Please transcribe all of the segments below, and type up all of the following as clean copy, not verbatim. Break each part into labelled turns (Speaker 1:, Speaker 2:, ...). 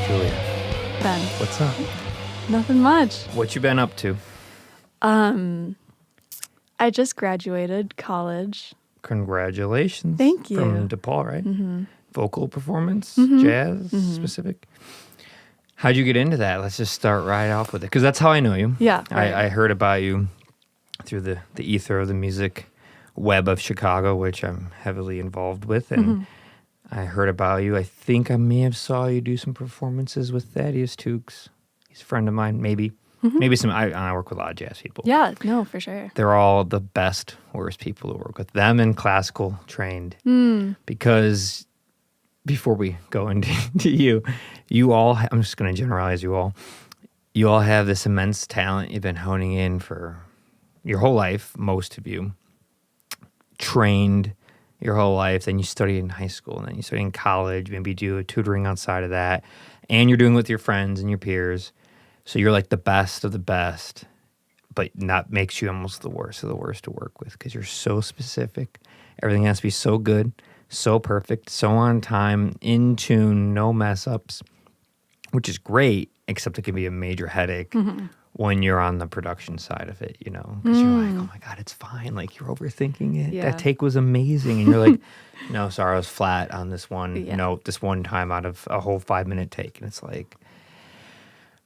Speaker 1: Julia.
Speaker 2: Ben.
Speaker 1: What's up?
Speaker 2: Nothing much.
Speaker 1: What you been up to?
Speaker 2: I just graduated college.
Speaker 1: Congratulations.
Speaker 2: Thank you.
Speaker 1: From DePaul, right?
Speaker 2: Mm-hmm.
Speaker 1: Vocal performance,
Speaker 2: Mm-hmm.
Speaker 1: jazz
Speaker 2: Mm-hmm.
Speaker 1: specific. How'd you get into that? Let's just start right off with it, because that's how I know you.
Speaker 2: Yeah. Right.
Speaker 1: I heard about you through the ether of the music web of Chicago, which I'm heavily involved with, and I heard about you. I think I may have saw you do some performances with Thaddeus Tukes. He's a friend of mine, maybe. Maybe some. I work with a lot of jazz people.
Speaker 2: Yeah, no, for sure.
Speaker 1: They're all the best, worst people to work with. Them and classical trained. Because before we go into you all, I'm just going to generalize you all have this immense talent you've been honing in for your whole life, most of you. Trained your whole life, then you study in high school, and then you study in college, maybe do a tutoring outside of that, and you're doing it with your friends and your peers. So you're like the best of the best, but that makes you almost the worst of the worst to work with because you're so specific. Everything has to be so good, so perfect, so on time, in tune, no mess ups, which is great, except it can be a major headache when you're on the production side of it, you know, because you're like, oh my God, it's fine. Like you're overthinking it.
Speaker 2: Yeah.
Speaker 1: That take was amazing. And you're like, no, sorry, I was flat on this one note, this one time out of a whole 5-minute take. And it's like,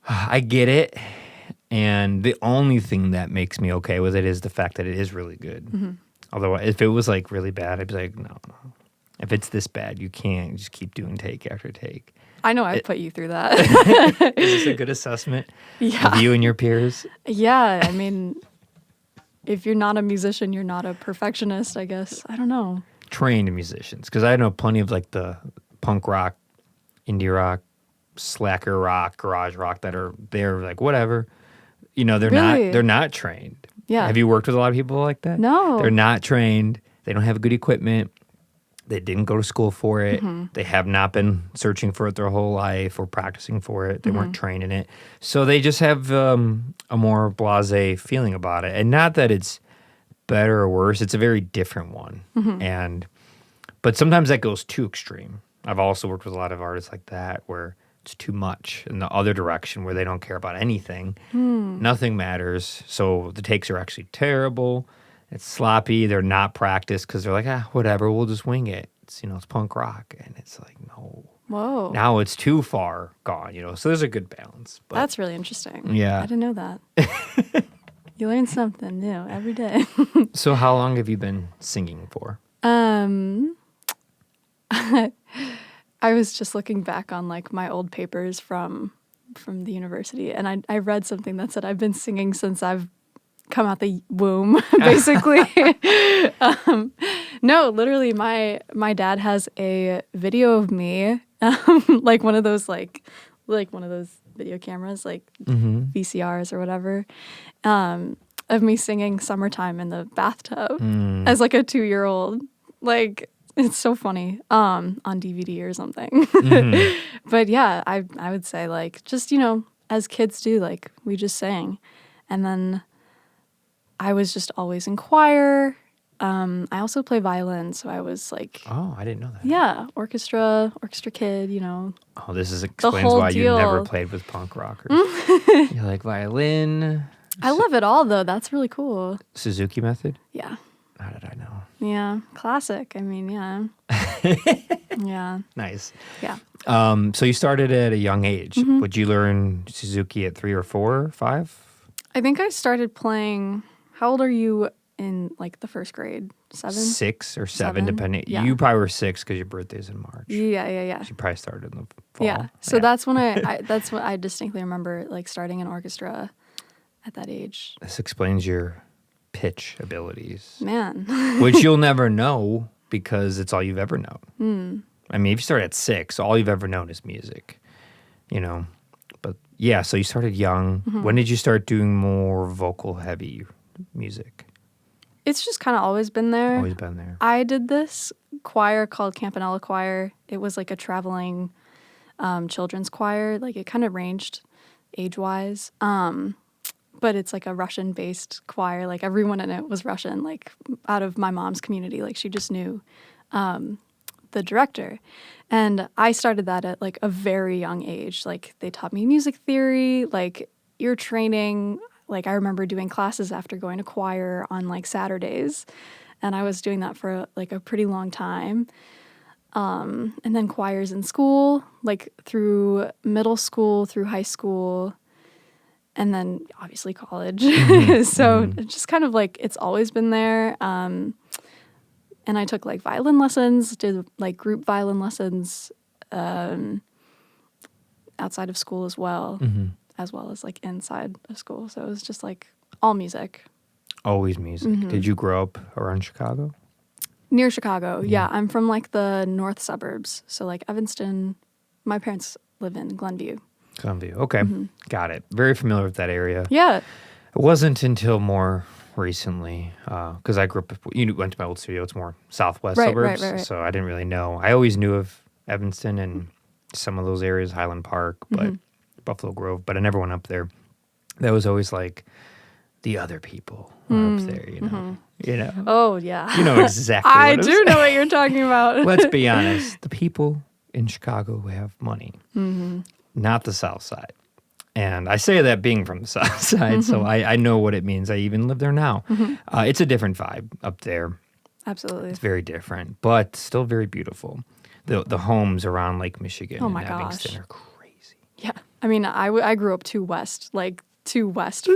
Speaker 1: I get it, and the only thing that makes me okay with it is the fact that it is really good. Although if it was like really bad, I'd be like, no. If it's this bad, you can't just keep doing take after take.
Speaker 2: I know I've put you through that.
Speaker 1: Is this a good assessment
Speaker 2: Yeah.
Speaker 1: of you and your peers?
Speaker 2: Yeah, I mean, if you're not a musician, you're not a perfectionist, I guess. I don't know.
Speaker 1: Trained musicians, because I know plenty of like the punk rock, indie rock, slacker rock, garage rock they're like whatever, you know, they're not trained.
Speaker 2: Yeah.
Speaker 1: Have you worked with a lot of people like that?
Speaker 2: No.
Speaker 1: They're not trained. They don't have good equipment. They didn't go to school for it. They have not been searching for it their whole life or practicing for it. They weren't trained in it. So they just have a more blasé feeling about it. And not that it's better or worse. It's a very different one. But sometimes that goes too extreme. I've also worked with a lot of artists like that where it's too much in the other direction where they don't care about anything. Nothing matters. So the takes are actually terrible. It's sloppy. They're not practiced because they're like, whatever, we'll just wing it. It's, it's punk rock. And it's like, no.
Speaker 2: Whoa.
Speaker 1: Now it's too far gone, So there's a good balance. But
Speaker 2: That's really interesting.
Speaker 1: Yeah.
Speaker 2: I didn't know that. You learn something new every day.
Speaker 1: So how long have you been singing for?
Speaker 2: I was just looking back on like my old papers from the university, and I read something that said I've been singing since I've come out the womb, basically. No, literally, my dad has a video of me, like one of those like one of those video cameras, like VCRs or whatever, of me singing "Summertime" in the bathtub as like a 2-year-old, like. It's so funny, on DVD or something. But yeah, I would say like just, as kids do, like we just sang. And then I was just always in choir. I also play violin, so I was like...
Speaker 1: Oh, I didn't know that.
Speaker 2: Yeah, orchestra kid,
Speaker 1: Oh, this explains
Speaker 2: whole
Speaker 1: why
Speaker 2: deal.
Speaker 1: you never played with punk rockers. You like violin.
Speaker 2: I love it all, though. That's really cool.
Speaker 1: Suzuki method?
Speaker 2: Yeah.
Speaker 1: How did I know?
Speaker 2: Yeah, classic. I mean, yeah. Yeah.
Speaker 1: Nice.
Speaker 2: Yeah.
Speaker 1: So you started at a young age. Would you learn Suzuki at 3 or 4 or 5?
Speaker 2: I think I started playing... How old are you in, like, the first grade? 7?
Speaker 1: 6 or 7,
Speaker 2: 7?
Speaker 1: depending.
Speaker 2: Yeah.
Speaker 1: You probably were 6 because your birthday's in March.
Speaker 2: Yeah.
Speaker 1: So you probably started in the fall.
Speaker 2: Yeah. So that's when that's what I distinctly remember, like, starting an orchestra at that age.
Speaker 1: This explains your pitch abilities.
Speaker 2: Man.
Speaker 1: Which you'll never know because it's all you've ever known. I mean, if you start at 6, all you've ever known is music, But yeah, so you started young. When did you start doing more vocal heavy music?
Speaker 2: It's just kind of always been there.
Speaker 1: Always been there.
Speaker 2: I did this choir called Campanella Choir. It was like a traveling children's choir. Like it kind of ranged age-wise. But it's like a Russian-based choir. Like everyone in it was Russian, like out of my mom's community. Like she just knew the director. And I started that at like a very young age. Like they taught me music theory, like ear training. Like I remember doing classes after going to choir on like Saturdays. And I was doing that for like a pretty long time. And then choirs in school, like through middle school, through high school, and then obviously college. So it's just kind of like it's always been there. And I took like violin lessons, did like group violin lessons outside of school as well as like inside of school. So it was just like all music.
Speaker 1: Always music. Did you grow up around Chicago?
Speaker 2: Near Chicago, yeah. I'm from like the north suburbs. So like Evanston. My parents live in Glenview.
Speaker 1: Glenview, okay. Got it. Very familiar with that area.
Speaker 2: Yeah.
Speaker 1: It wasn't until more recently, because I grew up, you went to my old studio, it's more southwest suburbs,
Speaker 2: right.
Speaker 1: so I didn't really know. I always knew of Evanston and some of those areas, Highland Park, but Buffalo Grove, but I never went up there. That was always like the other people were up there, you know. You know.
Speaker 2: Oh, yeah.
Speaker 1: You know exactly
Speaker 2: I
Speaker 1: what
Speaker 2: do know what you're talking about.
Speaker 1: Let's be honest. The people in Chicago who have money, not the South Side. And I say that being from the South Side, so I know what it means. I even live there now. It's a different vibe up there.
Speaker 2: Absolutely.
Speaker 1: It's very different, but still very beautiful. The homes around Lake Michigan and
Speaker 2: my
Speaker 1: Evanston
Speaker 2: gosh.
Speaker 1: are crazy.
Speaker 2: Yeah. I mean, I grew up too west from like,
Speaker 1: Too west.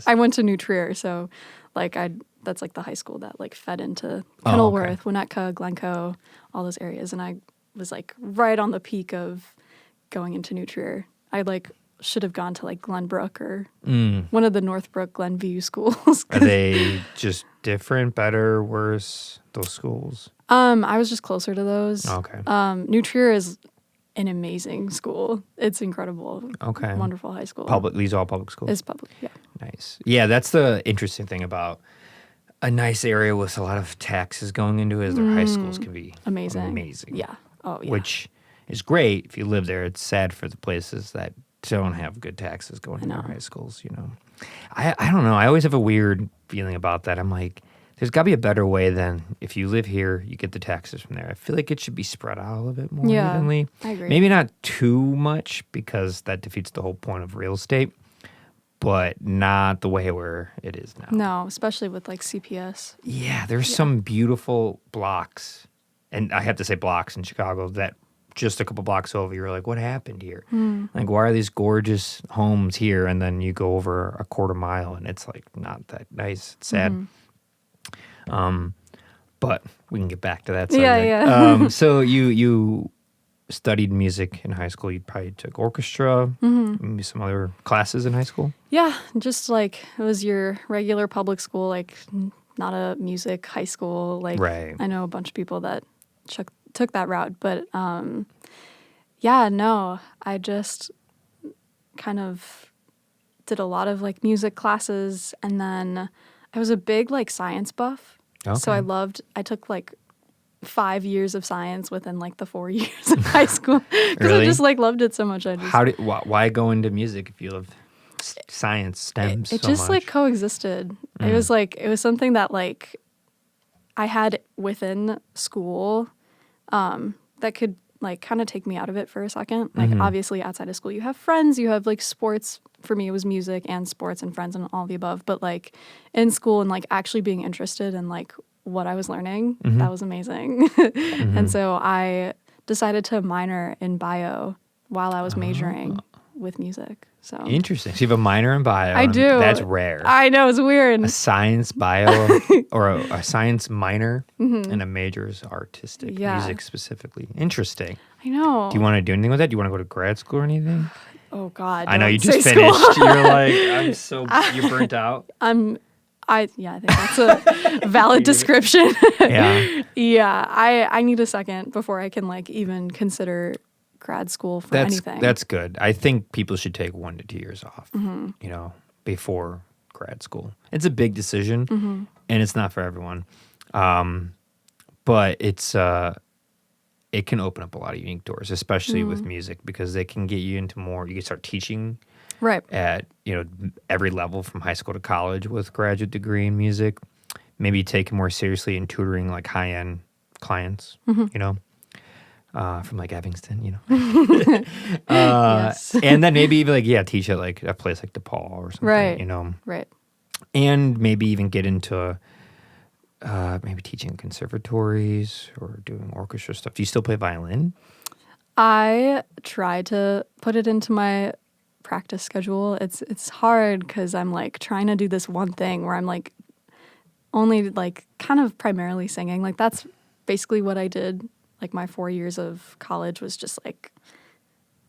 Speaker 2: I went to New Trier, so like that's like the high school that like fed into
Speaker 1: Oh,
Speaker 2: Kenilworth, Winnetka, Glencoe, all those areas. And I was like right on the peak of going into New Trier. I like should have gone to like Glenbrook or one of the Northbrook Glenview schools.
Speaker 1: Are they just different, better, worse, those schools?
Speaker 2: I was just closer to those.
Speaker 1: Okay.
Speaker 2: New Trier is an amazing school. It's incredible.
Speaker 1: Okay.
Speaker 2: Wonderful high school.
Speaker 1: These are all public schools?
Speaker 2: It's public, yeah.
Speaker 1: Nice. Yeah, that's the interesting thing about a nice area with a lot of taxes going into it is their high schools can be amazing.
Speaker 2: Yeah. Oh, yeah.
Speaker 1: Which is great if you live there. It's sad for the places that don't have good taxes going into their high schools, you know. I don't know. I always have a weird feeling about that. I'm like, there's got to be a better way than if you live here, you get the taxes from there. I feel like it should be spread out a little bit more evenly.
Speaker 2: I agree.
Speaker 1: Maybe not too much because that defeats the whole point of real estate, but not the way where it is now.
Speaker 2: No, especially with like CPS.
Speaker 1: Yeah, there's some beautiful blocks, and I have to say blocks in Chicago that just a couple blocks over, you're like, what happened here? Like, why are these gorgeous homes here? And then you go over a quarter mile, and it's like not that nice. It's sad. But we can get back to that subject.
Speaker 2: Yeah.
Speaker 1: So you studied music in high school. You probably took orchestra, maybe some other classes in high school.
Speaker 2: Yeah, just like it was your regular public school, like not a music high school. Like
Speaker 1: Right.
Speaker 2: I know a bunch of people that took that route, but yeah, no, I just kind of did a lot of like music classes, and then I was a big like science buff. So I took like 5 years of science within like the 4 years of high school because I just like loved it so much.
Speaker 1: Why go into music if you love science, STEM so
Speaker 2: It just
Speaker 1: much?
Speaker 2: like coexisted. It was something that like I had within school that could like kind of take me out of it for a second. Like obviously outside of school you have friends, you have like sports. For me it was music and sports and friends and all the above. But like in school and like actually being interested in like what I was learning, that was amazing. And so I decided to minor in bio while I was majoring with music. So
Speaker 1: Interesting. So you have a minor in bio.
Speaker 2: I do.
Speaker 1: That's rare.
Speaker 2: I know, it's weird.
Speaker 1: A science bio or a science minor and a major is artistic, music specifically. Interesting.
Speaker 2: I know.
Speaker 1: Do you want to do anything with that? Do you want to go to grad school or anything?
Speaker 2: Oh God.
Speaker 1: I know you
Speaker 2: don't
Speaker 1: just
Speaker 2: say
Speaker 1: finished.
Speaker 2: school.
Speaker 1: You're like, you're burnt out.
Speaker 2: I think that's a valid description.
Speaker 1: Yeah.
Speaker 2: Yeah. I need a second before I can like even consider grad school for anything.
Speaker 1: That's good. I think people should take 1 to 2 years off, you know, before grad school. It's a big decision and it's not for everyone. But it can open up a lot of unique doors, especially with music, because they can get you into more, you can start teaching at, you know, every level from high school to college with graduate degree in music. Maybe take it more seriously in tutoring like high-end clients, from like Evanston,
Speaker 2: Yes.
Speaker 1: and then maybe even like, teach at like a place like DePaul or something,
Speaker 2: Right. Right.
Speaker 1: and maybe even get into maybe teaching conservatories or doing orchestra stuff. Do you still play violin?
Speaker 2: I try to put it into my practice schedule. It's hard because I'm like trying to do this one thing where I'm like only like kind of primarily singing. Like that's basically what I did. Like my 4 years of college was just like,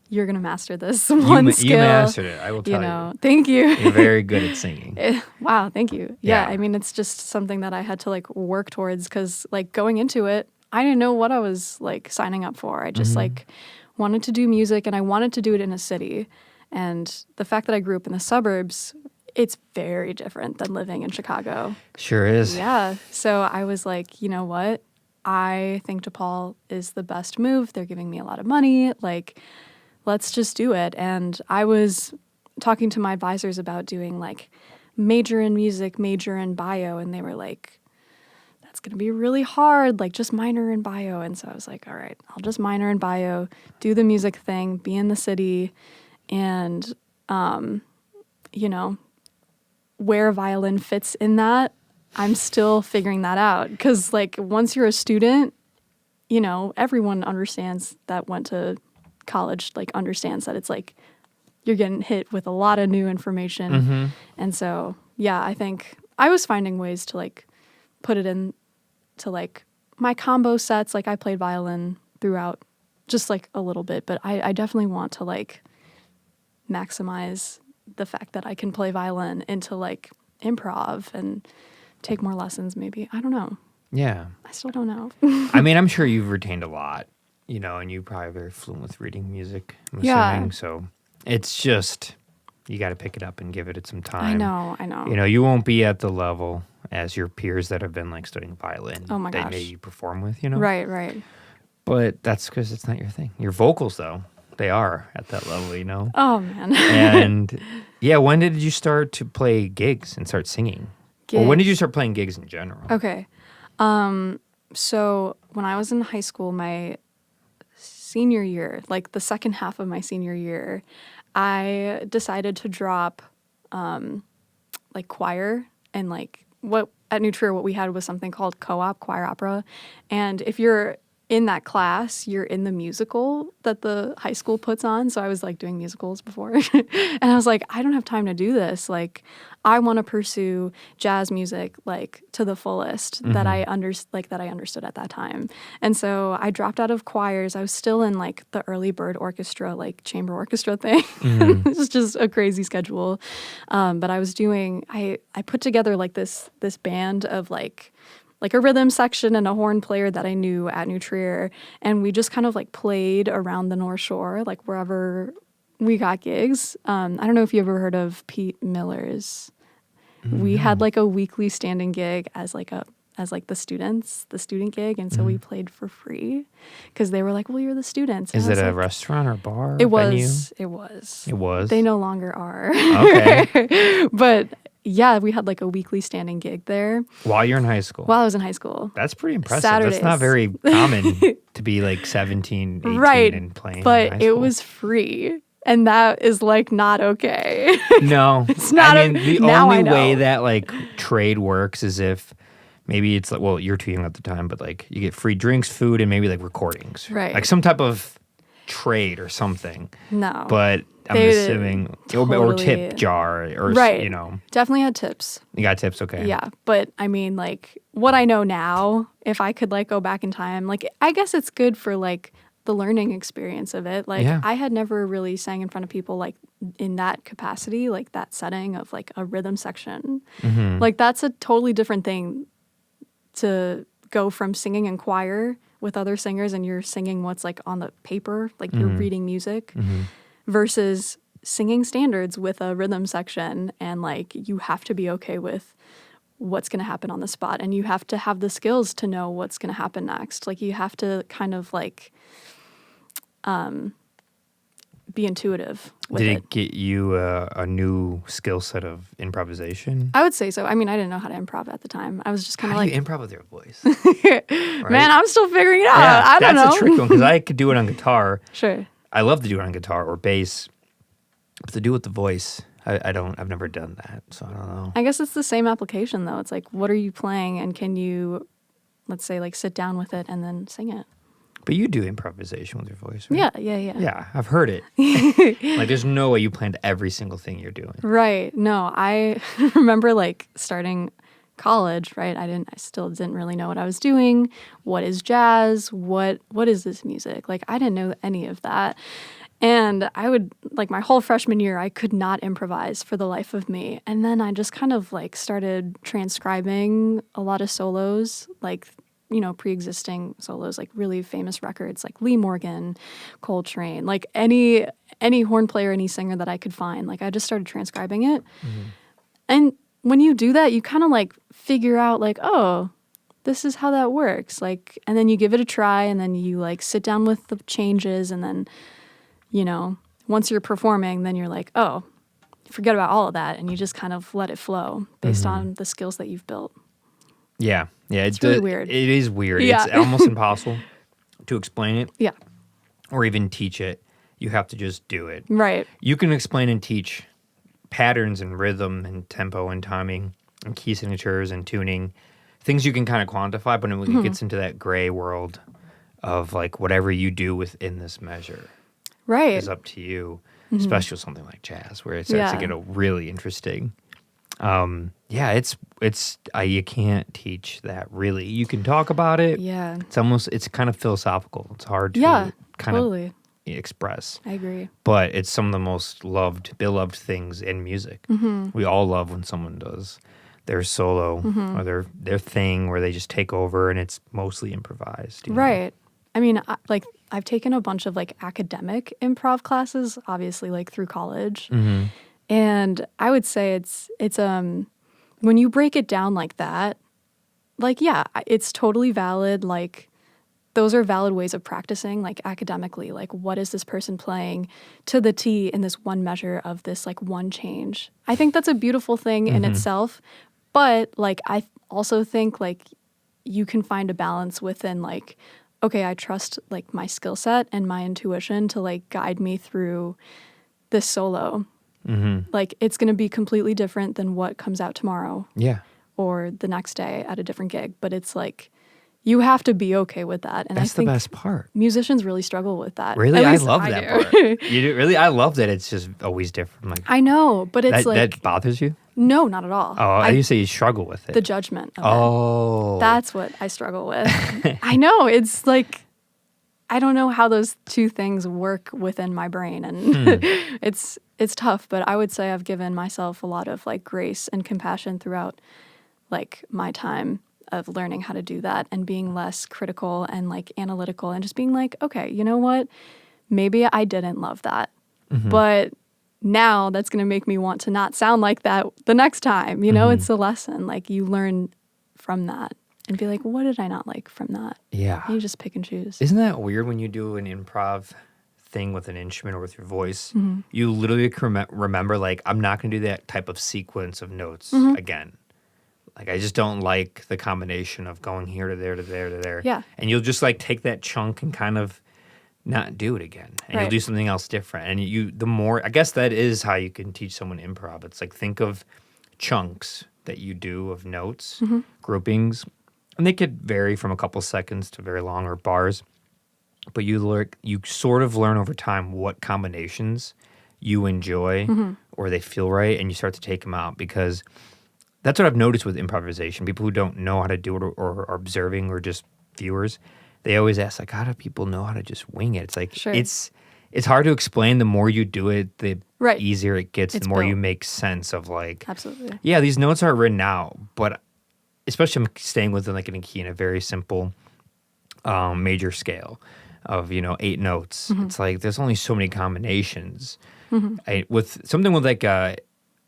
Speaker 2: you're gonna master this one skill.
Speaker 1: You mastered it. I will tell you.
Speaker 2: Thank you.
Speaker 1: You're very good at singing.
Speaker 2: Wow, thank you. Yeah, I mean, it's just something that I had to like work towards because like going into it, I didn't know what I was like signing up for. I just like wanted to do music and I wanted to do it in a city. And the fact that I grew up in the suburbs, it's very different than living in Chicago.
Speaker 1: Sure is.
Speaker 2: Yeah. So I was like, you know what? I think DePaul is the best move. They're giving me a lot of money. Like, let's just do it. And I was talking to my advisors about doing like major in music, major in bio. And they were like, that's going to be really hard. Like just minor in bio. And so I was like, all right, I'll just minor in bio, do the music thing, be in the city, and, where violin fits in that. I'm still figuring that out because like once you're a student, everyone understands that went to college, like understands that it's like you're getting hit with a lot of new information. And so, I think I was finding ways to like put it in to like my combo sets. Like I played violin throughout just like a little bit, but I definitely want to like maximize the fact that I can play violin into like improv and take more lessons maybe. I don't know.
Speaker 1: Yeah.
Speaker 2: I still don't know.
Speaker 1: I mean, I'm sure you've retained a lot, and you probably very fluent with reading music, I'm assuming. So it's just, you got to pick it up and give it some time.
Speaker 2: I know.
Speaker 1: You won't be at the level as your peers that have been like studying violin.
Speaker 2: Oh my gosh.
Speaker 1: That maybe you perform with,
Speaker 2: Right.
Speaker 1: But that's because it's not your thing. Your vocals, though, they are at that level,
Speaker 2: Oh, man.
Speaker 1: And when did you start to play gigs and start singing? Or when did you start playing gigs in general?
Speaker 2: Okay. So when I was in high school, my senior year, like the second half of my senior year, I decided to drop like choir and like what at New Trier, what we had was something called co-op choir opera. And if you're in that class, you're in the musical that the high school puts on. So I was like doing musicals before. And I was like, I don't have time to do this. Like, I want to pursue jazz music like to the fullest that I understood at that time. And so I dropped out of choirs. I was still in like the early bird orchestra, like chamber orchestra thing. It's just a crazy schedule. But I was doing, I put together like this band of like a rhythm section and a horn player that I knew at New Trier. And we just kind of like played around the North Shore, like wherever we got gigs. I don't know if you ever heard of Pete Miller's. We had like a weekly standing gig as the student gig. And so we played for free because they were like, well, you're the students. And
Speaker 1: Is it a restaurant or bar?
Speaker 2: It
Speaker 1: venue?
Speaker 2: It was.
Speaker 1: It was?
Speaker 2: They no longer are.
Speaker 1: Okay.
Speaker 2: But yeah, we had like a weekly standing gig there.
Speaker 1: While you're in high school?
Speaker 2: While I was in high school.
Speaker 1: That's pretty impressive.
Speaker 2: Saturdays.
Speaker 1: That's not very common to be like 17, 18
Speaker 2: right,
Speaker 1: and playing
Speaker 2: but
Speaker 1: in high school.
Speaker 2: it was free. And that is like not okay.
Speaker 1: No.
Speaker 2: It's not.
Speaker 1: I mean, the
Speaker 2: now
Speaker 1: only
Speaker 2: I know.
Speaker 1: way that like trade works is if maybe it's like, well, you're too young at the time, but like you get free drinks, food, and maybe like recordings.
Speaker 2: Right.
Speaker 1: Like some type of trade or something.
Speaker 2: No.
Speaker 1: But I'm assuming, or tip jar or,
Speaker 2: right.
Speaker 1: Definitely
Speaker 2: had tips.
Speaker 1: You got tips, okay.
Speaker 2: Yeah. But I mean, like what I know now, if I could like go back in time, like I guess it's good for like the learning experience of it. Like I had never really sang in front of people like in that capacity, like that setting of like a rhythm section. Like that's a totally different thing to go from singing in choir with other singers and you're singing what's like on the paper, like you're reading music versus singing standards with a rhythm section. And like you have to be okay with what's going to happen on the spot and you have to have the skills to know what's going to happen next. Like you have to kind of like be intuitive with
Speaker 1: Did
Speaker 2: it.
Speaker 1: it get you a new skill set of improvisation?
Speaker 2: I would say so. I mean, I didn't know how to improv at the time. I was just kind of
Speaker 1: How
Speaker 2: like,
Speaker 1: do you improv with your voice?
Speaker 2: man, I'm still figuring it out.
Speaker 1: Yeah,
Speaker 2: I don't know.
Speaker 1: that's a tricky one because I could do it on guitar.
Speaker 2: Sure.
Speaker 1: I love to do it on guitar or bass, but to do it with the voice, I don't. I've never done that, so I don't know.
Speaker 2: I guess it's the same application though. It's like, what are you playing, and can you, let's say, like sit down with it and then sing it?
Speaker 1: But you do improvisation with your voice, right?
Speaker 2: Yeah.
Speaker 1: Yeah, I've heard it. Like, there's no way you planned every single thing you're doing.
Speaker 2: Right. No, I remember like starting college, right? I still didn't really know what I was doing. What is jazz? What is this music? Like, I didn't know any of that. And I would, like, my whole freshman year, I could not improvise for the life of me. And then I just kind of like started transcribing a lot of solos, like, you know, pre-existing solos, like really famous records like Lee Morgan, Coltrane, like any horn player, any singer that I could find. Like, I just started transcribing it. Mm-hmm. And when you do that, you kind of like figure out like, oh, this is how that works. Like, and then you give it a try, and then you like sit down with the changes, and then, you know, once you're performing, then you're like, oh, forget about all of that, and you just kind of let it flow based on the skills that you've built.
Speaker 1: Yeah.
Speaker 2: It's really weird.
Speaker 1: It is weird.
Speaker 2: Yeah.
Speaker 1: It's almost impossible to explain it.
Speaker 2: Yeah.
Speaker 1: Or even teach it. You have to just do it.
Speaker 2: Right.
Speaker 1: You can explain and teach patterns and rhythm and tempo and timing and key signatures and tuning, things you can kind of quantify, but when it gets into that gray world of like whatever you do within this measure is up to you, especially with something like jazz where it starts to get really interesting. You can't teach that really. You can talk about it.
Speaker 2: Yeah.
Speaker 1: It's kind of philosophical. It's hard to kind of express.
Speaker 2: I agree.
Speaker 1: But it's some of the most beloved things in music. We all love when someone does their solo or their thing where they just take over and it's mostly improvised. You know?
Speaker 2: Right. I mean, I've taken a bunch of like academic improv classes, obviously, like through college. And I would say it's when you break it down like that, like, yeah, it's totally valid. Like, those are valid ways of practicing, like academically, like what is this person playing to the T in this one measure of this like one change. I think that's a beautiful thing in itself. But like, I also think like you can find a balance within like, okay, I trust like my skill set and my intuition to like guide me through this solo. Like, it's going to be completely different than what comes out tomorrow.
Speaker 1: Yeah.
Speaker 2: Or the next day at a different gig. But it's like, you have to be okay with that. And
Speaker 1: that's
Speaker 2: I think
Speaker 1: the best part.
Speaker 2: Musicians really struggle with that.
Speaker 1: Really? I love that part. You do? Really? I love that it's just always different. Like,
Speaker 2: I know, but it's
Speaker 1: that bothers you?
Speaker 2: No, not at all.
Speaker 1: Oh, you say you struggle with it.
Speaker 2: The judgment of it. That's what I struggle with. I know. It's like, I don't know how those two things work within my brain. And it's tough, but I would say I've given myself a lot of like grace and compassion throughout like my time of learning how to do that and being less critical and like analytical and just being like, okay, you know what? Maybe I didn't love that, but now that's going to make me want to not sound like that the next time. You know, it's a lesson. Like, you learn from that and be like, what did I not like from that?
Speaker 1: Yeah.
Speaker 2: You just pick and choose.
Speaker 1: Isn't that weird when you do an improv thing with an instrument or with your voice? You literally can remember, like, I'm not going to do that type of sequence of notes again. Like, I just don't like the combination of going here to there to there to there.
Speaker 2: Yeah.
Speaker 1: And you'll just, like, take that chunk and kind of not do it again. And you'll do something else different. And the more, I guess that is how you can teach someone improv. It's like, think of chunks that you do of notes, groupings, and they could vary from a couple seconds to very long or bars. But you sort of learn over time what combinations you enjoy or they feel right, and you start to take them out, because that's what I've noticed with improvisation. People who don't know how to do it or are observing or just viewers, they always ask, like, how do people know how to just wing it? It's like, it's hard to explain. The more you do it, the easier it gets, the more you make sense of, like,
Speaker 2: absolutely.
Speaker 1: Yeah, these notes are written out, but especially I'm staying within like in a key in a very simple major scale of, 8 notes. It's like there's only so many combinations. With something with like a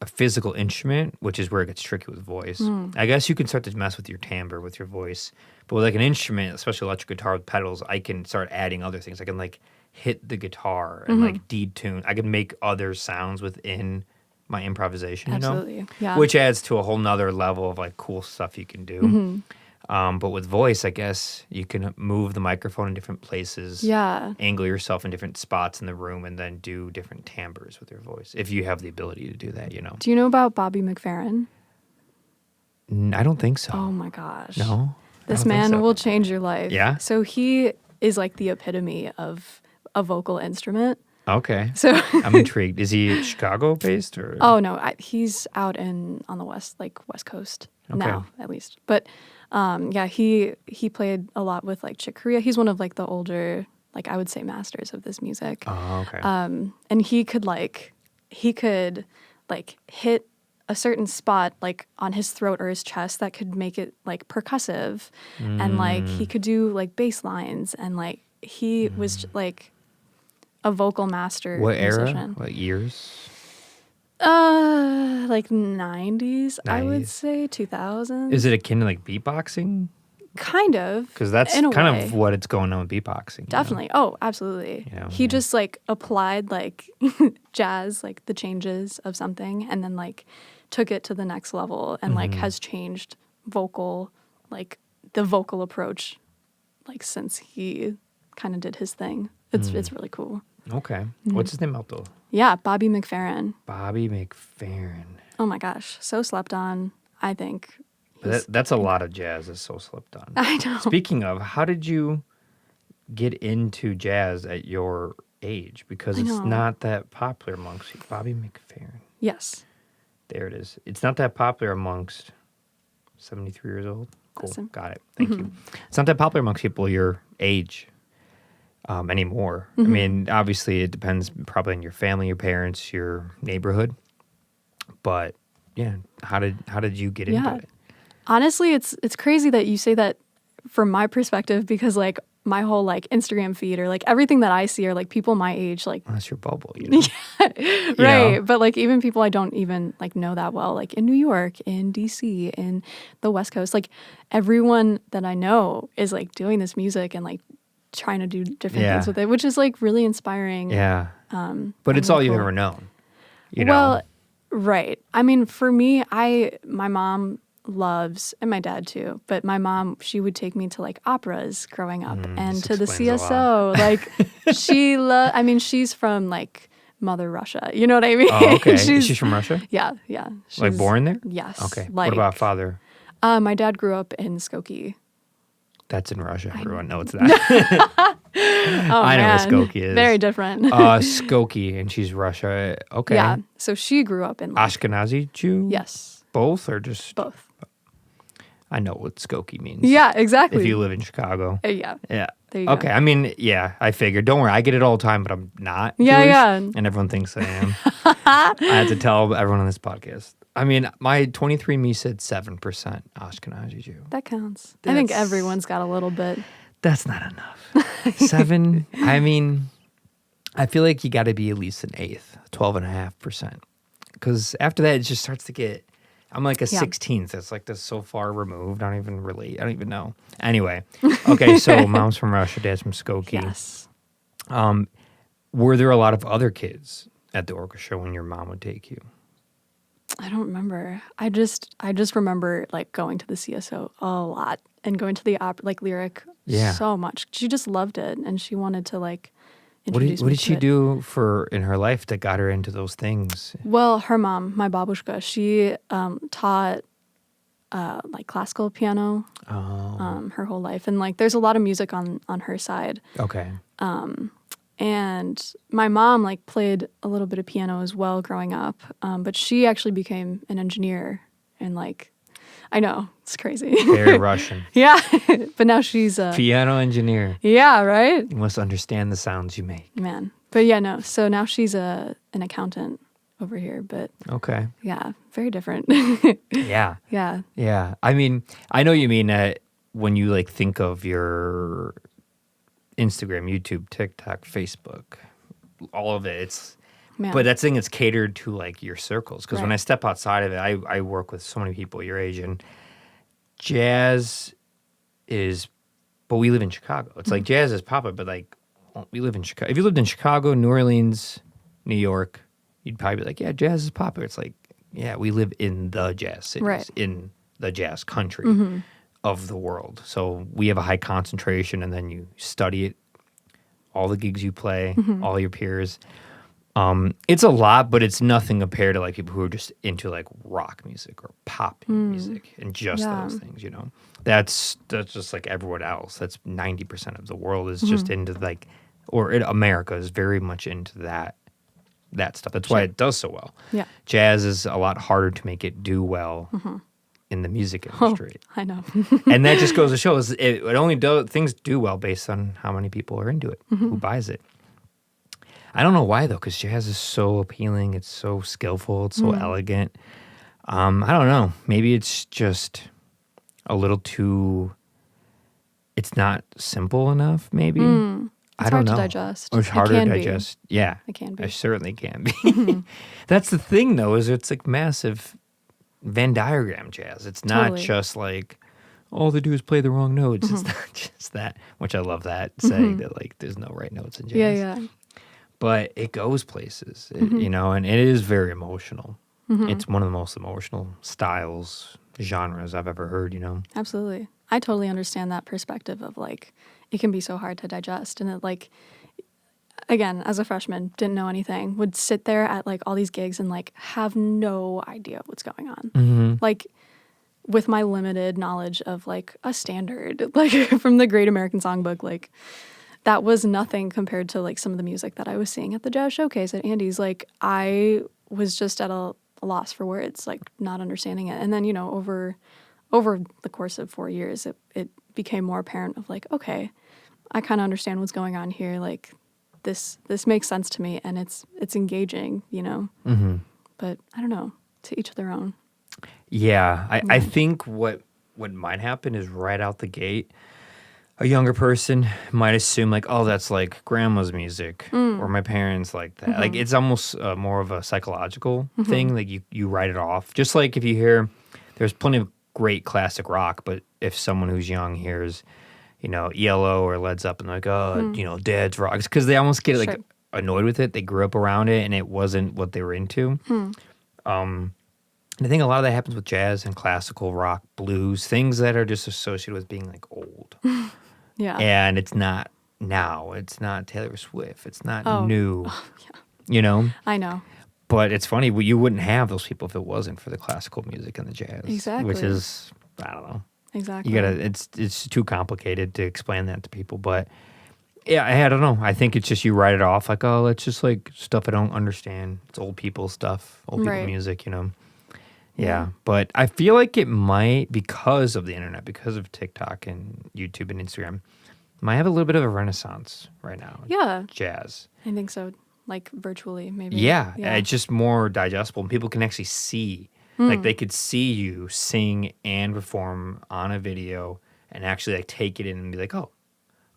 Speaker 1: physical instrument, which is where it gets tricky with voice. I guess you can start to mess with your timbre with your voice, but with like an instrument, especially electric guitar with pedals, I can start adding other things. I can like hit the guitar and like detune. I could make other sounds within my improvisation,
Speaker 2: Absolutely. Yeah.
Speaker 1: Which adds to a whole nother level of like cool stuff you can do. But with voice, I guess you can move the microphone in different places, angle yourself in different spots in the room, and then do different timbres with your voice if you have the ability to do that,
Speaker 2: Do you know about Bobby McFerrin?
Speaker 1: I don't think so.
Speaker 2: Oh my gosh.
Speaker 1: No?
Speaker 2: This man will change your life.
Speaker 1: Yeah?
Speaker 2: So he is like the epitome of a vocal instrument.
Speaker 1: Okay.
Speaker 2: So
Speaker 1: I'm intrigued. Is he Chicago based or?
Speaker 2: Oh no, he's out on the west Coast now, at least. But he played a lot with like Chick Corea. He's one of like the older, like I would say, masters of this music.
Speaker 1: Oh, okay.
Speaker 2: And he could hit a certain spot like on his throat or his chest that could make it like percussive, and like he could do like bass lines, and like he was like a vocal master.
Speaker 1: What
Speaker 2: musician.
Speaker 1: era? What years?
Speaker 2: Like 90s, I would say 2000s.
Speaker 1: Is it akin to like beatboxing?
Speaker 2: Kind of.
Speaker 1: Because that's kind
Speaker 2: way.
Speaker 1: of what it's going on with beatboxing.
Speaker 2: Definitely. Oh, absolutely. He just like applied like jazz, like the changes of something, and then like took it to the next level, and like has changed vocal, like the vocal approach, like since he kind of did his thing. It's really cool.
Speaker 1: Okay. What's his name, Alto?
Speaker 2: Yeah, Bobby McFerrin.
Speaker 1: Bobby McFerrin.
Speaker 2: Oh my gosh, so slept on, I think.
Speaker 1: That's a lot of jazz that's so slept on.
Speaker 2: I know.
Speaker 1: Speaking of, how did you get into jazz at your age? Because it's not that popular amongst you. Bobby McFerrin.
Speaker 2: Yes.
Speaker 1: There it is. It's not that popular amongst 73 years old. Cool.
Speaker 2: Awesome.
Speaker 1: Got it. Thank you. It's not that popular amongst people your age anymore. I mean, obviously it depends probably on your family, your parents, your neighborhood. But yeah, how did you get into it?
Speaker 2: Honestly, it's crazy that you say that from my perspective, because like my whole like Instagram feed or like everything that I see are like people my age, like
Speaker 1: Well, that's your bubble, you know?
Speaker 2: right. But like even people I don't even like know that well, like in New York, in D.C, in the West Coast, like everyone that I know is like doing this music and like trying to do different things with it, which is like really inspiring.
Speaker 1: Yeah. But it's all you've ever known. You know?
Speaker 2: Well, right. I mean, for me, my mom loves, and my dad too, but my mom, she would take me to like operas growing up and to the CSO. Like I mean, she's from like Mother Russia. You know what I mean?
Speaker 1: Oh, okay. She's from Russia?
Speaker 2: Yeah.
Speaker 1: Like born there?
Speaker 2: Yes.
Speaker 1: Okay.
Speaker 2: Like,
Speaker 1: what about father?
Speaker 2: My dad grew up in Skokie.
Speaker 1: That's in Russia. Everyone knows that. I know what Skokie is.
Speaker 2: Very different.
Speaker 1: Skokie, and she's Russia. Okay.
Speaker 2: Yeah. So she grew up in like,
Speaker 1: Ashkenazi Jew?
Speaker 2: Yes.
Speaker 1: Both or just?
Speaker 2: Both.
Speaker 1: I know what Skokie means.
Speaker 2: Yeah, exactly.
Speaker 1: If you live in Chicago.
Speaker 2: Yeah.
Speaker 1: Yeah.
Speaker 2: There you
Speaker 1: okay.
Speaker 2: go.
Speaker 1: I mean, yeah, I figured. Don't worry. I get it all the time, but I'm not
Speaker 2: Yeah,
Speaker 1: Jewish,
Speaker 2: yeah.
Speaker 1: and everyone thinks I am. I had to tell everyone on this podcast. I mean, my 23andMe said 7% Ashkenazi Jew.
Speaker 2: That counts. I think everyone's got a little bit.
Speaker 1: That's not enough. 7, I mean, I feel like you got to be at least an eighth, 12.5%. Because after that, it just starts to get, I'm like a 16th. It's like this so far removed. I don't even relate. I don't even know. Anyway, okay, so mom's from Russia, dad's from Skokie.
Speaker 2: Yes.
Speaker 1: Were there a lot of other kids at the orchestra when your mom would take you?
Speaker 2: I don't remember. I just remember like going to the CSO a lot and going to the like lyric so much. She just loved it, and she wanted to like introduce me
Speaker 1: What did
Speaker 2: to
Speaker 1: she
Speaker 2: it.
Speaker 1: do in her life that got her into those things?
Speaker 2: Well, her mom, my babushka, she taught like classical piano her whole life, and like there's a lot of music on her side.
Speaker 1: Okay.
Speaker 2: And my mom like played a little bit of piano as well growing up, but she actually became an engineer, and like I know it's crazy.
Speaker 1: Very Russian.
Speaker 2: Yeah, but now she's a
Speaker 1: piano engineer.
Speaker 2: Yeah, right.
Speaker 1: You must understand the sounds you make.
Speaker 2: Man, but yeah, no. So now she's an accountant over here, but
Speaker 1: okay.
Speaker 2: Yeah, very different.
Speaker 1: Yeah.
Speaker 2: Yeah.
Speaker 1: Yeah. I mean, I know you mean that when you like think of your Instagram, YouTube, TikTok, Facebook, all of it. But that thing is catered to like your circles. Because when I step outside of it, I work with so many people your age, and jazz is, but we live in Chicago. It's like jazz is popular, but like we live in Chicago. If you lived in Chicago, New Orleans, New York, you'd probably be like, yeah, jazz is popular. It's like, yeah, we live in the jazz cities,
Speaker 2: Right.
Speaker 1: in the jazz country of the world. So we have a high concentration, and then you study it, all the gigs you play, all your peers. It's a lot, but it's nothing compared to like people who are just into like rock music or pop music and just those things, you know. That's just like everyone else. That's 90% of the world is just into like, America is very much into that stuff. That's why it does so well.
Speaker 2: Yeah.
Speaker 1: Jazz is a lot harder to make it do well in the music industry.
Speaker 2: I know.
Speaker 1: And that just goes to show it only does things do well based on how many people are into it, who buys it. I don't know why though, because jazz is so appealing. It's so skillful. It's so elegant. I don't know. Maybe it's just a little too. It's not simple enough. Maybe I don't
Speaker 2: hard
Speaker 1: know.
Speaker 2: to digest.
Speaker 1: Or it's harder to digest. Yeah,
Speaker 2: It can be.
Speaker 1: I certainly can be. That's the thing though, is it's like massive Venn diagram jazz. It's not
Speaker 2: Totally.
Speaker 1: just like all they do is play the wrong notes. It's not just that. Which I love that saying that like there's no right notes in jazz.
Speaker 2: Yeah.
Speaker 1: But it goes places, you know, and it is very emotional. It's one of the most emotional styles, genres I've ever heard, you know.
Speaker 2: Absolutely. I totally understand that perspective of like, it can be so hard to digest. And it like, again, as a freshman, didn't know anything, would sit there at like all these gigs and like have no idea what's going on. Like, with my limited knowledge of like a standard, like from the Great American Songbook, like, that was nothing compared to like some of the music that I was seeing at the jazz showcase at Andy's. Like I was just at a loss for words, like not understanding it. And then, you know, over the course of 4 years, it became more apparent of like, okay, I kind of understand what's going on here. Like this makes sense to me, and it's engaging, you know. But I don't know, to each their own.
Speaker 1: Yeah, I think what might happen is right out the gate, a younger person might assume like, oh, that's like grandma's music or my parents like that. Like it's almost more of a psychological thing. Like you write it off. Just like if you hear, there's plenty of great classic rock, but if someone who's young hears, you know, ELO or Led Zeppelin, like, oh, you know, Dad's rock, because they almost get like annoyed with it. They grew up around it and it wasn't what they were into. And I think a lot of that happens with jazz and classical rock, blues, things that are just associated with being like old.
Speaker 2: Yeah.
Speaker 1: And it's not now. It's not Taylor Swift. It's not new. You know?
Speaker 2: I know.
Speaker 1: But it's funny. You wouldn't have those people if it wasn't for the classical music and the jazz.
Speaker 2: Exactly.
Speaker 1: Which is, I don't know.
Speaker 2: Exactly.
Speaker 1: You gotta. It's too complicated to explain that to people. But yeah, I don't know. I think it's just you write it off like, oh, it's just like stuff I don't understand. It's old people stuff, old people music, you know? Yeah, but I feel like it might, because of the internet, because of TikTok and YouTube and Instagram, might have a little bit of a renaissance right now.
Speaker 2: Yeah.
Speaker 1: Jazz.
Speaker 2: I think so. Like virtually, maybe.
Speaker 1: Yeah, it's just more digestible. And people can actually see, like they could see you sing and perform on a video and actually like take it in and be like, oh,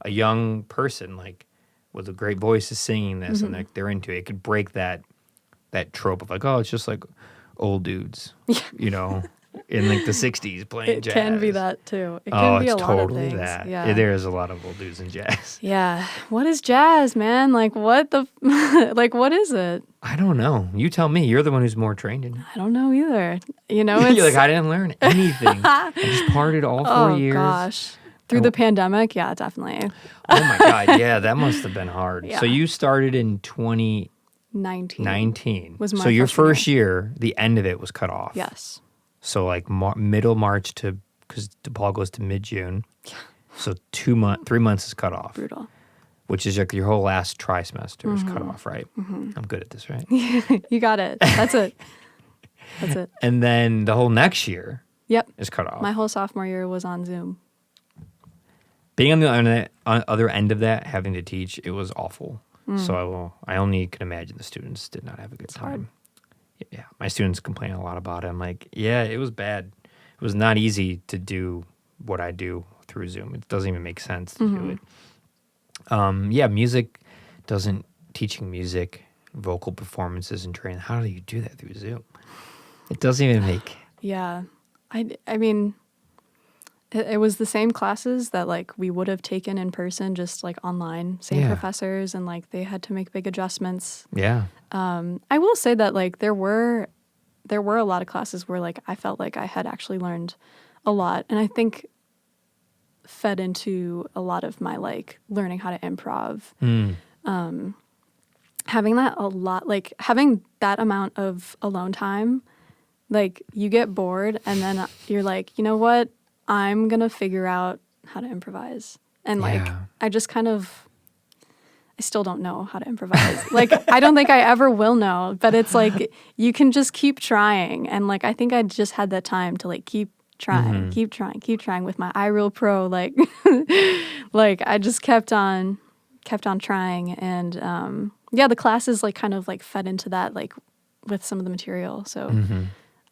Speaker 1: a young person like with a great voice is singing this and like they're into it. It could break that trope of like, oh, it's just like old dudes, you know, in like the 60s playing jazz.
Speaker 2: It can be that too. It can be a lot of things.
Speaker 1: That.
Speaker 2: Yeah.
Speaker 1: There is a lot of old dudes in jazz.
Speaker 2: Yeah. What is jazz, man? Like what like what is it?
Speaker 1: I don't know. You tell me. You're the one who's more trained in it.
Speaker 2: I don't know either. You know, it's
Speaker 1: You're like, I didn't learn anything. I just partied all 4 years.
Speaker 2: Oh gosh. Through the pandemic, yeah, definitely.
Speaker 1: Oh my God, yeah, that must have been hard.
Speaker 2: Yeah.
Speaker 1: So you started in 2019.
Speaker 2: Was my
Speaker 1: so your
Speaker 2: freshman
Speaker 1: first year, the end of it was cut off.
Speaker 2: Yes.
Speaker 1: So like middle March to, because DePaul goes to mid-June. So 3 months is cut off.
Speaker 2: Brutal.
Speaker 1: Which is like your whole last trimester is cut off, right? I'm good at this, right?
Speaker 2: You got it. That's it. That's it.
Speaker 1: And then the whole next year is cut off.
Speaker 2: My whole sophomore year was on Zoom.
Speaker 1: Being on the other end of that, having to teach, it was awful. So I only can imagine the students did not have a good time.
Speaker 2: Hard.
Speaker 1: Yeah, my students complain a lot about it. I'm like, yeah, it was bad. It was not easy to do what I do through Zoom. It doesn't even make sense to do it. Teaching music, vocal performances and training, how do you do that through Zoom? It doesn't even make...
Speaker 2: Yeah. I mean, it was the same classes that like we would have taken in person, just like online, same professors, and like they had to make big adjustments.
Speaker 1: Yeah.
Speaker 2: I will say that like there were a lot of classes where like I felt like I had actually learned a lot, and I think fed into a lot of my like learning how to improv. Having that amount of alone time, like you get bored and then you're like, you know what? I'm going to figure out how to improvise. And like, I just kind of, I still don't know how to improvise. Like, I don't think I ever will know, but it's like, you can just keep trying. And like, I think I just had that time to like keep trying with my iReal Pro. Like, like I just kept on trying. And, the classes like kind of like fed into that, like with some of the material. So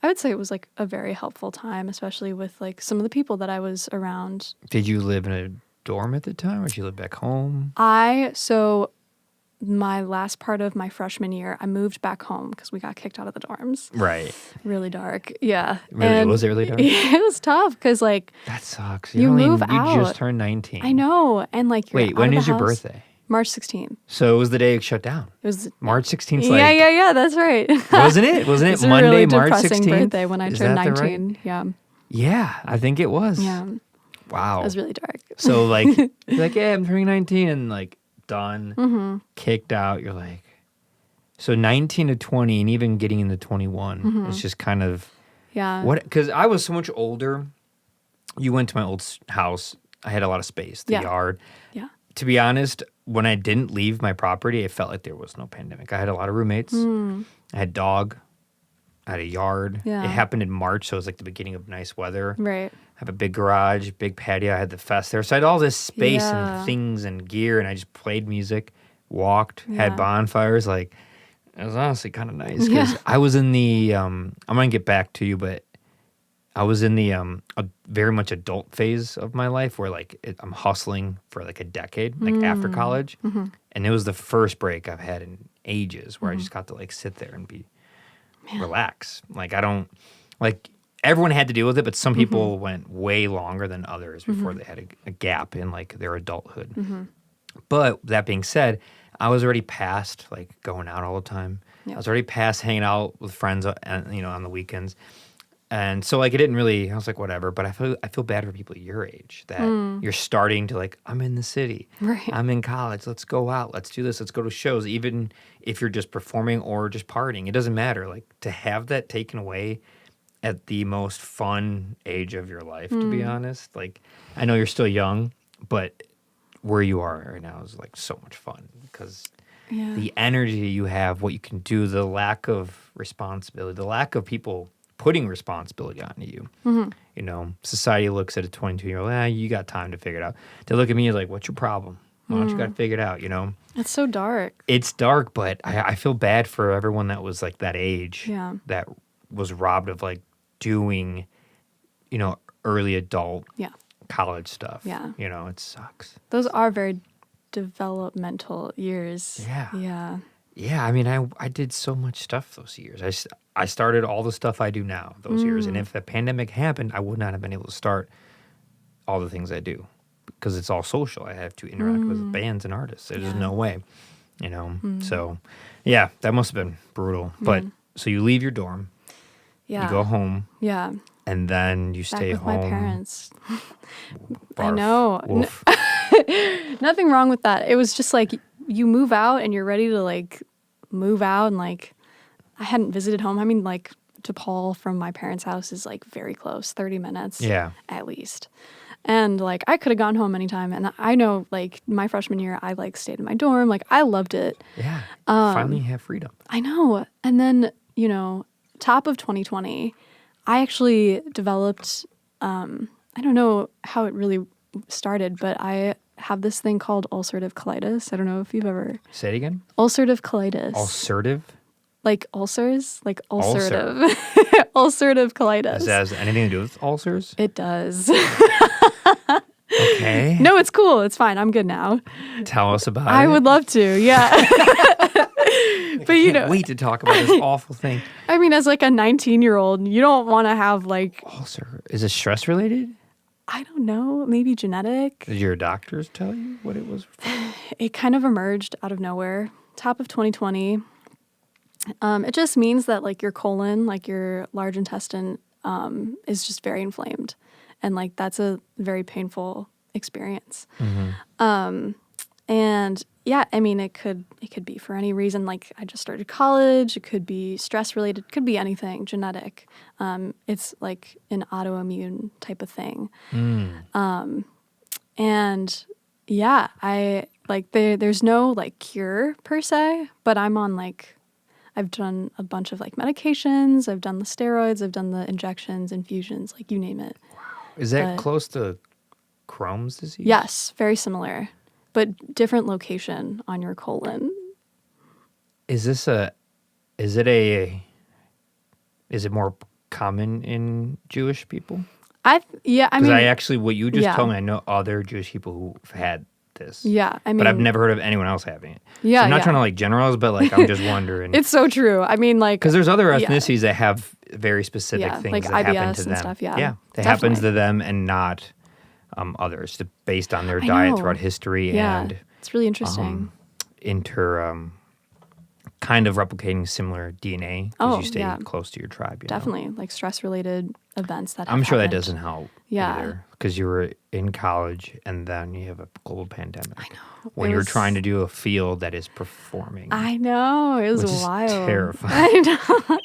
Speaker 2: I would say it was like a very helpful time, especially with like some of the people that I was around.
Speaker 1: Did you live in a dorm at the time, or did you live back home?
Speaker 2: So my last part of my freshman year, I moved back home because we got kicked out of the dorms.
Speaker 1: Right.
Speaker 2: Really dark. Yeah.
Speaker 1: Really? Was it really dark?
Speaker 2: It was tough because like
Speaker 1: that sucks.
Speaker 2: You move out.
Speaker 1: You just turned 19.
Speaker 2: I know. And like you're
Speaker 1: Wait, when is your birthday?
Speaker 2: March 16th.
Speaker 1: So it was the day it shut down.
Speaker 2: It was
Speaker 1: March 16th.
Speaker 2: Yeah. That's right.
Speaker 1: Wasn't it? Wasn't it
Speaker 2: it's
Speaker 1: Monday,
Speaker 2: a really
Speaker 1: March 16th?
Speaker 2: Depressing birthday when I turned 19. Right? Yeah.
Speaker 1: Yeah, I think it was.
Speaker 2: Yeah.
Speaker 1: Wow.
Speaker 2: It was really dark.
Speaker 1: So like, you're like, yeah, I'm turning 19, and like done, kicked out. You're like, so 19 to 20, and even getting into 21, it's just kind of what? Because I was so much older. You went to my old house. I had a lot of space, the yard.
Speaker 2: Yeah.
Speaker 1: To be honest, when I didn't leave my property, it felt like there was no pandemic. I had a lot of roommates. I had a dog. I had a yard.
Speaker 2: Yeah.
Speaker 1: It happened in March, so it was like the beginning of nice weather.
Speaker 2: Right.
Speaker 1: I have a big garage, big patio. I had the fest there. So I had all this space and things and gear, and I just played music, walked, had bonfires. Like, it was honestly kind of nice because I was in the, I'm going to get back to you, but I was in the a very much adult phase of my life where like I'm hustling for like a decade, like after college. And it was the first break I've had in ages where I just got to like sit there and be relax. Like I don't, like everyone had to deal with it, but some people went way longer than others before they had a gap in like their adulthood. But that being said, I was already past like going out all the time. I was already past hanging out with friends, on the weekends. And so, like, it didn't really, I was like, whatever. But I feel bad for people your age that you're starting to, like, I'm in the city.
Speaker 2: Right.
Speaker 1: I'm in college. Let's go out. Let's do this. Let's go to shows. Even if you're just performing or just partying, it doesn't matter. Like, to have that taken away at the most fun age of your life, to be honest. Like, I know you're still young, but where you are right now is, like, so much fun because the energy you have, what you can do, the lack of responsibility, the lack of people putting responsibility onto you. You know, society looks at a 22-year-old, you got time to figure it out. They look at me like, what's your problem? Why don't you got to figure it out, you know?
Speaker 2: It's so dark.
Speaker 1: It's dark, but I feel bad for everyone that was like that age that was robbed of like doing, early adult college stuff.
Speaker 2: Yeah.
Speaker 1: You know, it sucks.
Speaker 2: Those are very developmental years.
Speaker 1: Yeah. Yeah, I mean, I did so much stuff those years. I started all the stuff I do now those years. And if the pandemic happened, I would not have been able to start all the things I do because it's all social. I have to interact with bands and artists. There's no way, So, yeah, that must have been brutal. But so you leave your dorm.
Speaker 2: Yeah.
Speaker 1: You go home.
Speaker 2: Yeah.
Speaker 1: And then you stay
Speaker 2: Back with
Speaker 1: home.
Speaker 2: my parents.
Speaker 1: Barf.
Speaker 2: I know. Nothing wrong with that. It was just like you move out and you're ready to like move out, and like I hadn't visited home. I mean, like DePaul from my parents' house is like very close, 30 minutes at least. And like I could have gone home anytime. And I know like my freshman year, I like stayed in my dorm. Like I loved it.
Speaker 1: Yeah. Finally have freedom.
Speaker 2: I know. And then, top of 2020, I actually developed, I don't know how it really started, but I have this thing called ulcerative colitis. I don't know if you've ever...
Speaker 1: Say it again?
Speaker 2: Ulcerative colitis.
Speaker 1: Ulcerative?
Speaker 2: Like ulcers? Like ulcerative. Ulcerative colitis.
Speaker 1: Does that have anything to do with ulcers?
Speaker 2: It does.
Speaker 1: Okay.
Speaker 2: No, it's cool. It's fine. I'm good now.
Speaker 1: Tell us about it.
Speaker 2: I would love to, yeah.
Speaker 1: But I can't wait to talk about this awful thing.
Speaker 2: I mean, as like a 19-year-old, you don't want to have like...
Speaker 1: Ulcer. Is it stress related?
Speaker 2: I don't know, maybe genetic.
Speaker 1: Did your doctors tell you what it was from?
Speaker 2: It kind of emerged out of nowhere. Top of 2020. It just means that like your colon, like your large intestine, is just very inflamed, and like that's a very painful experience. And yeah, I mean, it could be for any reason. Like I just started college. It could be stress related. It could be anything genetic. It's like an autoimmune type of thing. And yeah, I like there's no like cure per se, but I'm on like, I've done a bunch of like medications. I've done the steroids. I've done the injections, infusions, like you name it.
Speaker 1: Is that close to Crohn's disease?
Speaker 2: Yes, very similar, but different location on your colon.
Speaker 1: Is it more common in Jewish people?
Speaker 2: I mean,
Speaker 1: because I actually, what you just told me, I know other Jewish people who've had this.
Speaker 2: Yeah, I mean,
Speaker 1: but I've never heard of anyone else having it.
Speaker 2: Yeah,
Speaker 1: so I'm not trying to like generalize, but like I'm just wondering.
Speaker 2: It's so true. I mean, like,
Speaker 1: because there's other ethnicities that have very specific things
Speaker 2: like
Speaker 1: that
Speaker 2: IBS
Speaker 1: happen to
Speaker 2: and
Speaker 1: them.
Speaker 2: Stuff, yeah,
Speaker 1: that happens to them and not others, based on their diet throughout history and
Speaker 2: it's really interesting.
Speaker 1: Kind of replicating similar DNA because you stay close to your tribe.
Speaker 2: Definitely, like stress-related events that
Speaker 1: I'm sure
Speaker 2: happened.
Speaker 1: that doesn't help either because you were in college and then you have a global pandemic.
Speaker 2: I know.
Speaker 1: When you're trying to do a field that is performing.
Speaker 2: I know. It was
Speaker 1: which is
Speaker 2: wild.
Speaker 1: Terrifying.
Speaker 2: I know.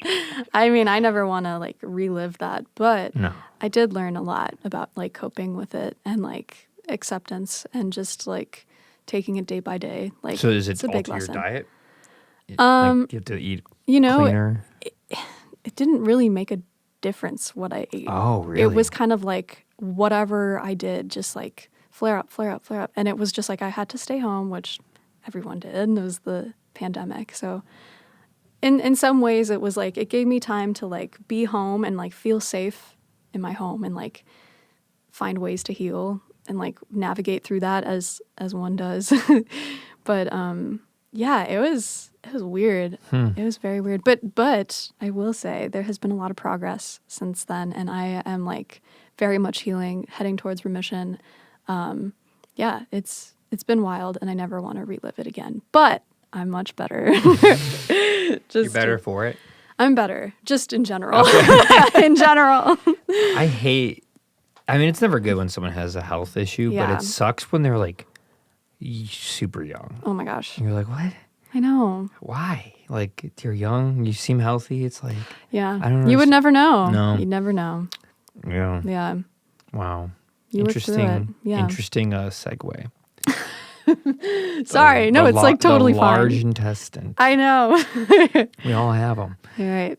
Speaker 2: I mean, I never want to like relive that, but I did learn a lot about like coping with it and like acceptance and just like taking it day by day. Like,
Speaker 1: so is it
Speaker 2: it's a
Speaker 1: alter
Speaker 2: big lesson.
Speaker 1: your diet? Like you have to eat cleaner?
Speaker 2: It didn't really make a difference what I ate.
Speaker 1: Oh, really?
Speaker 2: It was kind of like whatever I did, just like flare up, flare up, flare up. And it was just like I had to stay home, which everyone did. And it was the pandemic. So in some ways it was like it gave me time to like be home and like feel safe in my home and like find ways to heal and like navigate through that as one does. But yeah, it was weird. It was very weird. But I will say there has been a lot of progress since then, and I am like very much healing, heading towards remission. Yeah, it's been wild, and I never want to relive it again. But I'm much better.
Speaker 1: You're better for it?
Speaker 2: I'm better, just in general. Okay. In general.
Speaker 1: I mean, it's never good when someone has a health issue, but it sucks when they're like super young.
Speaker 2: Oh my gosh.
Speaker 1: And you're like, what?
Speaker 2: I know.
Speaker 1: Why? Like, you're young, you seem healthy. It's like,
Speaker 2: yeah.
Speaker 1: I don't know.
Speaker 2: You would never know.
Speaker 1: No.
Speaker 2: You'd never know.
Speaker 1: Yeah.
Speaker 2: Yeah.
Speaker 1: Wow.
Speaker 2: You
Speaker 1: Interesting.
Speaker 2: Yeah.
Speaker 1: Interesting segue.
Speaker 2: Sorry. It's like totally fine.
Speaker 1: Large intestine.
Speaker 2: I know.
Speaker 1: We all have them.
Speaker 2: You're right.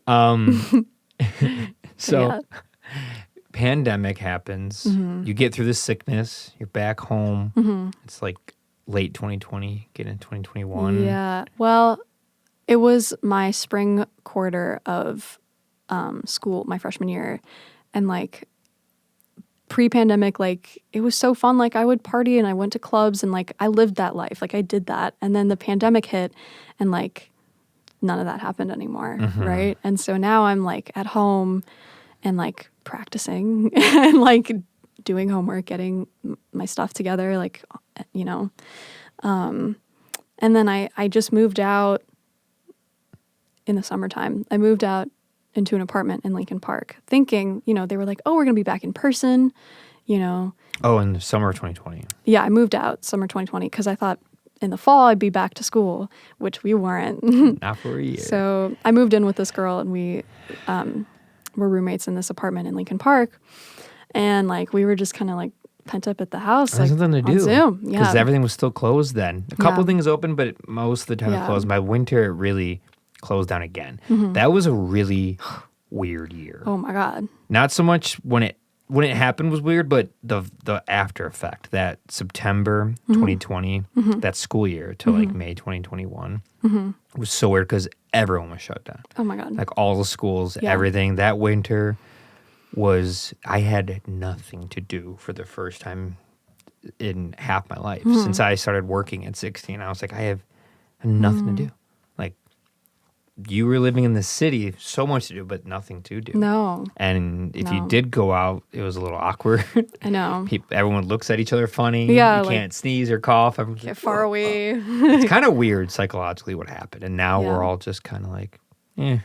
Speaker 1: So, pandemic happens.
Speaker 2: Mm-hmm.
Speaker 1: You get through the sickness. You're back home.
Speaker 2: Mm-hmm.
Speaker 1: It's like late 2020, get into 2021.
Speaker 2: Yeah. Well, it was my spring quarter of school, my freshman year. And like pre-pandemic, like it was so fun. Like I would party and I went to clubs and like I lived that life. Like I did that. And then the pandemic hit and like none of that happened anymore.
Speaker 1: Mm-hmm.
Speaker 2: Right. And so now I'm like at home and like practicing and like doing homework, getting my stuff together, like, you know. And then I just moved out in the summertime. I moved out into an apartment in Lincoln Park thinking, you know, they were like, oh, we're going to be back in person, you know.
Speaker 1: Oh, in the summer of 2020.
Speaker 2: Yeah, I moved out summer 2020 because I thought in the fall I'd be back to school, which we weren't.
Speaker 1: Not for a year.
Speaker 2: So I moved in with this girl and we were roommates in this apartment in Lincoln Park. And like we were just kind of like pent up at the house.
Speaker 1: There's
Speaker 2: like,
Speaker 1: nothing to do.
Speaker 2: On Zoom. Yeah.
Speaker 1: Because everything was still closed then. A couple things open, but most of the time it
Speaker 2: Yeah.
Speaker 1: closed. By winter, it really closed down again.
Speaker 2: Mm-hmm.
Speaker 1: That was a really weird year.
Speaker 2: Oh my God.
Speaker 1: Not so much when it happened was weird, but the after effect, that September 2020, that school year to like May 2021 was so weird because everyone was shut down.
Speaker 2: Oh my God.
Speaker 1: Like all the schools, everything. That winter I had nothing to do for the first time in half my life. Since I started working at 16, I was like, I have nothing to do. Like you were living in the city, so much to do, but nothing to do.
Speaker 2: No.
Speaker 1: And if you did go out, it was a little awkward.
Speaker 2: I know.
Speaker 1: Everyone looks at each other funny.
Speaker 2: Yeah,
Speaker 1: you can't sneeze or cough.
Speaker 2: Get like, far away.
Speaker 1: It's kind of weird psychologically what happened. And now we're all just kind of like, you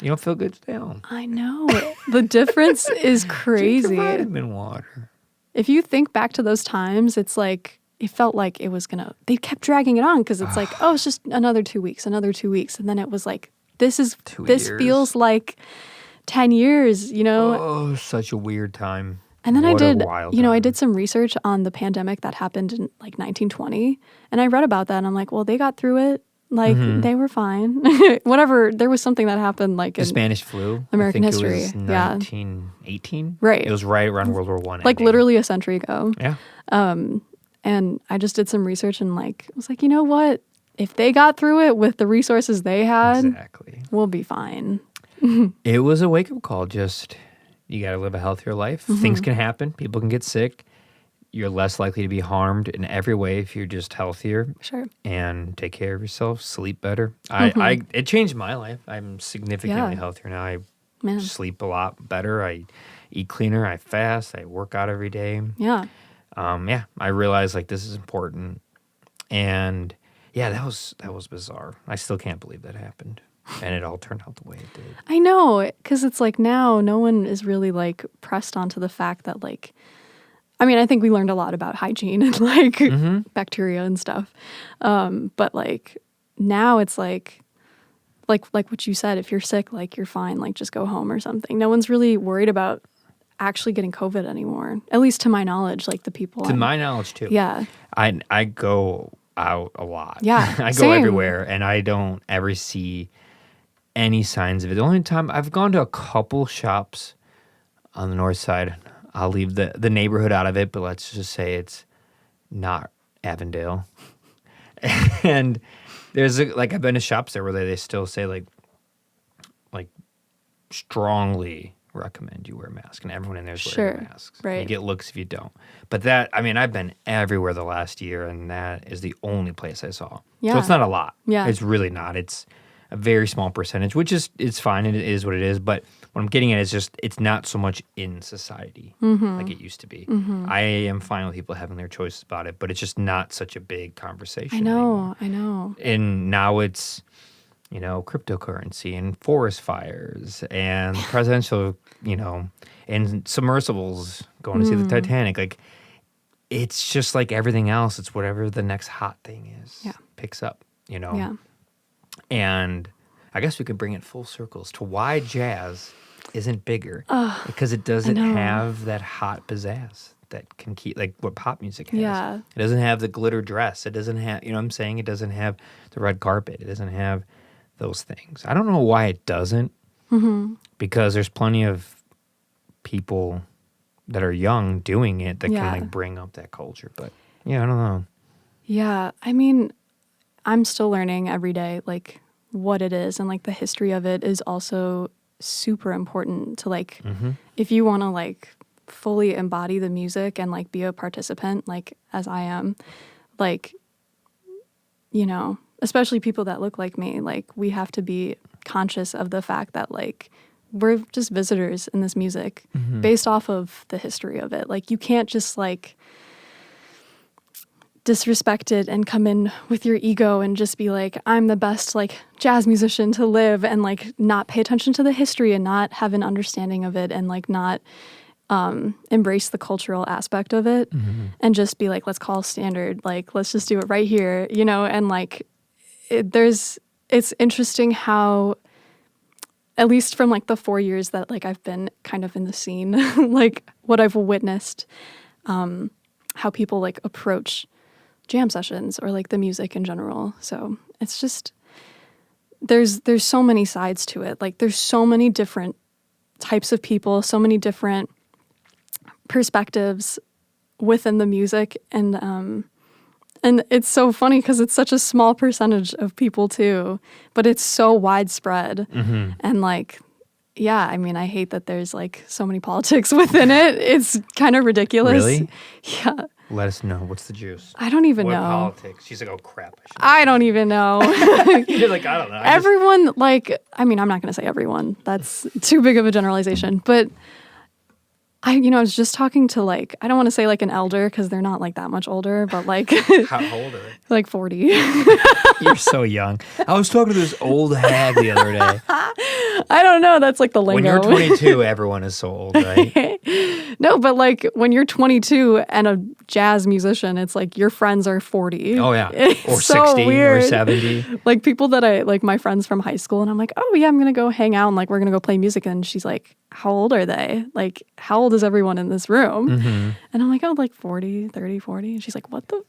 Speaker 1: don't feel good, stay home.
Speaker 2: I know. The difference is crazy.
Speaker 1: Drink your vitamin water.
Speaker 2: If you think back to those times, it's like, it felt like it was they kept dragging it on because it's like, oh, it's just another 2 weeks. And then it was like, this feels like 10 years,
Speaker 1: Oh, such a weird time.
Speaker 2: And then I did some research on the pandemic that happened in like 1920. And I read about that and I'm like, well, they got through it. Like, they were fine. Whatever. There was something that happened like
Speaker 1: the Spanish flu.
Speaker 2: American history.
Speaker 1: It was 1918.
Speaker 2: Right.
Speaker 1: It was right around World War I.
Speaker 2: Like literally a century ago.
Speaker 1: Yeah.
Speaker 2: And I just did some research and like, I was like, you know what? If they got through it with the resources they had, we'll be fine.
Speaker 1: It was a wake-up call. Just, you got to live a healthier life. Things can happen. People can get sick. You're less likely to be harmed in every way if you're just healthier.
Speaker 2: Sure.
Speaker 1: And take care of yourself, sleep better. It changed my life. I'm significantly healthier now. I sleep a lot better. I eat cleaner. I fast. I work out every day.
Speaker 2: Yeah.
Speaker 1: I realized like this is important, and that was bizarre. I still can't believe that happened, and it all turned out the way it did.
Speaker 2: I know, because it's like now no one is really like pressed onto the fact that like, I mean, I think we learned a lot about hygiene and like bacteria and stuff, but like now it's like what you said, if you're sick, like you're fine, like just go home or something. No one's really worried about actually getting COVID anymore, at least to my knowledge, like the people.
Speaker 1: To my knowledge too.
Speaker 2: Yeah.
Speaker 1: I go out a lot.
Speaker 2: Yeah.
Speaker 1: I go everywhere and I don't ever see any signs of it. The only time I've gone to a couple shops on the north side, I'll leave the neighborhood out of it, but let's just say it's not Avondale. And there's like I've been to shops there where they still say like strongly recommend you wear a mask, and everyone in there is wearing masks.
Speaker 2: Right.
Speaker 1: You get looks if you don't. But I've been everywhere the last year, and that is the only place I saw.
Speaker 2: Yeah.
Speaker 1: So it's not a lot.
Speaker 2: Yeah.
Speaker 1: It's really not. It's a very small percentage, which it's fine. It is what it is. But what I'm getting at is just it's not so much in society like it used to be. I am fine with people having their choices about it, but it's just not such a big conversation anymore.
Speaker 2: I know.
Speaker 1: And now it's cryptocurrency and forest fires and presidential, and submersibles going to see the Titanic. Like, it's just like everything else. It's whatever the next hot thing is picks up,
Speaker 2: Yeah.
Speaker 1: And I guess we could bring it full circles to why jazz isn't bigger. Because it doesn't have that hot pizzazz that can keep, like what pop music has.
Speaker 2: Yeah.
Speaker 1: It doesn't have the glitter dress. It doesn't have, what I'm saying? It doesn't have the red carpet. It doesn't have those things. I don't know why it doesn't, because there's plenty of people that are young doing it that can like bring up that culture. But I don't know. Yeah,
Speaker 2: I mean, I'm still learning every day, like what it is, and like the history of it is also super important to like, if you want to like fully embody the music and like be a participant, like as I am, like, especially people that look like me, like we have to be conscious of the fact that like we're just visitors in this music based off of the history of it. Like you can't just like disrespect it and come in with your ego and just be like, I'm the best like jazz musician to live, and like not pay attention to the history and not have an understanding of it and like not embrace the cultural aspect of it and just be like, let's call standard, like let's just do it right here, and like it's interesting how, at least from like the 4 years that like I've been kind of in the scene, like what I've witnessed, how people like approach jam sessions or like the music in general. So it's just, there's so many sides to it. Like there's so many different types of people, so many different perspectives within the music, and it's so funny because it's such a small percentage of people too, but it's so widespread. And like, I mean, I hate that there's like so many politics within it. It's kind of ridiculous.
Speaker 1: Really?
Speaker 2: Yeah.
Speaker 1: Let us know. What's the juice?
Speaker 2: I don't even
Speaker 1: what
Speaker 2: know.
Speaker 1: Politics? She's like, oh crap.
Speaker 2: I don't even know.
Speaker 1: You're like, I don't know.
Speaker 2: Everyone, like, I mean, I'm not going to say everyone. That's too big of a generalization. But I was just talking to like, I don't want to say like an elder because they're not like that much older, but like.
Speaker 1: How old are they?
Speaker 2: Like 40.
Speaker 1: You're so young. I was talking to this old hag the other day.
Speaker 2: I don't know. That's like the lingo.
Speaker 1: When you're 22, everyone is so old, right?
Speaker 2: No, but like when you're 22 and a jazz musician, it's like your friends are 40.
Speaker 1: Oh, yeah.
Speaker 2: It's
Speaker 1: Or
Speaker 2: so
Speaker 1: 60
Speaker 2: weird.
Speaker 1: or 70.
Speaker 2: Like people that like my friends from high school, and I'm like, oh yeah, I'm going to go hang out and like we're going to go play music. And she's like, how old are they? Like, how old is everyone in this room?
Speaker 1: Mm-hmm.
Speaker 2: And I'm like, oh, like 40, 30, 40. And she's like, what the?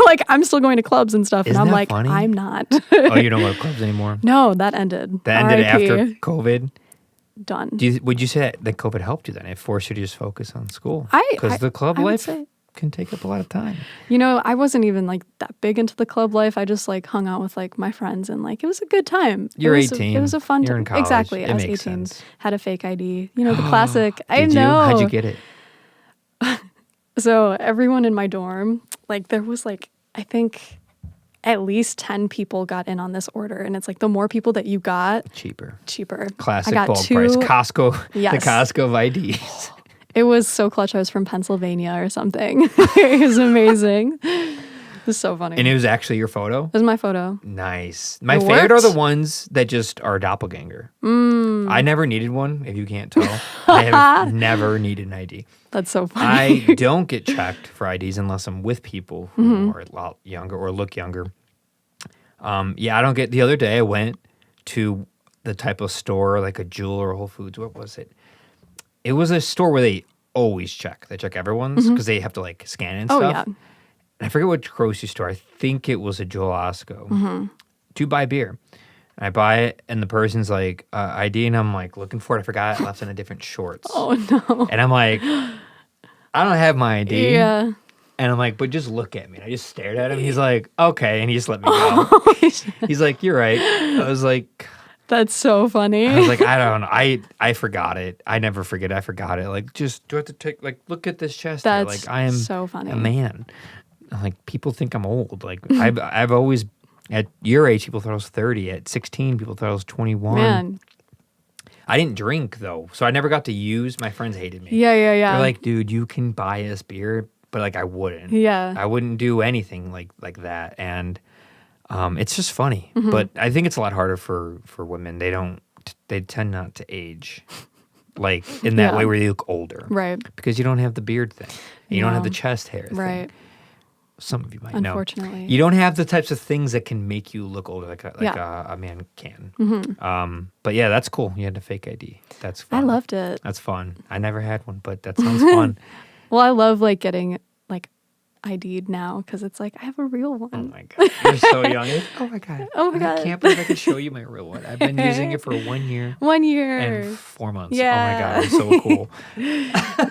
Speaker 2: Like, I'm still going to clubs and stuff.
Speaker 1: Isn't
Speaker 2: and I'm
Speaker 1: that
Speaker 2: like,
Speaker 1: funny?
Speaker 2: I'm not.
Speaker 1: Oh, you don't go to clubs anymore?
Speaker 2: No, that ended.
Speaker 1: That ended
Speaker 2: R.I.P.
Speaker 1: after COVID?
Speaker 2: Done.
Speaker 1: Would you say that COVID helped you then? It forced you to just focus on school?
Speaker 2: I
Speaker 1: Because the club
Speaker 2: would
Speaker 1: life
Speaker 2: say-
Speaker 1: can take up a lot of time.
Speaker 2: I wasn't even like that big into the club life. I just like hung out with like my friends and like it was a good time.
Speaker 1: You're
Speaker 2: it was
Speaker 1: 18.
Speaker 2: It was a fun
Speaker 1: You're
Speaker 2: time.
Speaker 1: in college.
Speaker 2: Exactly.
Speaker 1: It
Speaker 2: I was
Speaker 1: makes
Speaker 2: 18.
Speaker 1: sense.
Speaker 2: Had a fake ID. The classic. I
Speaker 1: Did
Speaker 2: know.
Speaker 1: you? How'd you get it?
Speaker 2: So everyone in my dorm, like there was like, I think at least 10 people got in on this order. And it's like the more people that you got,
Speaker 1: Cheaper.
Speaker 2: I
Speaker 1: Classic
Speaker 2: got
Speaker 1: bulk
Speaker 2: 2.
Speaker 1: price. Costco.
Speaker 2: Yes.
Speaker 1: The Costco of IDs.
Speaker 2: It was so clutch. I was from Pennsylvania or something. It was amazing. It was so funny.
Speaker 1: And it was actually your photo?
Speaker 2: It was my photo.
Speaker 1: Nice. My
Speaker 2: It
Speaker 1: favorite are
Speaker 2: worked.
Speaker 1: the ones that just are doppelganger. I never needed one, if you can't tell. I have never needed an ID.
Speaker 2: That's so funny.
Speaker 1: I don't get checked for IDs unless I'm with people who are a lot younger or look younger. I don't get. The other day I went to the type of store like a Jewel or Whole Foods. What was it? It was a store where they always check. They check everyone's because they have to like scan and
Speaker 2: Oh,
Speaker 1: stuff.
Speaker 2: yeah.
Speaker 1: And I forget which grocery store. I think it was a Joel Osco to buy beer. And I buy it, and the person's like, ID, and I'm like looking for it. I forgot it left in a different shorts.
Speaker 2: Oh, no.
Speaker 1: And I'm like, I don't have my ID.
Speaker 2: Yeah.
Speaker 1: And I'm like, but just look at me. And I just stared at him. He's like, okay. And he just let me go. He's like, you're right. I was like,
Speaker 2: That's so funny.
Speaker 1: I was like, I don't know. I forgot it. I never forget. I forgot it. Like, just do I have to take, like, look at this chest hair.
Speaker 2: That's
Speaker 1: Like, I am
Speaker 2: so funny.
Speaker 1: a man. Like, people think I'm old. Like, I've always, at your age, people thought I was 30. At 16, people thought I was 21.
Speaker 2: Man.
Speaker 1: I didn't drink, though. So I never got to use, my friends hated me.
Speaker 2: Yeah.
Speaker 1: They're like, dude, you can buy us beer. But, like, I wouldn't.
Speaker 2: Yeah.
Speaker 1: I wouldn't do anything like that. And it's just funny. But I think it's a lot harder for women. They tend not to age like in that way where you look older.
Speaker 2: Right.
Speaker 1: Because you don't have the beard thing. And you don't have the
Speaker 2: No.
Speaker 1: chest hair thing.
Speaker 2: Right.
Speaker 1: Some of you might
Speaker 2: Unfortunately.
Speaker 1: know. You don't have the types of things that can make you look older like
Speaker 2: Yeah.
Speaker 1: a man can. But yeah, that's cool. You had a fake ID. That's fun.
Speaker 2: I loved it.
Speaker 1: That's fun. I never had one, but that sounds fun.
Speaker 2: Well, I love like getting like ID'd now because it's like I have a real one.
Speaker 1: Oh my God. You're so young. Oh my God.
Speaker 2: Oh my
Speaker 1: I
Speaker 2: God.
Speaker 1: can't believe I could show you my real one. I've been using it for 1 year
Speaker 2: 1 year.
Speaker 1: and 4 months.
Speaker 2: Yeah.
Speaker 1: Oh my God. It's so cool.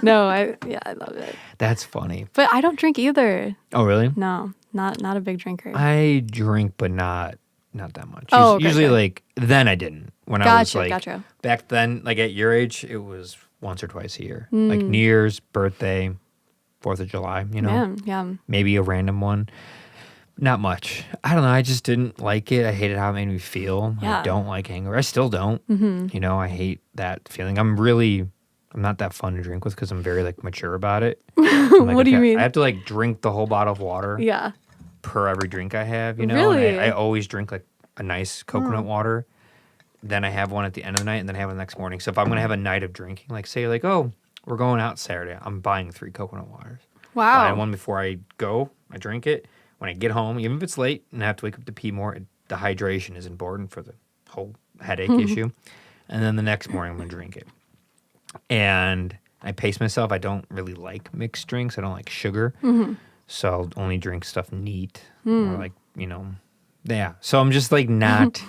Speaker 2: No, I love it.
Speaker 1: That's funny.
Speaker 2: But I don't drink either.
Speaker 1: Oh, really?
Speaker 2: No, not a big drinker.
Speaker 1: I drink, but not that much.
Speaker 2: Oh, okay,
Speaker 1: Usually,
Speaker 2: okay.
Speaker 1: like, then I didn't. When I was like,
Speaker 2: Gotcha.
Speaker 1: back then, like at your age, it was once or twice a year. Like New Year's, birthday, 4th of July, you know?
Speaker 2: Yeah.
Speaker 1: Maybe a random one. Not much. I don't know. I just didn't like it. I hated how it made me feel.
Speaker 2: Yeah.
Speaker 1: I don't like hangover. I still don't. You know, I hate that feeling. I'm not that fun to drink with because I'm very like mature about it. I'm like,
Speaker 2: What do you
Speaker 1: okay,
Speaker 2: mean?
Speaker 1: I have to like drink the whole bottle of water
Speaker 2: Yeah.
Speaker 1: per every drink I have, you know?
Speaker 2: Really?
Speaker 1: And I always drink like a nice coconut water. Then I have one at the end of the night and then I have one the next morning. So if I'm going to have a night of drinking, like say like, oh, we're going out Saturday, I'm buying 3 coconut waters. Buy
Speaker 2: Wow.
Speaker 1: one before I go. I drink it. When I get home, even if it's late and I have to wake up to pee more, the hydration is important for the whole headache issue. And then the next morning, I'm going to drink it. And I pace myself. I don't really like mixed drinks. I don't like sugar. So I'll only drink stuff neat or like, you know, yeah. So I'm just like not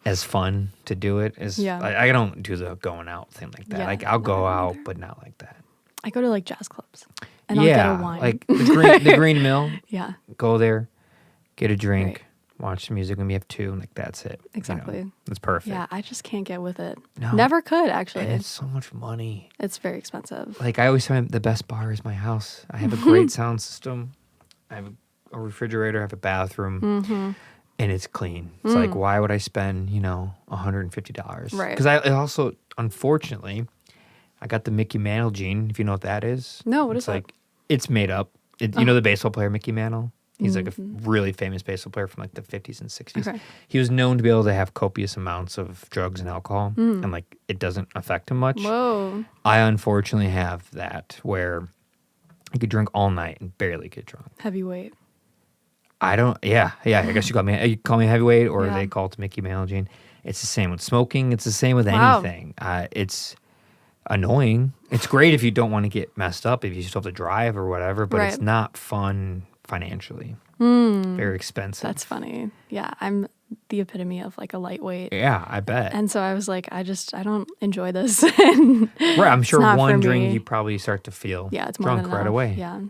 Speaker 1: as fun to do it as I don't do the going out thing like that.
Speaker 2: Yeah,
Speaker 1: like I'll go
Speaker 2: no,
Speaker 1: out,
Speaker 2: neither.
Speaker 1: but not like that.
Speaker 2: I go to like jazz clubs and I'll get a wine.
Speaker 1: like the Green Mill.
Speaker 2: Yeah.
Speaker 1: Go there, get a drink,
Speaker 2: Right.
Speaker 1: watch the music when we have two, and like that's it.
Speaker 2: Exactly.
Speaker 1: It's perfect.
Speaker 2: Yeah, I just can't get with it.
Speaker 1: No.
Speaker 2: Never could, actually.
Speaker 1: And it's so much money.
Speaker 2: It's very expensive.
Speaker 1: Like I always say, the best bar is my house. I have a great sound system. I have a refrigerator. I have a bathroom. And it's clean. It's like, why would I spend, $150?
Speaker 2: Right.
Speaker 1: Because I also, unfortunately, I got the Mickey Mantle gene, if you know what that is.
Speaker 2: No, what
Speaker 1: it's
Speaker 2: is that?
Speaker 1: like, it's made up. You know the baseball player Mickey Mantle? He's like a really famous baseball player from like the 50s and 60s.
Speaker 2: Okay.
Speaker 1: He was known to be able to have copious amounts of drugs and alcohol, and like it doesn't affect him much.
Speaker 2: Whoa.
Speaker 1: I unfortunately have that where I could drink all night and barely get drunk.
Speaker 2: Heavyweight.
Speaker 1: I don't. Yeah. I guess you call me heavyweight, or
Speaker 2: Yeah.
Speaker 1: they call it Mickey Mantle gene. It's the same with smoking. It's the same with
Speaker 2: Wow.
Speaker 1: anything. It's annoying. It's great if you don't want to get messed up, if you still have to drive or whatever. But it's
Speaker 2: Right.
Speaker 1: not fun financially. Very expensive.
Speaker 2: That's funny. Yeah, I'm the epitome of like a lightweight.
Speaker 1: Yeah, I bet.
Speaker 2: And so I was like, I don't enjoy this. And
Speaker 1: right. I'm sure
Speaker 2: not for
Speaker 1: one drink
Speaker 2: me.
Speaker 1: you probably start to feel
Speaker 2: Yeah, it's more
Speaker 1: drunk
Speaker 2: than
Speaker 1: right
Speaker 2: enough.
Speaker 1: away.
Speaker 2: Yeah.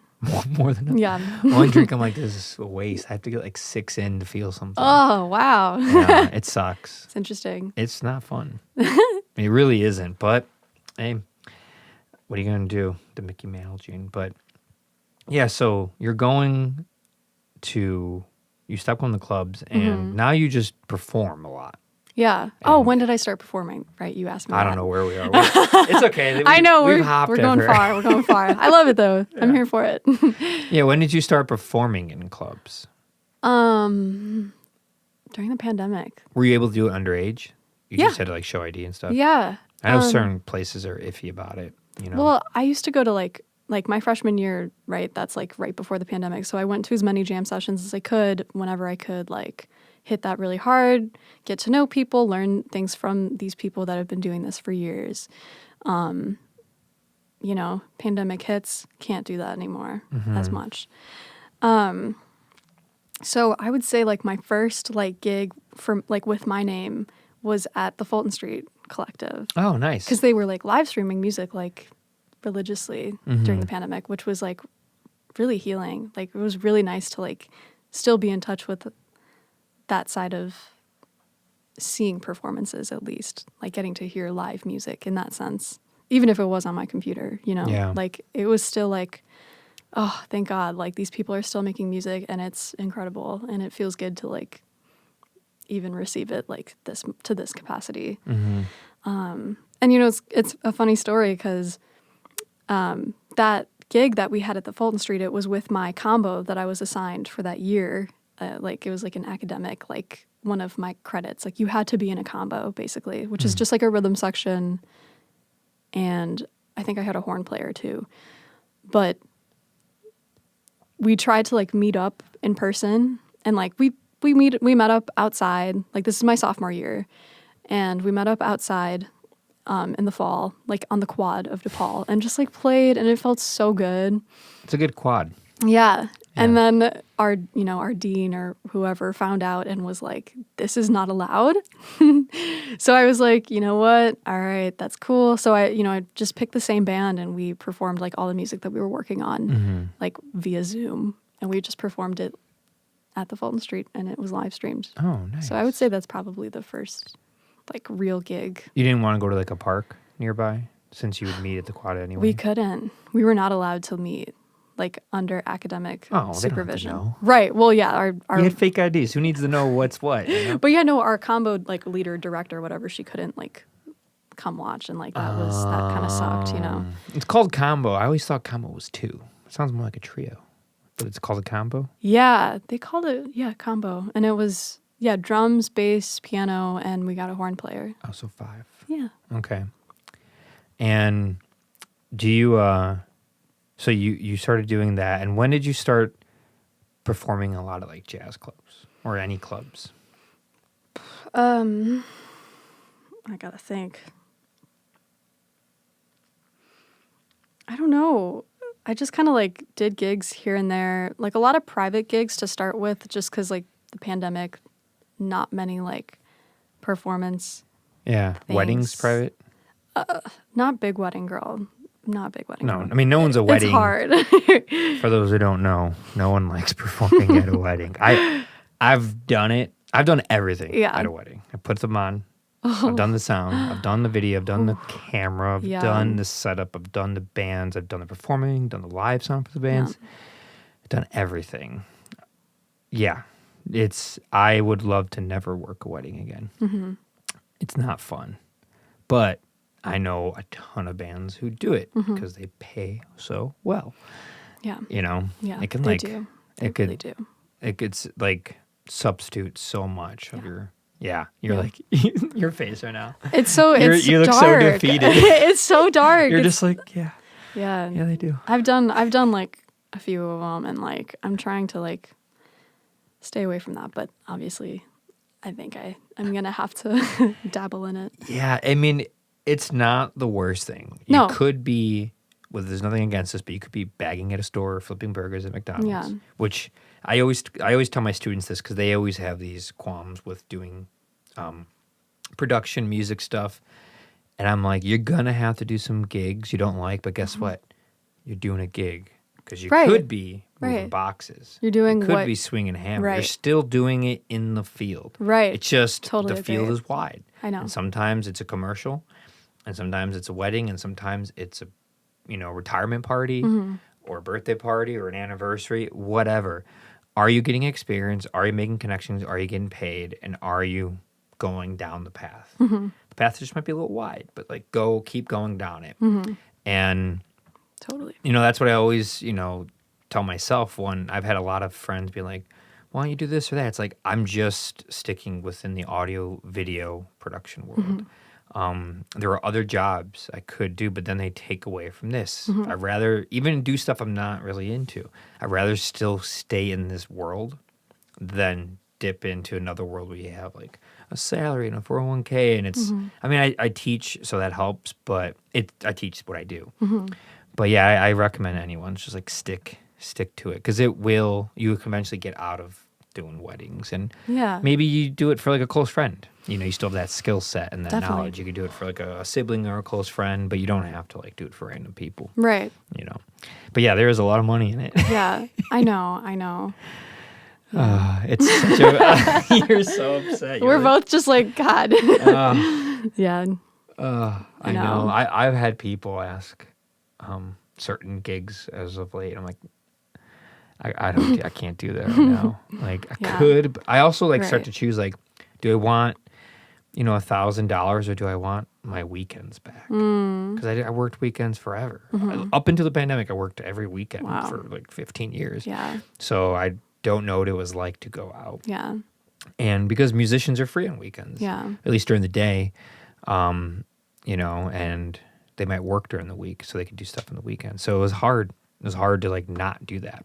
Speaker 1: More than enough.
Speaker 2: Yeah.
Speaker 1: One drink, I'm like, this is a waste. I have to get like 6 in to feel something.
Speaker 2: Oh, wow.
Speaker 1: Yeah, it sucks.
Speaker 2: It's interesting.
Speaker 1: It's not fun. It really isn't. But hey, what are you gonna do? The Mickey Mantle gene. But yeah, so you're going to you stop going to clubs and now you just perform a lot.
Speaker 2: Yeah. Oh, when did I start performing? Right. You asked me.
Speaker 1: I
Speaker 2: that.
Speaker 1: don't know where we are. It's okay.
Speaker 2: I know
Speaker 1: we've
Speaker 2: we're
Speaker 1: hopped
Speaker 2: going
Speaker 1: over.
Speaker 2: far. We're going far. I love it though. I'm here for it.
Speaker 1: Yeah. When did you start performing in clubs?
Speaker 2: During the pandemic.
Speaker 1: Were you able to do it underage? You
Speaker 2: Yeah.
Speaker 1: just had to like show ID and stuff.
Speaker 2: Yeah.
Speaker 1: I know certain places are iffy about it.
Speaker 2: Well, I used to go to like my freshman year, right? That's like right before the pandemic. So I went to as many jam sessions as I could whenever I could, like hit that really hard, get to know people, learn things from these people that have been doing this for years. Pandemic hits, can't do that anymore as much. So I would say like my first like gig for like with my name was at the Fulton Street Collective.
Speaker 1: Oh, nice.
Speaker 2: Because they were like live streaming music like religiously during the pandemic, which was like really healing. Like it was really nice to like still be in touch with that side of seeing performances, at least like getting to hear live music in that sense, even if it was on my computer,
Speaker 1: Yeah.
Speaker 2: like it was still like, oh, thank God, like these people are still making music and it's incredible and it feels good to like even receive it like this to this capacity. And it's a funny story because that gig that we had at the Fulton Street, it was with my combo that I was assigned for that year. Like it was like an academic, like one of my credits. Like you had to be in a combo basically, which is just like a rhythm section. And I think I had a horn player too. But we tried to like meet up in person and like we met up outside. Like this is my sophomore year. And we met up outside in the fall, like on the quad of DePaul, and just like played, and it felt so good.
Speaker 1: It's a good quad.
Speaker 2: Yeah. And then our dean or whoever found out and was like, this is not allowed. So I was like, you know what? All right, that's cool. So I just picked the same band and we performed like all the music that we were working on, like via Zoom. And we just performed it at the Fulton Street and it was live streamed.
Speaker 1: Oh, nice.
Speaker 2: So I would say that's probably the first like real gig.
Speaker 1: You didn't want to go to like a park nearby since you would meet at the quad anyway?
Speaker 2: We couldn't. We were not allowed to meet like under academic
Speaker 1: They don't have to
Speaker 2: supervision.
Speaker 1: know.
Speaker 2: Right. Well, yeah, our
Speaker 1: You had fake IDs. Who needs to know what's what?
Speaker 2: But yeah, no, our combo like leader, director, whatever, she couldn't like come watch and like that kind of sucked,
Speaker 1: It's called combo. I always thought combo was 2. It sounds more like a trio. But it's called a combo?
Speaker 2: Yeah, they called it combo. And it was drums, bass, piano, and we got a horn player.
Speaker 1: Oh, so 5.
Speaker 2: Yeah.
Speaker 1: Okay. And do you so you started doing that, and when did you start performing a lot of like jazz clubs or any clubs?
Speaker 2: I gotta think. I don't know. I just kind of like did gigs here and there, like a lot of private gigs to start with, just because like the pandemic, not many like performance.
Speaker 1: Yeah,
Speaker 2: Things.
Speaker 1: weddings private?
Speaker 2: Not big wedding girl. Not big wedding
Speaker 1: No,
Speaker 2: girl.
Speaker 1: I mean no one's a wedding.
Speaker 2: It's hard.
Speaker 1: For those who don't know, no one likes performing at a wedding. I've done it. I've done everything
Speaker 2: Yeah.
Speaker 1: at a wedding. I put them on. I've done the sound. I've done the video. I've done the camera. I've done the setup. I've done the bands. I've done the performing. Done the live sound for the bands. I've done everything. Yeah, I would love to never work a wedding again. It's not fun, but I know a ton of bands who do it because they pay so well.
Speaker 2: Yeah.
Speaker 1: You know,
Speaker 2: Yeah,
Speaker 1: it can
Speaker 2: they
Speaker 1: like
Speaker 2: do.
Speaker 1: it
Speaker 2: They really
Speaker 1: could
Speaker 2: do.
Speaker 1: it could like substitute so much of your. Yeah, you're like your face right now.
Speaker 2: It's so it's
Speaker 1: you look
Speaker 2: dark.
Speaker 1: so defeated.
Speaker 2: It's so dark.
Speaker 1: You're just like
Speaker 2: yeah.
Speaker 1: they do.
Speaker 2: I've done like a few of them, and like I'm trying to like stay away from that, but obviously, I think I'm gonna have to dabble in it.
Speaker 1: Yeah, I mean, it's not the worst thing.
Speaker 2: No.
Speaker 1: You could be. Well, there's nothing against this, but you could be bagging at a store or flipping burgers at McDonald's.
Speaker 2: Yeah.
Speaker 1: Which I always tell my students this because they always have these qualms with doing production music stuff, and I'm like, you're gonna have to do some gigs you don't like, but guess what? You're doing a gig because you could be moving boxes.
Speaker 2: You're doing
Speaker 1: you could be swinging a hammer. You're still doing it in the field.
Speaker 2: Right.
Speaker 1: It's just
Speaker 2: Totally
Speaker 1: the field
Speaker 2: agree.
Speaker 1: is wide.
Speaker 2: I know.
Speaker 1: And sometimes it's a commercial, and sometimes it's a wedding, and sometimes it's a retirement party or a birthday party or an anniversary, whatever. Are you getting experience? Are you making connections? Are you getting paid? And are you going down the path? The path just might be a little wide, but like keep going down it. And
Speaker 2: Totally.
Speaker 1: that's what I always, tell myself when I've had a lot of friends be like, why don't you do this or that? It's like, I'm just sticking within the audio video production world. There are other jobs I could do, but then they take away from this. I'd rather even do stuff I'm not really into. I'd rather still stay in this world than dip into another world where you have like a salary and a 401k. And it's, I mean, I teach, so that helps, but I teach what I do. But yeah, I recommend anyone just like stick to it because you can eventually get out of doing weddings, and maybe you do it for like a close friend. You still have that skill set and that knowledge. You could do it for like a sibling or a close friend, but you don't have to like do it for random people.
Speaker 2: Right.
Speaker 1: But yeah, there is a lot of money in it.
Speaker 2: Yeah, I know.
Speaker 1: It's such a you're so upset.
Speaker 2: We're both just like, God. Yeah.
Speaker 1: I know. I've had people ask certain gigs as of late. I'm like, I can't do that right now. Like I could, but I also like start to choose like, do I want $1,000 or do I want my weekends back? Because I worked weekends forever. Up until the pandemic, I worked every weekend for like 15 years.
Speaker 2: Yeah.
Speaker 1: So I don't know what it was like to go out.
Speaker 2: Yeah.
Speaker 1: And because musicians are free on weekends,
Speaker 2: Yeah.
Speaker 1: at least during the day, and they might work during the week, so they could do stuff on the weekend. So it was hard. It was hard to like not do that.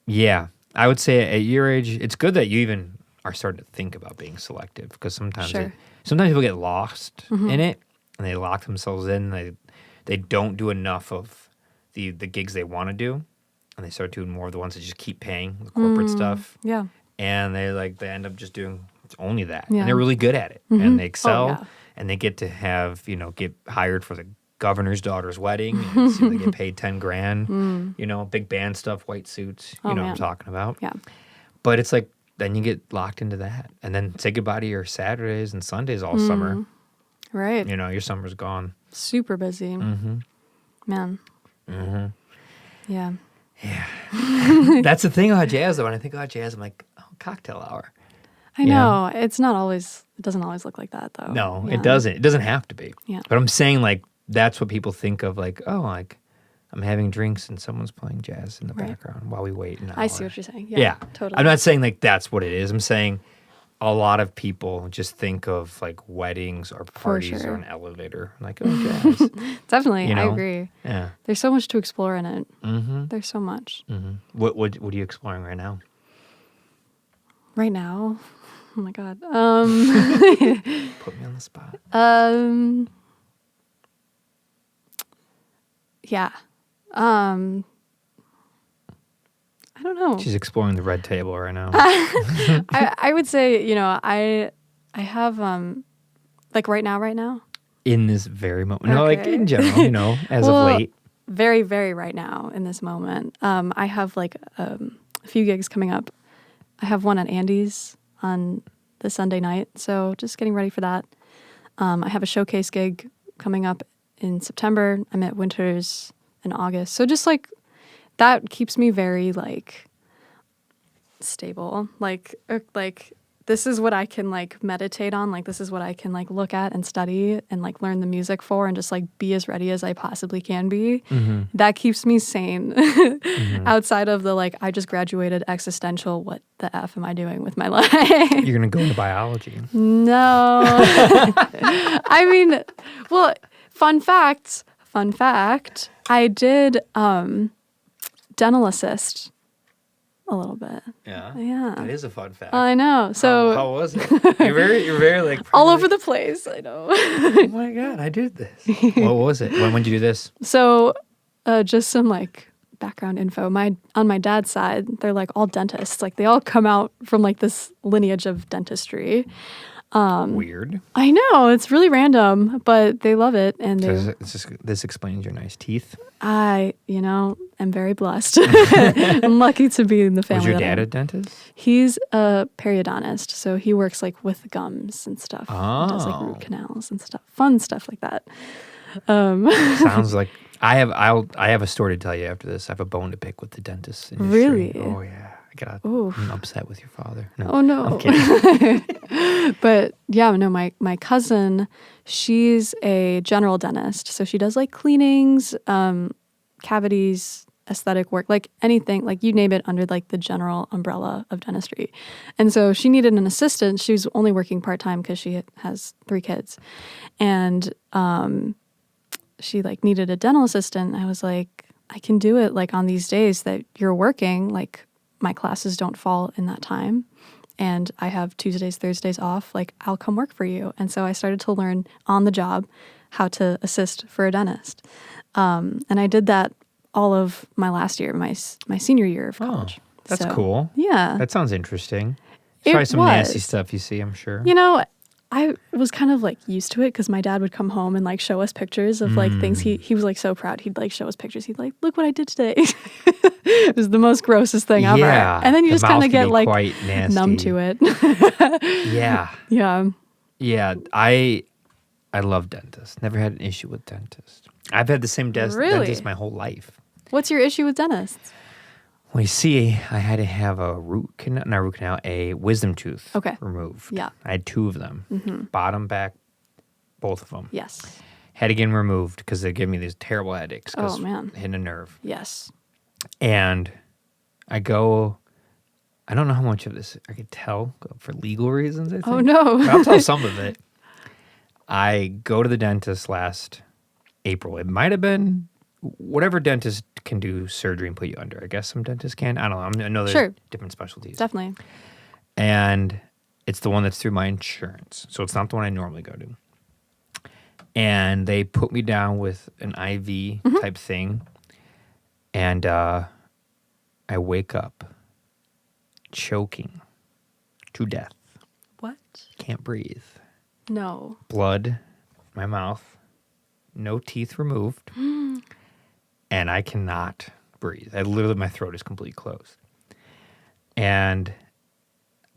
Speaker 1: Yeah, I would say at your age, it's good that you even are starting to think about being selective because sometimes people get lost in it and they lock themselves in. They don't do enough of the gigs they want to do, and they start doing more of the ones that just keep paying the corporate stuff.
Speaker 2: Yeah.
Speaker 1: And they end up just doing only that,
Speaker 2: Yeah.
Speaker 1: and they're really good at it, and they excel,
Speaker 2: yeah.
Speaker 1: and they get to have get hired for the governor's daughter's wedding. And they get paid $10,000. Big band stuff, white suits. You know what I'm talking about.
Speaker 2: Yeah.
Speaker 1: But it's like then you get locked into that, and then say goodbye to your Saturdays and Sundays all summer.
Speaker 2: Right.
Speaker 1: Your summer's gone.
Speaker 2: Super busy. Man. Yeah.
Speaker 1: Yeah. That's the thing about jazz, though. When I think about jazz, I'm like, oh, cocktail hour.
Speaker 2: I know. It doesn't always look like that, though.
Speaker 1: No,
Speaker 2: Yeah.
Speaker 1: it doesn't. It doesn't have to be.
Speaker 2: Yeah.
Speaker 1: But I'm saying, like, that's what people think of, like, oh, like, I'm having drinks and someone's playing jazz in the background while we wait an hour.
Speaker 2: I see what you're saying. Yeah.
Speaker 1: Yeah.
Speaker 2: Totally.
Speaker 1: I'm not saying, like, that's what it is. I'm saying a lot of people just think of, like, weddings or parties or an elevator. Like, oh, jazz.
Speaker 2: Definitely. I agree.
Speaker 1: Yeah.
Speaker 2: There's so much to explore in it. There's so much.
Speaker 1: What are you exploring right now?
Speaker 2: Right now? Oh, my God.
Speaker 1: Put me on the spot.
Speaker 2: Yeah. I don't know.
Speaker 1: She's exploring the red table right now.
Speaker 2: I would say, I have, like right now.
Speaker 1: In this very moment. No, like
Speaker 2: Okay.
Speaker 1: in general, as of late.
Speaker 2: Very, very right now in this moment. I have like a few gigs coming up I have one at Andy's on the Sunday night, so just getting ready for that. I have a showcase gig coming up in September. I'm at Winters in August. So just like that keeps me very like stable. Like this is what I can like meditate on. Like this is what I can like look at and study and like learn the music for and just like be as ready as I possibly can be.
Speaker 1: Mm-hmm.
Speaker 2: That keeps me sane. Mm-hmm. Outside of the like I just graduated existential, what the F am I doing with my life?
Speaker 1: You're going to go into biology.
Speaker 2: No. I mean, well, fun fact, I did dental assist a little bit.
Speaker 1: Yeah.
Speaker 2: Yeah.
Speaker 1: That is a fun fact.
Speaker 2: I know. So
Speaker 1: how was it? You're very like
Speaker 2: all over the place. I know.
Speaker 1: Oh my God, I did this. What was it? When did you do this?
Speaker 2: So, just some like background info. On my dad's side, they're like all dentists. Like they all come out from like this lineage of dentistry.
Speaker 1: Weird.
Speaker 2: I know, it's really random, but they love it, and
Speaker 1: this explains your nice teeth.
Speaker 2: I, am very blessed. I'm lucky to be in the family.
Speaker 1: Was your dad a dentist?
Speaker 2: He's a periodontist, so he works like with gums and stuff.
Speaker 1: Oh.
Speaker 2: Does like root canals and stuff, fun stuff like that.
Speaker 1: Sounds like I have a story to tell you after this. I have a bone to pick with the dentist industry.
Speaker 2: Really?
Speaker 1: Oh yeah. I'm upset with your father. No,
Speaker 2: oh no.
Speaker 1: I'm kidding.
Speaker 2: But yeah, no, my cousin, she's a general dentist. So she does like cleanings, cavities, aesthetic work, like anything, like you name it under like the general umbrella of dentistry. And so she needed an assistant. She was only working part-time because she has 3 kids. And she like needed a dental assistant. I was like, I can do it like on these days that you're working, like my classes don't fall in that time and I have Tuesdays, Thursdays off, like I'll come work for you. And so I started to learn on the job how to assist for a dentist. And I did that all of my last year, my senior year of college.
Speaker 1: That's cool.
Speaker 2: Yeah.
Speaker 1: That sounds interesting. Probably some nasty stuff you see, I'm sure.
Speaker 2: I was kind of like used to it because my dad would come home and like show us pictures of like things. He was like so proud. He'd like show us pictures. He'd like, look what I did today. It was the most grossest thing ever.
Speaker 1: Yeah,
Speaker 2: and then you just kind of get like
Speaker 1: quite nasty.
Speaker 2: numb to it.
Speaker 1: Yeah.
Speaker 2: Yeah.
Speaker 1: Yeah. I love dentists. Never had an issue with dentists. I've had the same dentist my whole life.
Speaker 2: What's your issue with dentists?
Speaker 1: Well, you see, I had to have a a wisdom tooth removed.
Speaker 2: Yeah.
Speaker 1: I had 2 of them. Mm-hmm. Bottom, back, both of them.
Speaker 2: Yes.
Speaker 1: Had to get them removed because they give me these terrible headaches.
Speaker 2: Oh, man.
Speaker 1: Hitting a nerve.
Speaker 2: Yes.
Speaker 1: And I don't know how much of this I could tell for legal reasons, I think.
Speaker 2: Oh, no.
Speaker 1: But I'll tell some of it. I go to the dentist last April. It might have been whatever dentist can do surgery and put you under. I guess some dentists can. I don't know. I know there's different specialties.
Speaker 2: Definitely.
Speaker 1: And it's the one that's through my insurance. So it's not the one I normally go to. And they put me down with an IV type thing. And I wake up choking to death.
Speaker 2: What?
Speaker 1: Can't breathe.
Speaker 2: No.
Speaker 1: Blood in my mouth. No teeth removed. And I cannot breathe. My throat is completely closed. And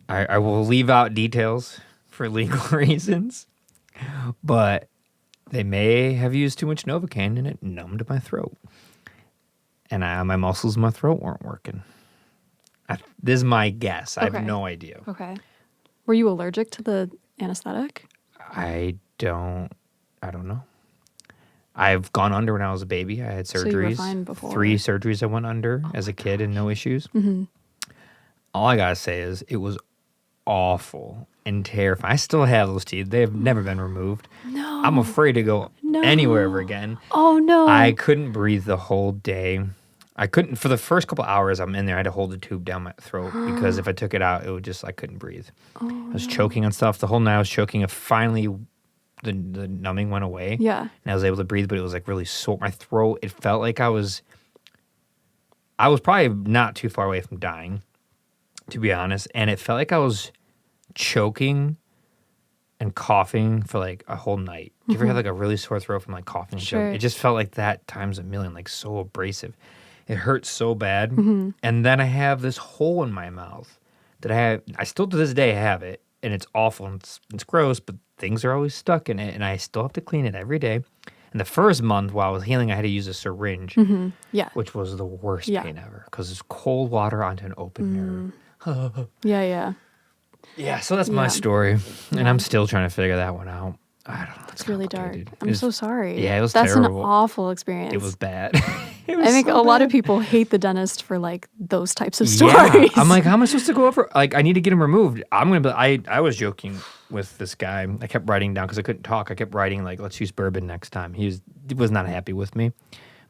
Speaker 1: I will leave out details for legal reasons, but they may have used too much Novocaine and it numbed my throat. And my muscles in my throat weren't working. This is my guess. I have no idea.
Speaker 2: Okay. Were you allergic to the anesthetic?
Speaker 1: I don't know. I've gone under when I was a baby. I had surgeries.
Speaker 2: So you were fine before.
Speaker 1: 3 surgeries I went under as a kid and no issues.
Speaker 2: Mm-hmm.
Speaker 1: All I gotta say is it was awful and terrifying. I still have those teeth. They have never been removed.
Speaker 2: No.
Speaker 1: I'm afraid to go anywhere ever again.
Speaker 2: Oh, no.
Speaker 1: I couldn't breathe the whole day. I couldn't, for the first couple hours I'm in there, I had to hold the tube down my throat because if I took it out, it would just, I couldn't breathe. I was choking on stuff. The whole night I was choking. And finally, the numbing went away.
Speaker 2: Yeah.
Speaker 1: And I was able to breathe, but it was like really sore. My throat, it felt like I was probably not too far away from dying, to be honest. And it felt like I was choking and coughing for like a whole night. Do you ever have like a really sore throat from like coughing and choking? It just felt like that times a million, like so abrasive. It hurt so bad. And then I have this hole in my mouth that I still to this day have it, and it's awful and it's gross, but things are always stuck in it, and I still have to clean it every day. And the first month while I was healing, I had to use a syringe,
Speaker 2: Yeah.
Speaker 1: which was the worst
Speaker 2: Yeah.
Speaker 1: pain ever because it's cold water onto an open nerve.
Speaker 2: Yeah.
Speaker 1: Yeah, so that's my
Speaker 2: Yeah.
Speaker 1: story, and I'm still trying to figure that one out. I don't know.
Speaker 2: It's really dark.
Speaker 1: complicated.
Speaker 2: I'm so sorry.
Speaker 1: Yeah, it was
Speaker 2: That's
Speaker 1: terrible.
Speaker 2: an awful experience.
Speaker 1: It was bad. It
Speaker 2: I
Speaker 1: was
Speaker 2: think
Speaker 1: so
Speaker 2: a lot of
Speaker 1: bad.
Speaker 2: people hate the dentist for like those types of
Speaker 1: Yeah,
Speaker 2: stories.
Speaker 1: I'm like, how am I supposed to go over? Like, I need to get him removed. I'm gonna be. I was joking with this guy. I kept writing down because I couldn't talk. I kept writing like, let's use bourbon next time. He was not happy with me,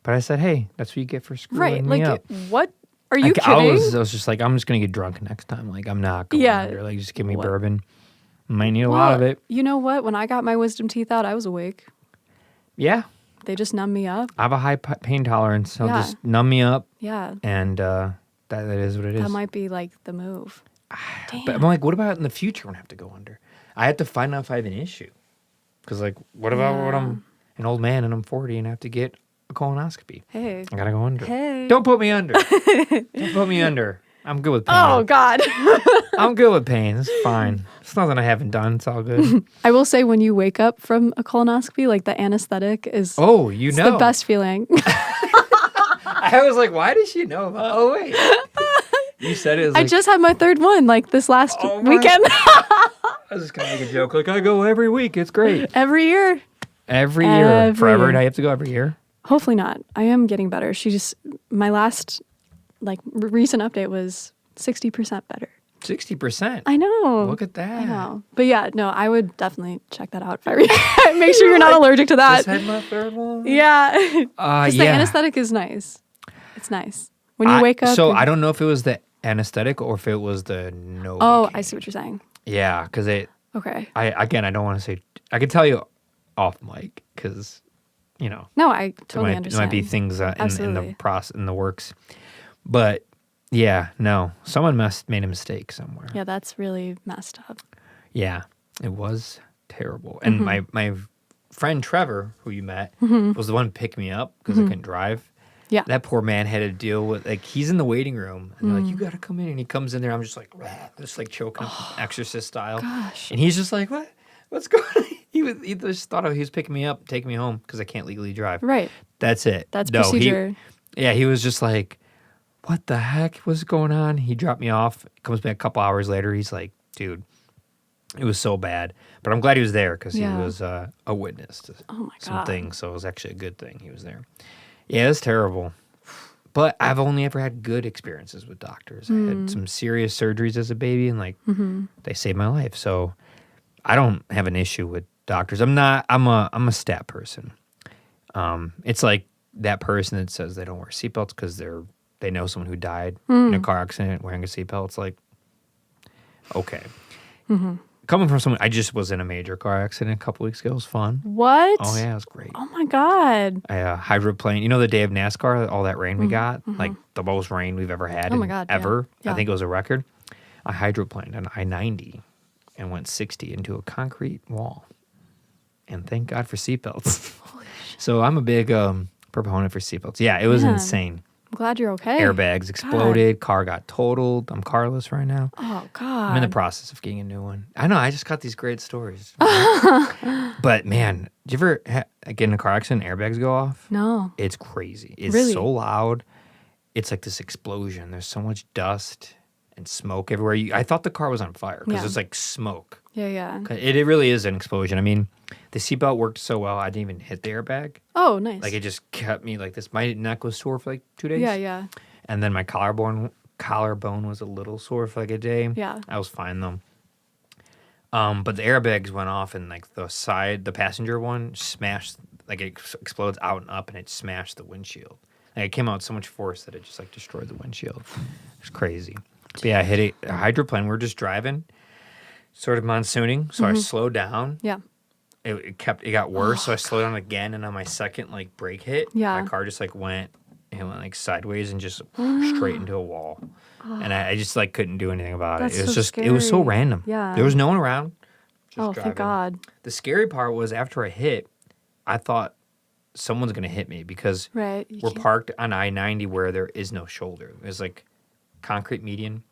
Speaker 1: but I said, hey, that's what you get for screwing
Speaker 2: right.
Speaker 1: me
Speaker 2: Like,
Speaker 1: up.
Speaker 2: what? Are you
Speaker 1: Like,
Speaker 2: kidding?
Speaker 1: I was just like, I'm just gonna get drunk next time. Like, I'm not going
Speaker 2: Yeah.
Speaker 1: under. Like, just give me
Speaker 2: What?
Speaker 1: bourbon. Might need a lot of it.
Speaker 2: You know what? When I got my wisdom teeth out, I was awake.
Speaker 1: Yeah,
Speaker 2: They just numbed me up.
Speaker 1: I have a high pain tolerance. So
Speaker 2: Yeah.
Speaker 1: just numb me up,
Speaker 2: Yeah.
Speaker 1: and that is what it is.
Speaker 2: That might be like the move.
Speaker 1: But I'm like, what about in the future when I have to go under? I have to find out if I have an issue. Because, like, what about when I'm an old man and I'm 40 and I have to get a colonoscopy?
Speaker 2: Hey.
Speaker 1: I gotta go under.
Speaker 2: Hey.
Speaker 1: Don't put me under. Don't put me under. I'm good with pain.
Speaker 2: Oh, God.
Speaker 1: I'm good with pain. It's fine. It's nothing I haven't done. It's all good.
Speaker 2: I will say when you wake up from a colonoscopy, like the anesthetic is
Speaker 1: Oh, you
Speaker 2: it's
Speaker 1: know.
Speaker 2: the best feeling.
Speaker 1: I was like, why does she know about? Oh, wait. You said it was
Speaker 2: I
Speaker 1: like,
Speaker 2: just had my third one like this last
Speaker 1: Oh my-
Speaker 2: weekend.
Speaker 1: I was just gonna make a joke. Like, I go every week. It's great.
Speaker 2: Every year.
Speaker 1: Every year.
Speaker 2: Every
Speaker 1: Forever.
Speaker 2: year.
Speaker 1: Do I have to go every year?
Speaker 2: Hopefully not. I am getting better. My last like recent update was 60% better.
Speaker 1: 60%.
Speaker 2: I know.
Speaker 1: Look at that.
Speaker 2: I know. But yeah, no, I would definitely check that out every make sure you're not allergic to that.
Speaker 1: Just had my third one.
Speaker 2: Yeah. Because the
Speaker 1: Yeah.
Speaker 2: anesthetic is nice. It's nice. When you wake up.
Speaker 1: So
Speaker 2: you're-
Speaker 1: I don't know if it was the anesthetic or if it was the no.
Speaker 2: Oh, I see what you're saying.
Speaker 1: Yeah, because
Speaker 2: Okay.
Speaker 1: I don't want to say. I could tell you off mic because, you know,
Speaker 2: No, I totally
Speaker 1: there
Speaker 2: understand.
Speaker 1: might be things in the
Speaker 2: Absolutely.
Speaker 1: process in the works, but yeah, no, someone made a mistake somewhere.
Speaker 2: Yeah, that's really messed up.
Speaker 1: Yeah, it was terrible. And
Speaker 2: Mm-hmm.
Speaker 1: my friend Trevor, who you met, was the one picking me up because I couldn't drive.
Speaker 2: Yeah.
Speaker 1: That poor man had to deal with, like, he's in the waiting room and they're like,
Speaker 2: Mm.
Speaker 1: you got to come in. And he comes in there. I'm just like, "Rah," just like choking up exorcist style.
Speaker 2: Gosh.
Speaker 1: And he's just like, what's going on? He just thought he was picking me up, taking me home because I can't legally drive.
Speaker 2: Right.
Speaker 1: That's it.
Speaker 2: That's
Speaker 1: No,
Speaker 2: procedure.
Speaker 1: he was just like, what the heck was going on? He dropped me off. Comes back a couple hours later. He's like, dude, it was so bad. But I'm glad he was there because
Speaker 2: Yeah.
Speaker 1: he was a witness to
Speaker 2: Oh my
Speaker 1: some
Speaker 2: God.
Speaker 1: things. So it was actually a good thing he was there. Yeah, it's terrible. But I've only ever had good experiences with doctors. I had some serious surgeries as a baby, and like they saved my life. So I don't have an issue with doctors. I'm a stat person. It's like that person that says they don't wear seatbelts because they know someone who died in a car accident wearing a seatbelt. It's like, okay. Coming from someone, I just was in a major car accident a couple weeks ago. It was fun.
Speaker 2: What?
Speaker 1: Oh yeah, it was great.
Speaker 2: Oh my God.
Speaker 1: I hydroplaned. You know the day of NASCAR, all that rain we got, like the most rain we've ever had.
Speaker 2: Oh my God, yeah.
Speaker 1: ever.
Speaker 2: Yeah.
Speaker 1: I think it was a record. I hydroplaned on I-90 and went 60 into a concrete wall. And thank God for seatbelts. So I'm a big proponent for seatbelts. Yeah, it was
Speaker 2: Man.
Speaker 1: insane.
Speaker 2: I'm glad you're okay.
Speaker 1: Airbags exploded. Car got totaled. I'm carless right now.
Speaker 2: Oh God.
Speaker 1: I'm in the process of getting a new one. I know. I just got these great stories. But man, did you ever get in a car accident? Airbags go off.
Speaker 2: No.
Speaker 1: It's crazy. It's
Speaker 2: Really?
Speaker 1: so loud. It's like this explosion. There's so much dust and smoke everywhere. I thought the car was on fire because
Speaker 2: Yeah.
Speaker 1: there's like smoke.
Speaker 2: Yeah.
Speaker 1: It really is an explosion. I mean, the seatbelt worked so well. I didn't even hit the airbag.
Speaker 2: Oh, nice.
Speaker 1: Like it just kept me like this. My neck was sore for like 2 days.
Speaker 2: Yeah.
Speaker 1: And then my collarbone was a little sore for like a day.
Speaker 2: Yeah.
Speaker 1: I was fine though. But the airbags went off and like the passenger one smashed, like it explodes out and up and it smashed the windshield. Like it came out with so much force that it just like destroyed the windshield. It was crazy. But yeah, I hit a hydroplane. We were just driving, sort of monsooning. So I slowed down.
Speaker 2: Yeah.
Speaker 1: It got worse. So I slowed down again, and on my second like brake hit,
Speaker 2: Yeah.
Speaker 1: my car just like went like sideways and just straight into a wall. And I just like couldn't do anything about
Speaker 2: That's
Speaker 1: it. It was
Speaker 2: so
Speaker 1: it was so
Speaker 2: scary.
Speaker 1: random.
Speaker 2: Yeah.
Speaker 1: There was no one around. Just
Speaker 2: Oh,
Speaker 1: driving.
Speaker 2: thank God.
Speaker 1: The scary part was after I hit, I thought someone's gonna hit me because
Speaker 2: Right.
Speaker 1: we're parked on I-90 where there is no shoulder. There's like concrete median.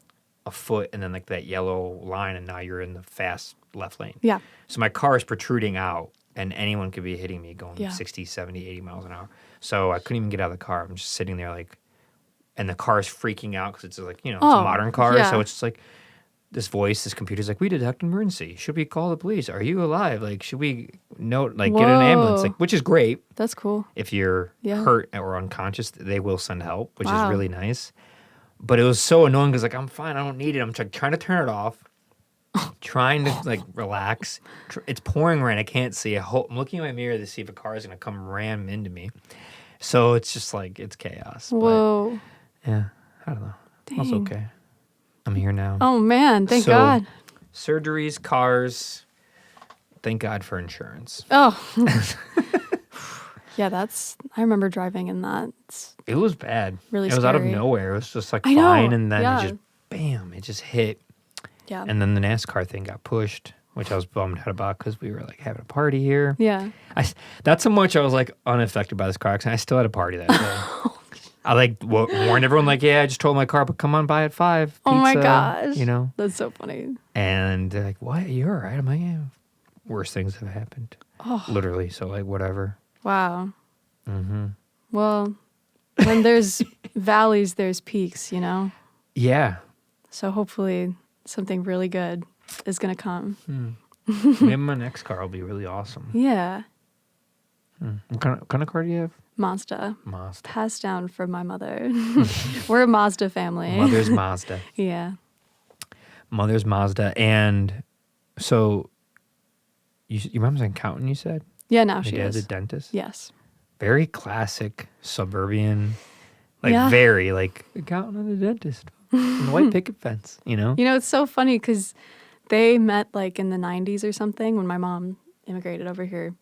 Speaker 1: a foot and then like that yellow line, and now you're in the fast left lane.
Speaker 2: Yeah.
Speaker 1: So my car is protruding out, and anyone could be hitting me going
Speaker 2: Yeah.
Speaker 1: 60, 70, 80 miles an hour. So I couldn't even get out of the car. I'm just sitting there like, and the car is freaking out because it's like, it's a modern car.
Speaker 2: yeah.
Speaker 1: So it's just like this computer's like, we detect emergency. Should we call the police? Are you alive? Like, should we get an ambulance?
Speaker 2: Whoa.
Speaker 1: Like, which is great.
Speaker 2: That's cool.
Speaker 1: If you're
Speaker 2: Yeah.
Speaker 1: hurt or unconscious, they will send help, which
Speaker 2: Wow.
Speaker 1: is really nice. But it was so annoying because like, I'm fine. I don't need it. I'm trying to turn it off. Trying to like relax. It's pouring rain. I can't see. I'm looking in my mirror to see if a car is going to come ram into me. So it's just like, it's chaos.
Speaker 2: Whoa.
Speaker 1: But, yeah, I don't know. That's
Speaker 2: Dang.
Speaker 1: okay. I'm here now.
Speaker 2: Oh, man. Thank
Speaker 1: So,
Speaker 2: God.
Speaker 1: Surgeries, cars. Thank God for insurance.
Speaker 2: Oh. Yeah, I remember driving in that.
Speaker 1: It was bad.
Speaker 2: Really
Speaker 1: It was out of
Speaker 2: scary.
Speaker 1: nowhere. It was just like
Speaker 2: I know,
Speaker 1: fine, and then
Speaker 2: yeah.
Speaker 1: it just bam, it just hit.
Speaker 2: Yeah.
Speaker 1: And then the NASCAR thing got pushed, which I was bummed out about because we were like having a party here.
Speaker 2: Yeah.
Speaker 1: That's how much I was like unaffected by this car accident. I still had a party that day. I like warned everyone like, yeah, I just told my car, but come on by at 5. Pizza,
Speaker 2: Oh my gosh.
Speaker 1: You know?
Speaker 2: That's so funny.
Speaker 1: And they're like, what? You're all right? I'm like, yeah. Worse things have happened.
Speaker 2: Oh.
Speaker 1: Literally. So like whatever.
Speaker 2: Wow.
Speaker 1: Mm-hmm.
Speaker 2: Well, when there's valleys, there's peaks,
Speaker 1: Yeah.
Speaker 2: So hopefully something really good is going to come.
Speaker 1: Maybe my next car will be really awesome.
Speaker 2: Yeah.
Speaker 1: What kind of car do you have?
Speaker 2: Mazda.
Speaker 1: Mazda.
Speaker 2: Passed down from my mother. We're a Mazda family.
Speaker 1: Mother's Mazda.
Speaker 2: Yeah.
Speaker 1: Mother's Mazda. And so your mom's an accountant, you said?
Speaker 2: Yeah, now
Speaker 1: Your
Speaker 2: she
Speaker 1: dad's
Speaker 2: is.
Speaker 1: a dentist?
Speaker 2: Yes.
Speaker 1: Very classic suburban, like
Speaker 2: Yeah.
Speaker 1: very like accountant and a dentist. And the white picket fence,
Speaker 2: It's so funny because they met like in the 90s or something when my mom immigrated over here.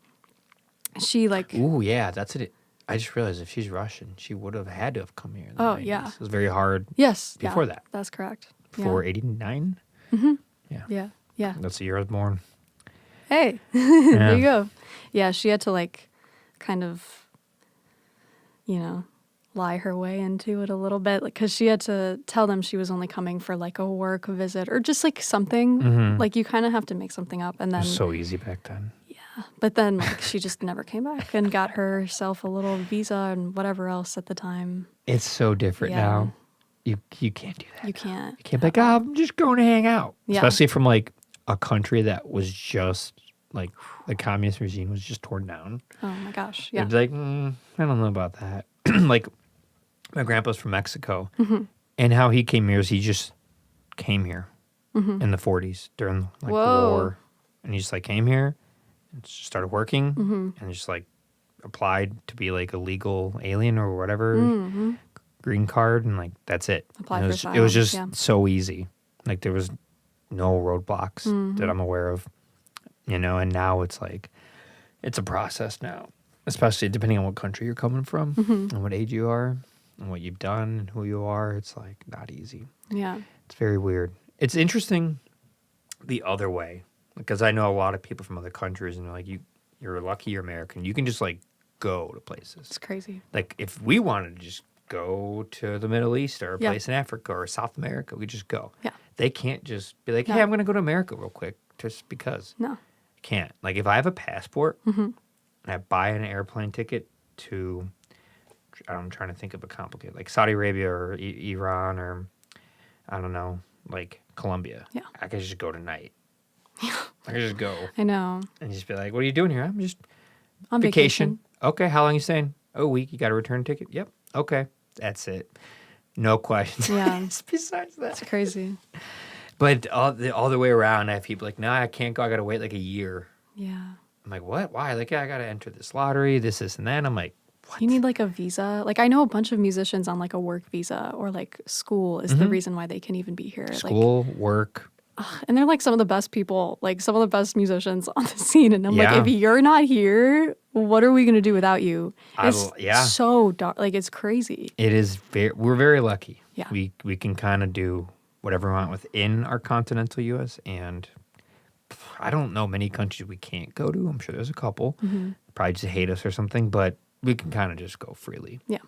Speaker 2: She like,
Speaker 1: Ooh, yeah, that's it. I just realized if she's Russian, she would have had to have come here. In the
Speaker 2: Oh,
Speaker 1: 90s.
Speaker 2: yeah.
Speaker 1: It was very hard
Speaker 2: yes.
Speaker 1: before
Speaker 2: yeah,
Speaker 1: that.
Speaker 2: That's correct.
Speaker 1: Before 89?
Speaker 2: Yeah. Yeah.
Speaker 1: That's the year I was born.
Speaker 2: Hey,
Speaker 1: Yeah.
Speaker 2: there you go. Yeah, she had to like kind of, lie her way into it a little bit because she had to tell them she was only coming for like a work visit or just like something. Like you kind of have to make something up. And
Speaker 1: It
Speaker 2: then,
Speaker 1: was so easy back then.
Speaker 2: but then like she just never came back and got herself a little visa and whatever else at the time.
Speaker 1: It's so different
Speaker 2: Yeah.
Speaker 1: now. You can't do that.
Speaker 2: You can't.
Speaker 1: You can't be like, oh, I'm just going to hang out.
Speaker 2: Yeah.
Speaker 1: Especially from like a country that was just like the communist regime was just torn down.
Speaker 2: Oh my gosh. Yeah.
Speaker 1: You'd be like, I don't know about that. Like my grandpa's from Mexico, and how he came here is he just came here in the 40s during like the
Speaker 2: Whoa.
Speaker 1: war, and he just like came here and just started working and just like applied to be like a legal alien or whatever, green card, and like that's it.
Speaker 2: Apply
Speaker 1: And
Speaker 2: for
Speaker 1: it was
Speaker 2: asylum,
Speaker 1: just
Speaker 2: yeah.
Speaker 1: so easy. Like there was no roadblocks that I'm aware of, and now it's like it's a process now, especially depending on what country you're coming from and what age you are and what you've done and who you are. It's like not easy.
Speaker 2: Yeah.
Speaker 1: It's very weird. It's interesting the other way because I know a lot of people from other countries and they're like, you're lucky you're American. You can just like go to places.
Speaker 2: It's crazy.
Speaker 1: Like if we wanted to just go to the Middle East or a
Speaker 2: Yeah.
Speaker 1: place in Africa or South America, we just go.
Speaker 2: Yeah.
Speaker 1: They can't just be like,
Speaker 2: No.
Speaker 1: hey, I'm going to go to America real quick just because.
Speaker 2: No.
Speaker 1: Can't. Like if I have a passport and I buy an airplane ticket to, I'm trying to think of a complicated, like Saudi Arabia or Iran or I don't know, like Colombia.
Speaker 2: Yeah.
Speaker 1: I could just go tonight. I could just go
Speaker 2: I know.
Speaker 1: and just be like, what are you doing here? I'm just
Speaker 2: On
Speaker 1: vacation. Okay, how long you staying? A week. You got a return ticket? Yep. Okay. That's it. No questions.
Speaker 2: Yeah.
Speaker 1: Besides that.
Speaker 2: It's crazy.
Speaker 1: But all the way around, I have people like, nah, I can't go. I got to wait like a year.
Speaker 2: Yeah.
Speaker 1: I'm like, what? Why? Like, yeah, I got to enter this lottery, this, and that. I'm like, what?
Speaker 2: You need like a visa. Like I know a bunch of musicians on like a work visa or like school is the reason why they can even be here.
Speaker 1: School, work.
Speaker 2: And they're like some of the best people, like some of the best musicians on the scene. And I'm
Speaker 1: Yeah.
Speaker 2: like, if you're not here, what are we going to do without you? It's
Speaker 1: Yeah.
Speaker 2: so dark. Like it's crazy.
Speaker 1: It is we're very lucky.
Speaker 2: Yeah.
Speaker 1: We can kind of do whatever we want within our continental U.S. And I don't know many countries we can't go to. I'm sure there's a couple. Probably just hate us or something, but we can kind of just go freely.
Speaker 2: Yeah.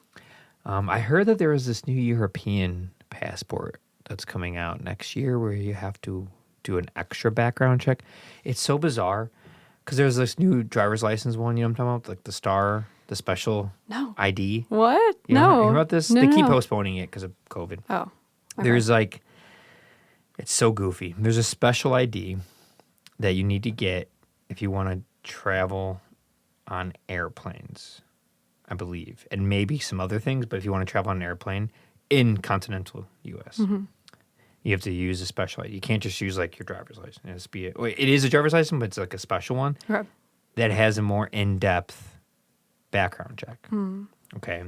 Speaker 1: I heard that there was this new European passport that's coming out next year where you have to do an extra background check. It's so bizarre because there's this new driver's license one, you know what I'm talking about? Like the special ID.
Speaker 2: What?
Speaker 1: You
Speaker 2: no.
Speaker 1: Hear about this?
Speaker 2: No,
Speaker 1: they keep
Speaker 2: no.
Speaker 1: postponing it because of COVID.
Speaker 2: Oh. Okay.
Speaker 1: There's like, it's so goofy. There's a special ID that you need to get if you want to travel on airplanes, I believe, and maybe some other things. But if you want to travel on an airplane in continental U.S., you have to use a special ID. You can't just use like your driver's license. It has to be it is a driver's license, but it's like a special one that has a more in-depth background check. Okay.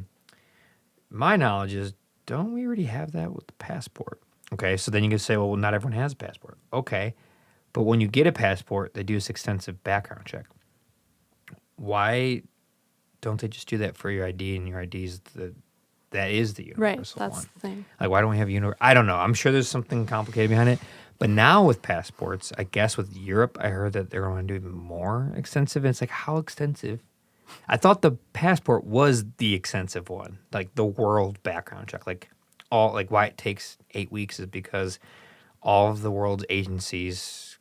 Speaker 1: My knowledge is, don't we already have that with the passport? Okay, so then you can say, well, not everyone has a passport. Okay, but when you get a passport, they do this extensive background check. Why don't they just do that for your ID, and your ID is that is the universal one?
Speaker 2: Right, that's the thing.
Speaker 1: Like, why don't we have I don't know. I'm sure there's something complicated behind it. But now with passports, I guess with Europe, I heard that they're going to do even more extensive. And it's like, how extensive? I thought the passport was the extensive one, like the world background check. Like why it takes 8 weeks is because all of the world's agencies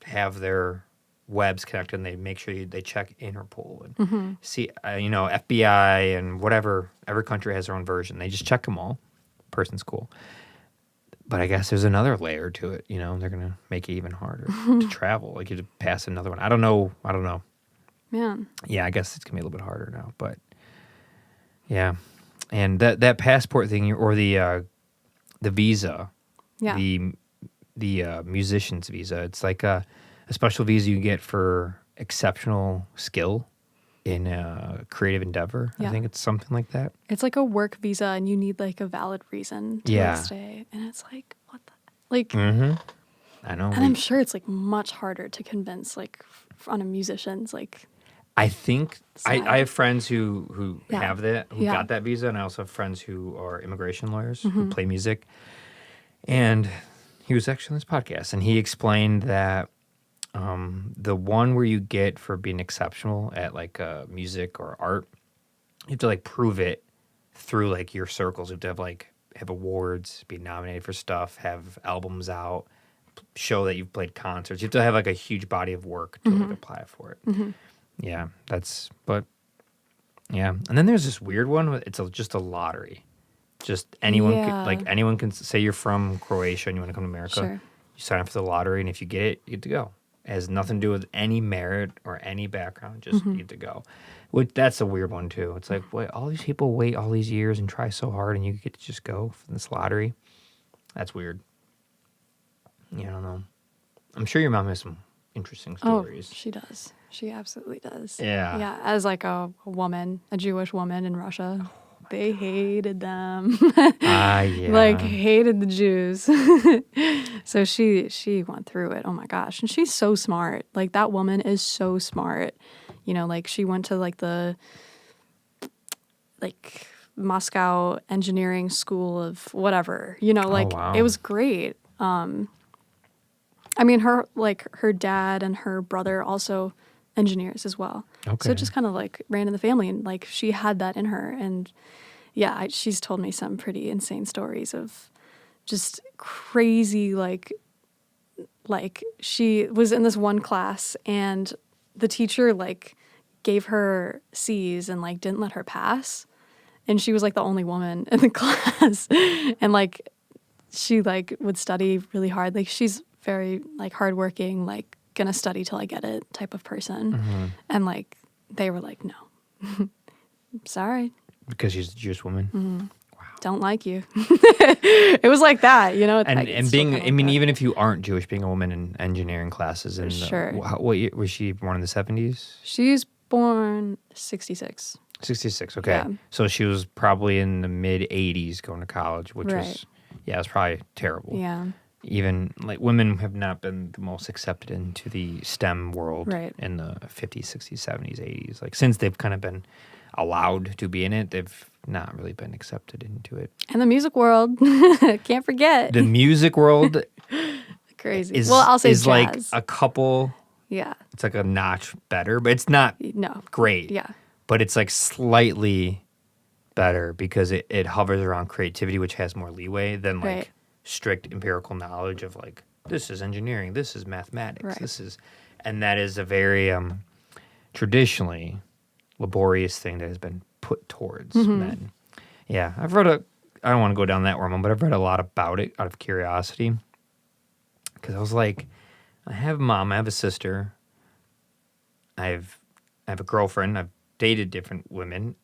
Speaker 1: have their webs connected, and they make sure they check Interpol and see, FBI and whatever. Every country has their own version. They just check them all. Person's cool. But I guess there's another layer to it. They're gonna make it even harder to travel. Like you to pass another one. I don't know.
Speaker 2: Man.
Speaker 1: Yeah, I guess it's gonna be a little bit harder now. But yeah, and that passport thing or the visa, the musician's visa. It's like a special visa you get for exceptional skill in a creative endeavor.
Speaker 2: Yeah.
Speaker 1: I think it's something like that.
Speaker 2: It's like a work visa, and you need like a valid reason to like, stay. And it's like, what the like?
Speaker 1: I know.
Speaker 2: And I'm sure it's like much harder to convince like on a musician's like.
Speaker 1: I think I have friends who have that, who
Speaker 2: Yeah.
Speaker 1: got that visa, and I also have friends who are immigration lawyers who play music. And he was actually on this podcast, and he explained that the one where you get for being exceptional at like music or art, you have to like prove it through like your circles. You have to have awards, be nominated for stuff, have albums out, show that you've played concerts. You have to have like a huge body of work to like apply for it. Yeah, and then there's this weird one. It's just a lottery. Just anyone can say you're from Croatia and you want to come to America.
Speaker 2: Sure.
Speaker 1: You sign up for the lottery, and if you get it, you get to go. It has nothing to do with any merit or any background. Just you get to go. That's a weird one too. It's like, wait, all these people wait all these years and try so hard, and you get to just go for this lottery. That's weird. Yeah, I don't know. I'm sure your mom has some interesting stories.
Speaker 2: Oh, she does. She absolutely does.
Speaker 1: Yeah.
Speaker 2: Yeah. As like a woman, a Jewish woman in Russia, they hated them.
Speaker 1: Yeah.
Speaker 2: Like hated the Jews. So she went through it. Oh my gosh. And she's so smart. Like that woman is so smart. Like she went to like the Moscow engineering school of whatever.
Speaker 1: Wow.
Speaker 2: It was great. I mean, her dad and her brother also engineers as well.
Speaker 1: Okay.
Speaker 2: So it just kind of like ran in the family, and like she had that in her. And yeah, she's told me some pretty insane stories of just crazy, like she was in this one class, and the teacher like gave her C's and like didn't let her pass. And she was like the only woman in the class. And like she like would study really hard. Like she's very like hardworking, like gonna study till I get it type of person. And like they were like, no, sorry,
Speaker 1: because she's a Jewish woman. Wow.
Speaker 2: Don't like you. It was like that,
Speaker 1: And being, I mean, even if you aren't Jewish, being a woman in engineering classes, and
Speaker 2: sure.
Speaker 1: What year was she born in the 70s?
Speaker 2: She's born 66.
Speaker 1: 66. Okay,
Speaker 2: Yeah.
Speaker 1: so she was probably in the mid 80s going to college, which was it was probably terrible.
Speaker 2: Yeah.
Speaker 1: Even like women have not been the most accepted into the STEM world
Speaker 2: Right.
Speaker 1: in the 50s, 60s, 70s, 80s. Like since they've kind of been allowed to be in it, they've not really been accepted into it.
Speaker 2: And the music world, can't forget.
Speaker 1: The music world
Speaker 2: Crazy.
Speaker 1: is,
Speaker 2: Well, I'll say
Speaker 1: is
Speaker 2: jazz.
Speaker 1: like a couple,
Speaker 2: Yeah.
Speaker 1: it's like a notch better, but it's not
Speaker 2: No.
Speaker 1: great.
Speaker 2: Yeah.
Speaker 1: But it's like slightly better because it hovers around creativity, which has more leeway than like
Speaker 2: Right.
Speaker 1: strict empirical knowledge of like, this is engineering, this is mathematics,
Speaker 2: Right.
Speaker 1: And that is a very traditionally laborious thing that has been put towards men. Yeah, I don't want to go down that wormhole, but I've read a lot about it out of curiosity. Because I was like, I have a mom, I have a sister, I have a girlfriend, I've dated different women,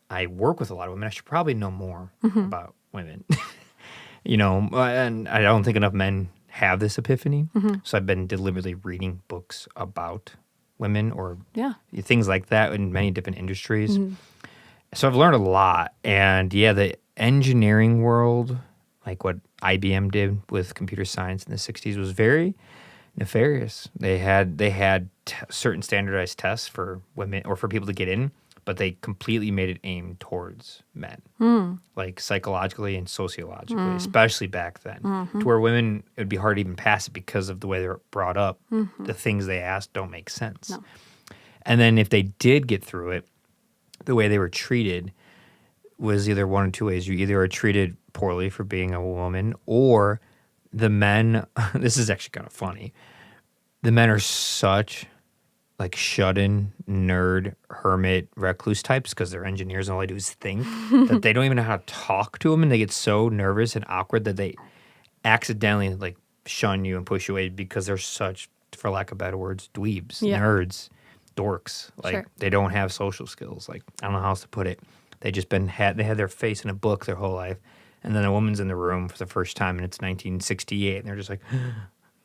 Speaker 1: I work with a lot of women. I should probably know more about women. And I don't think enough men have this epiphany. So I've been deliberately reading books about women or things like that in many different industries. So I've learned a lot. And yeah, the engineering world, like what IBM did with computer science in the 60s, was very nefarious. They had certain standardized tests for women or for people to get in, but they completely made it aimed towards men, like psychologically and sociologically, especially back then, to where women, it would be hard to even pass it because of the way they're brought up. The things they ask don't make sense.
Speaker 2: No.
Speaker 1: And then if they did get through it, the way they were treated was either one of two ways. You either are treated poorly for being a woman, or the men, this is actually kind of funny, the men are such like shut-in, nerd, hermit, recluse types because they're engineers and all they do is think that they don't even know how to talk to them, and they get so nervous and awkward that they accidentally like shun you and push you away because they're such, for lack of better words, dweebs, nerds, dorks. Like they don't have social skills. Like I don't know how else to put it. They just they had their face in a book their whole life, and then a woman's in the room for the first time, and it's 1968, and they're just like.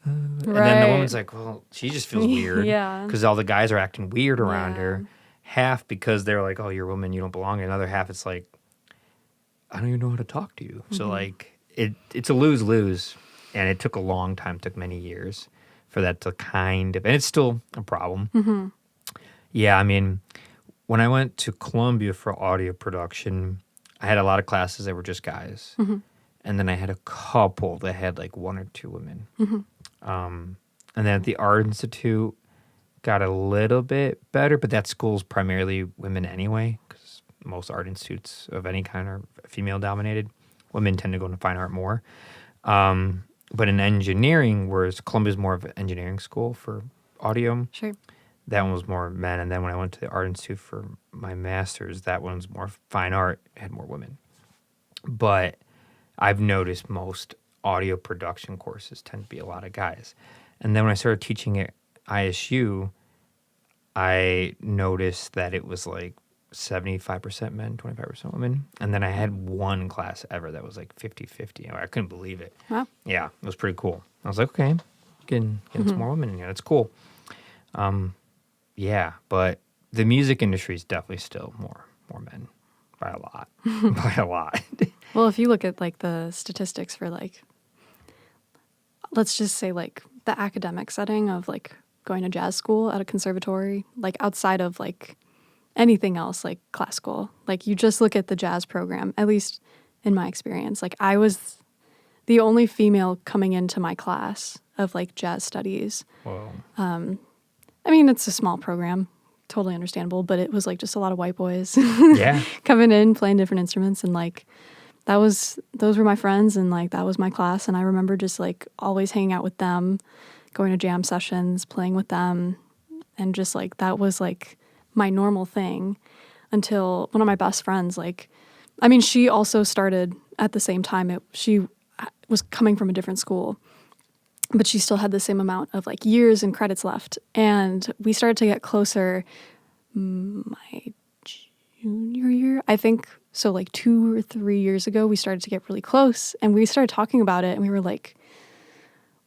Speaker 1: And then the woman's like, well, she just feels weird. Because all the guys are acting weird around her. Half because they're like, oh, you're a woman, you don't belong. And another half, it's like, I don't even know how to talk to you. So, like, it's a lose-lose. And it took a long time, took many years for that to kind of, and it's still a problem. Yeah, I mean, when I went to Columbia for audio production, I had a lot of classes that were just guys. And then I had a couple that had like one or two women. And then at the Art Institute, got a little bit better, but that school's primarily women anyway, because most art institutes of any kind are female-dominated. Women tend to go into fine art more. But in engineering, whereas Columbia's more of an engineering school for audio, that one was more men. And then when I went to the Art Institute for my master's, that one's more fine art, had more women. But I've noticed most audio production courses tend to be a lot of guys. And then when I started teaching at ISU, I noticed that it was like 75% men, 25% women. And then I had one class ever that was like 50-50. I couldn't believe it.
Speaker 2: Wow.
Speaker 1: Yeah, it was pretty cool. I was like, okay, getting some more women in here. That's cool. Yeah, but the music industry is definitely still more men by a lot. By a lot.
Speaker 2: Well, if you look at like the statistics for like, let's just say like the academic setting of like going to jazz school at a conservatory, like outside of like anything else, like classical, like you just look at the jazz program, at least in my experience, like I was the only female coming into my class of like jazz studies.
Speaker 1: Whoa.
Speaker 2: I mean, it's a small program, totally understandable, but it was like just a lot of white boys coming in, playing different instruments, and like those were my friends, and like that was my class. And I remember just like always hanging out with them, going to jam sessions, playing with them, and just like that was like my normal thing until one of my best friends, like, I mean, she also started at the same time. She was coming from a different school, but she still had the same amount of like years and credits left. And we started to get closer my junior year, I think. So like 2 or 3 years ago, we started to get really close, and we started talking about it, and we were like,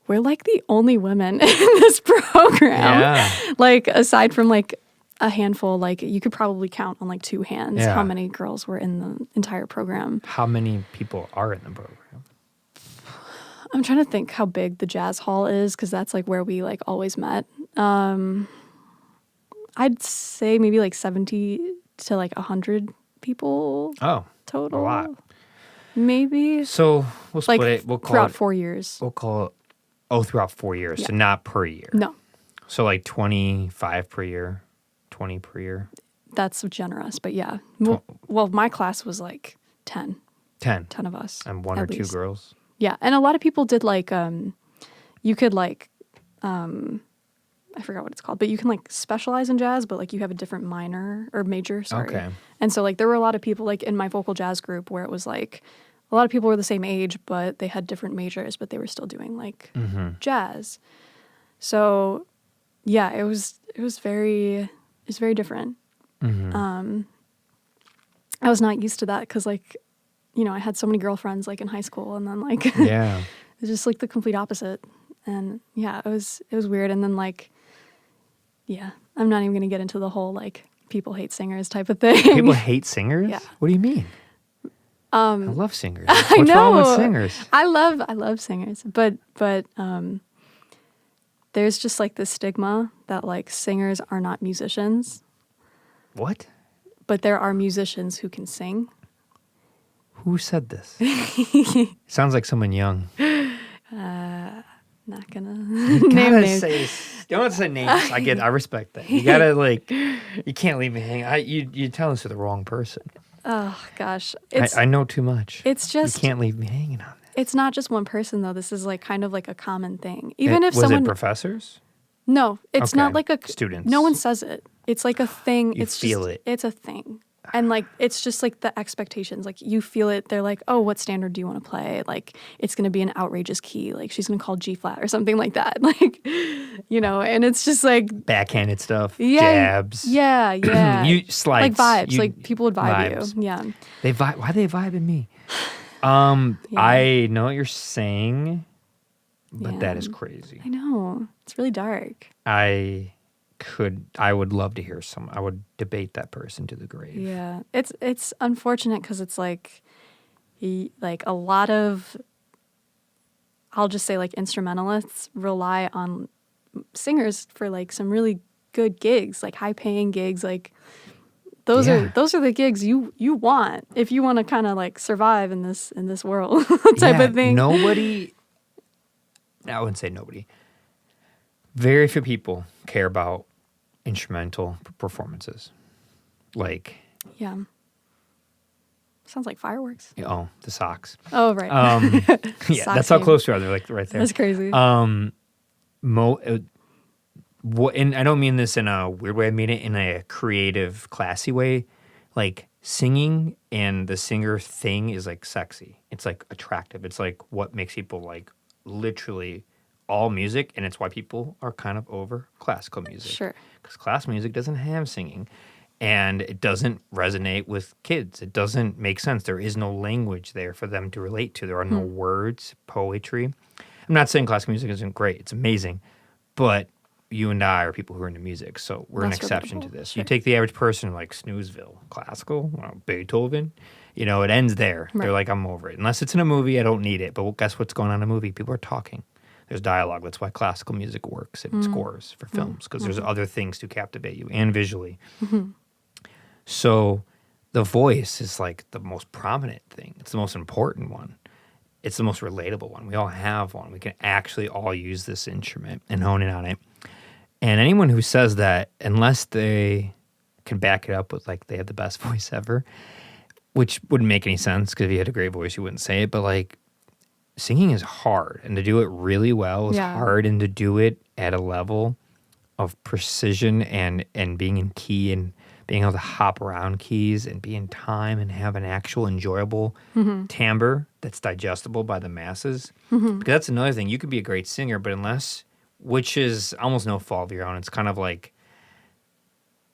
Speaker 2: we're like the only women in this program. Yeah. Like aside from like a handful, like you could probably count on like 2 hands how many girls were in the entire program.
Speaker 1: How many people are in the program?
Speaker 2: I'm trying to think how big the jazz hall is, because that's like where we like always met. I'd say maybe like 70 to like 100 people.
Speaker 1: Oh,
Speaker 2: total.
Speaker 1: A lot.
Speaker 2: Maybe.
Speaker 1: So we'll split
Speaker 2: like
Speaker 1: it. We'll call
Speaker 2: throughout
Speaker 1: it
Speaker 2: 4 years.
Speaker 1: We'll call it throughout 4 years, so not per year.
Speaker 2: No.
Speaker 1: So like 25 per year, 20 per year.
Speaker 2: That's generous, but yeah. Well, my class was like 10.
Speaker 1: 10
Speaker 2: of us.
Speaker 1: And 1 or 2 girls.
Speaker 2: Yeah. And a lot of people did like, you could like, I forgot what it's called, but you can like specialize in jazz, but like you have a different minor or major, sorry.
Speaker 1: Okay.
Speaker 2: And so like there were a lot of people like in my vocal jazz group where it was like a lot of people were the same age, but they had different majors, but they were still doing like jazz. So yeah, it was very different. I was not used to that because like, you know, I had so many girlfriends like in high school, and then like
Speaker 1: Yeah.
Speaker 2: it's just like the complete opposite. And yeah, it was weird. And then like, yeah, I'm not even gonna get into the whole like people hate singers type of thing.
Speaker 1: People hate singers?
Speaker 2: Yeah.
Speaker 1: What do you mean? I love singers. What's
Speaker 2: I know.
Speaker 1: wrong with singers?
Speaker 2: I love singers, but there's just like this stigma that like singers are not musicians,
Speaker 1: What?
Speaker 2: but there are musicians who can sing.
Speaker 1: Who said this? Sounds like someone young.
Speaker 2: Not gonna
Speaker 1: You
Speaker 2: name
Speaker 1: gotta
Speaker 2: names.
Speaker 1: say this. Don't have to say names. I respect that. You gotta like. You can't leave me hanging. You're telling this to the wrong person.
Speaker 2: Oh gosh,
Speaker 1: I know too much.
Speaker 2: it's just
Speaker 1: You can't leave me hanging on that.
Speaker 2: it's not just one person though. This is like kind of like a common thing. Even if
Speaker 1: was
Speaker 2: someone
Speaker 1: it professors?
Speaker 2: no, it's not
Speaker 1: Okay.
Speaker 2: like a
Speaker 1: Students.
Speaker 2: No one says it. It's like a thing.
Speaker 1: You
Speaker 2: it's
Speaker 1: feel
Speaker 2: just,
Speaker 1: it.
Speaker 2: It's a thing. And like it's just like the expectations. Like you feel it. They're like, oh, what standard do you want to play? Like it's gonna be an outrageous key. Like she's gonna call G flat or something like that. Like, you know, and it's just like
Speaker 1: Backhanded stuff.
Speaker 2: yeah,
Speaker 1: Jabs.
Speaker 2: Yeah, yeah.
Speaker 1: You slides.
Speaker 2: like vibes.
Speaker 1: You-
Speaker 2: Like people would vibe
Speaker 1: vibes.
Speaker 2: you. Yeah.
Speaker 1: They vibe. Why they vibing me?
Speaker 2: Yeah.
Speaker 1: I know what you're saying, but that
Speaker 2: Yeah.
Speaker 1: is crazy.
Speaker 2: I know. It's really dark.
Speaker 1: I would love to hear some. I would debate that person to the grave.
Speaker 2: Yeah, it's unfortunate because it's like, like a lot of, I'll just say like instrumentalists rely on singers for like some really good gigs, like high paying gigs. Like those
Speaker 1: Yeah.
Speaker 2: are the gigs you want if you want to kind of like survive in this world type
Speaker 1: Yeah,
Speaker 2: of thing.
Speaker 1: Nobody. I wouldn't say nobody. Very few people care about instrumental performances. Like,
Speaker 2: Yeah. Sounds like fireworks.
Speaker 1: the socks.
Speaker 2: Oh right.
Speaker 1: Yeah,
Speaker 2: Sock
Speaker 1: that's how
Speaker 2: game.
Speaker 1: close we are. They're like right there.
Speaker 2: That's crazy.
Speaker 1: And I don't mean this in a weird way. I mean it in a creative, classy way. Like singing and the singer thing is like sexy. It's like attractive. It's like what makes people like literally all music, and it's why people are kind of over classical music.
Speaker 2: Sure.
Speaker 1: Because classical music doesn't have singing, and it doesn't resonate with kids. It doesn't make sense. There is no language there for them to relate to. There are no words, poetry. I'm not saying classical music isn't great. It's amazing. But you and I are people who are into music, so we're an
Speaker 2: That's
Speaker 1: exception to
Speaker 2: relatable.
Speaker 1: this.
Speaker 2: Sure.
Speaker 1: You take the average person like Snoozeville, classical, Beethoven, it ends there.
Speaker 2: Right.
Speaker 1: They're like, I'm over it. Unless it's in a movie, I don't need it. But guess what's going on in a movie? People are talking. There's dialogue. That's why classical music works in scores for films, because there's other things to captivate you and visually. So the voice is like the most prominent thing. It's the most important one. It's the most relatable one. We all have one. We can actually all use this instrument and hone in on it. And anyone who says that, unless they can back it up with like they have the best voice ever, which wouldn't make any sense because if you had a great voice, you wouldn't say it. But like singing is hard, and to do it really well is
Speaker 2: Yeah.
Speaker 1: hard, and to do it at a level of precision and being in key and being able to hop around keys and be in time and have an actual enjoyable timbre that's digestible by the masses. Because that's another thing. You could be a great singer, but which is almost no fault of your own. It's kind of like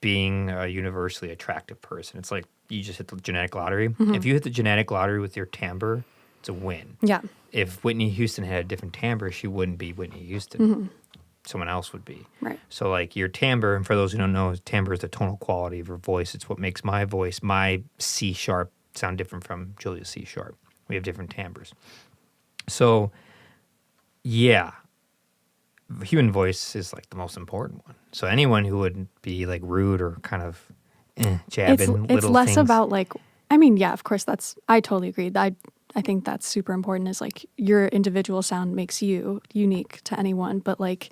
Speaker 1: being a universally attractive person. It's like you just hit the genetic lottery. If you hit the genetic lottery with your timbre, it's a win.
Speaker 2: Yeah.
Speaker 1: If Whitney Houston had a different timbre, she wouldn't be Whitney Houston. Someone else would be.
Speaker 2: Right.
Speaker 1: So like your timbre, and for those who don't know, timbre is the tonal quality of your voice. It's what makes my voice, my C sharp, sound different from Julia's C sharp. We have different timbres. So yeah, human voice is like the most important one. So anyone who would be like rude or kind of jabbing
Speaker 2: It's
Speaker 1: little
Speaker 2: less
Speaker 1: things.
Speaker 2: about like, I mean, yeah, of course I totally agree. I think that's super important is like your individual sound makes you unique to anyone. But like,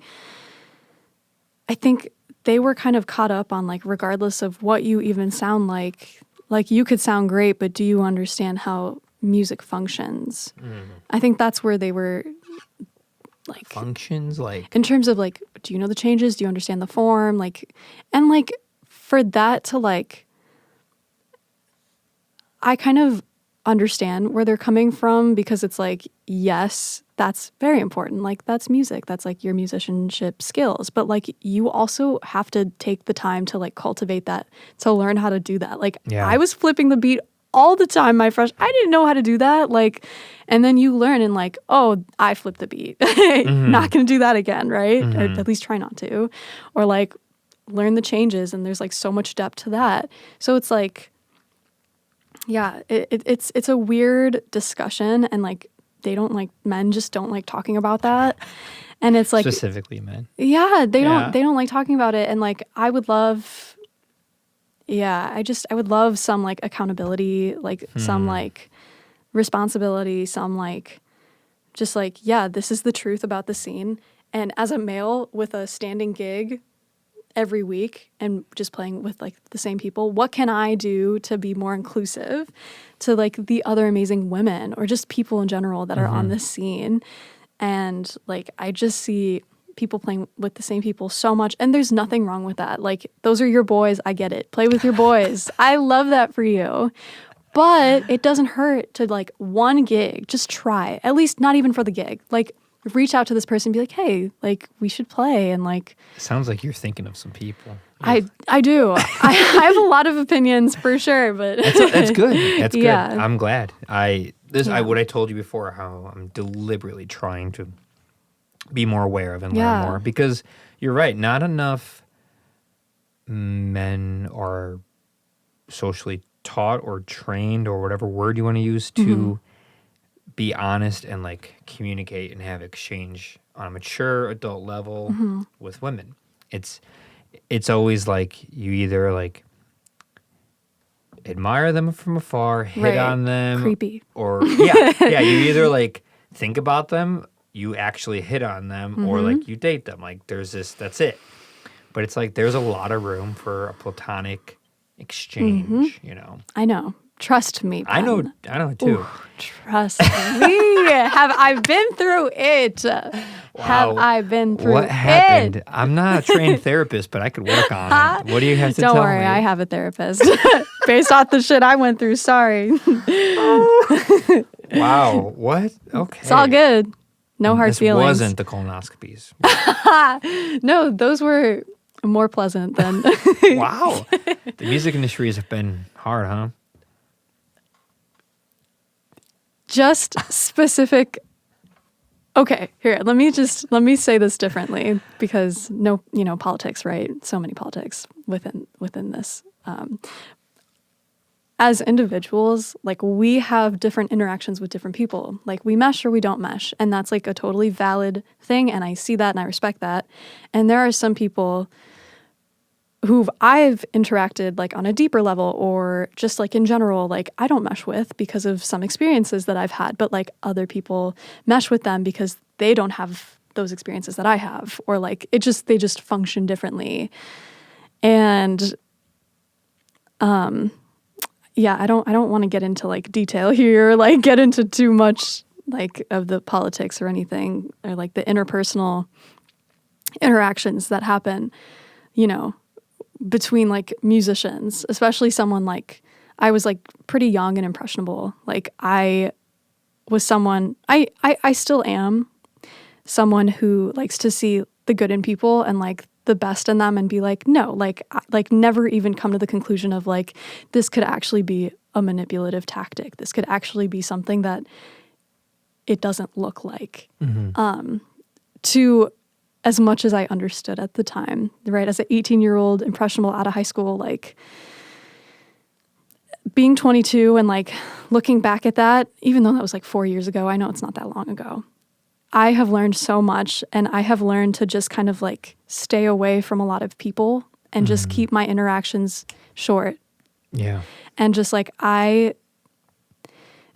Speaker 2: I think they were kind of caught up on like, regardless of what you even sound like you could sound great, but do you understand how music functions. I think that's where they were like
Speaker 1: Functions like
Speaker 2: in terms of like, do you know the changes? Do you understand the form? Like, and like for that to like, I kind of understand where they're coming from because it's like, yes, that's very important. Like that's music. That's like your musicianship skills. But like you also have to take the time to like cultivate that, to learn how to do that. Like I was flipping the beat all the time I didn't know how to do that. Like, and then you learn and like, oh, I flipped the beat. Not gonna do that again, right? Or at least try not to. Or like learn the changes, and there's like so much depth to that. So it's like, yeah, it's a weird discussion, and like men just don't like talking about that. And it's like
Speaker 1: specifically men.
Speaker 2: Yeah, they don't like talking about it. And like I would love I would love some like accountability, like some like responsibility, some like just like, yeah, this is the truth about the scene. And as a male with a standing gig every week and just playing with like the same people, what can I do to be more inclusive to like the other amazing women or just people in general that are on this scene? And like I just see people playing with the same people so much, and there's nothing wrong with that. Like those are your boys, I get it. Play with your boys. I love that for you. But it doesn't hurt to like one gig, just try. At least not even for the gig. Like reach out to this person and be like, hey, like we should play. And like
Speaker 1: sounds like you're thinking of some people.
Speaker 2: I do. I have a lot of opinions for sure, but
Speaker 1: that's good. That's good.
Speaker 2: Yeah.
Speaker 1: I'm glad. What I told you before, how I'm deliberately trying to be more aware of and learn more, because you're right. Not enough men are socially taught or trained, or whatever word you want to use, to be honest and like communicate and have exchange on a mature adult level with women. It's always like you either like admire them from afar, hit on them,
Speaker 2: creepy,
Speaker 1: or you either like think about them, you actually hit on them, or like you date them. Like there's that's it. But it's like there's a lot of room for a platonic exchange, you know.
Speaker 2: I know. Trust me, Ben.
Speaker 1: I know too.
Speaker 2: Ooh, trust me. Have I been through it?
Speaker 1: Wow.
Speaker 2: Have I been through it?
Speaker 1: What happened? I'm not a trained therapist, but I could work on it. What do you have to tell me?
Speaker 2: Don't worry, I have a therapist. Based off the shit I went through, sorry.
Speaker 1: Wow. What? Okay.
Speaker 2: It's all good. No hard feelings.
Speaker 1: This wasn't the colonoscopies.
Speaker 2: No, those were more pleasant than...
Speaker 1: Wow. The music industries have been hard, huh?
Speaker 2: Just specific. Okay, here, let me say this differently, because politics, right? So many politics within this. As individuals, like we have different interactions with different people. Like we mesh or we don't mesh, and that's like a totally valid thing, and I see that and I respect that. And there are some people who I've interacted like on a deeper level, or just like in general, like I don't mesh with because of some experiences that I've had, but like other people mesh with them because they don't have those experiences that I have, or like they just function differently. And I don't want to get into like detail here, like get into too much like of the politics or anything, or like the interpersonal interactions that happen, between like musicians, especially someone like I was like pretty young and impressionable. Like I was someone, I still am someone who likes to see the good in people and like the best in them, and be like, no, like never even come to the conclusion of like, this could actually be a manipulative tactic. This could actually be something that it doesn't look like. To as much as I understood at the time, right? As an 18-year-old impressionable out of high school, like being 22 and like looking back at that, even though that was like 4 years ago, I know it's not that long ago. I have learned so much, and I have learned to just kind of like stay away from a lot of people and just keep my interactions short.
Speaker 1: Yeah.
Speaker 2: And just like it's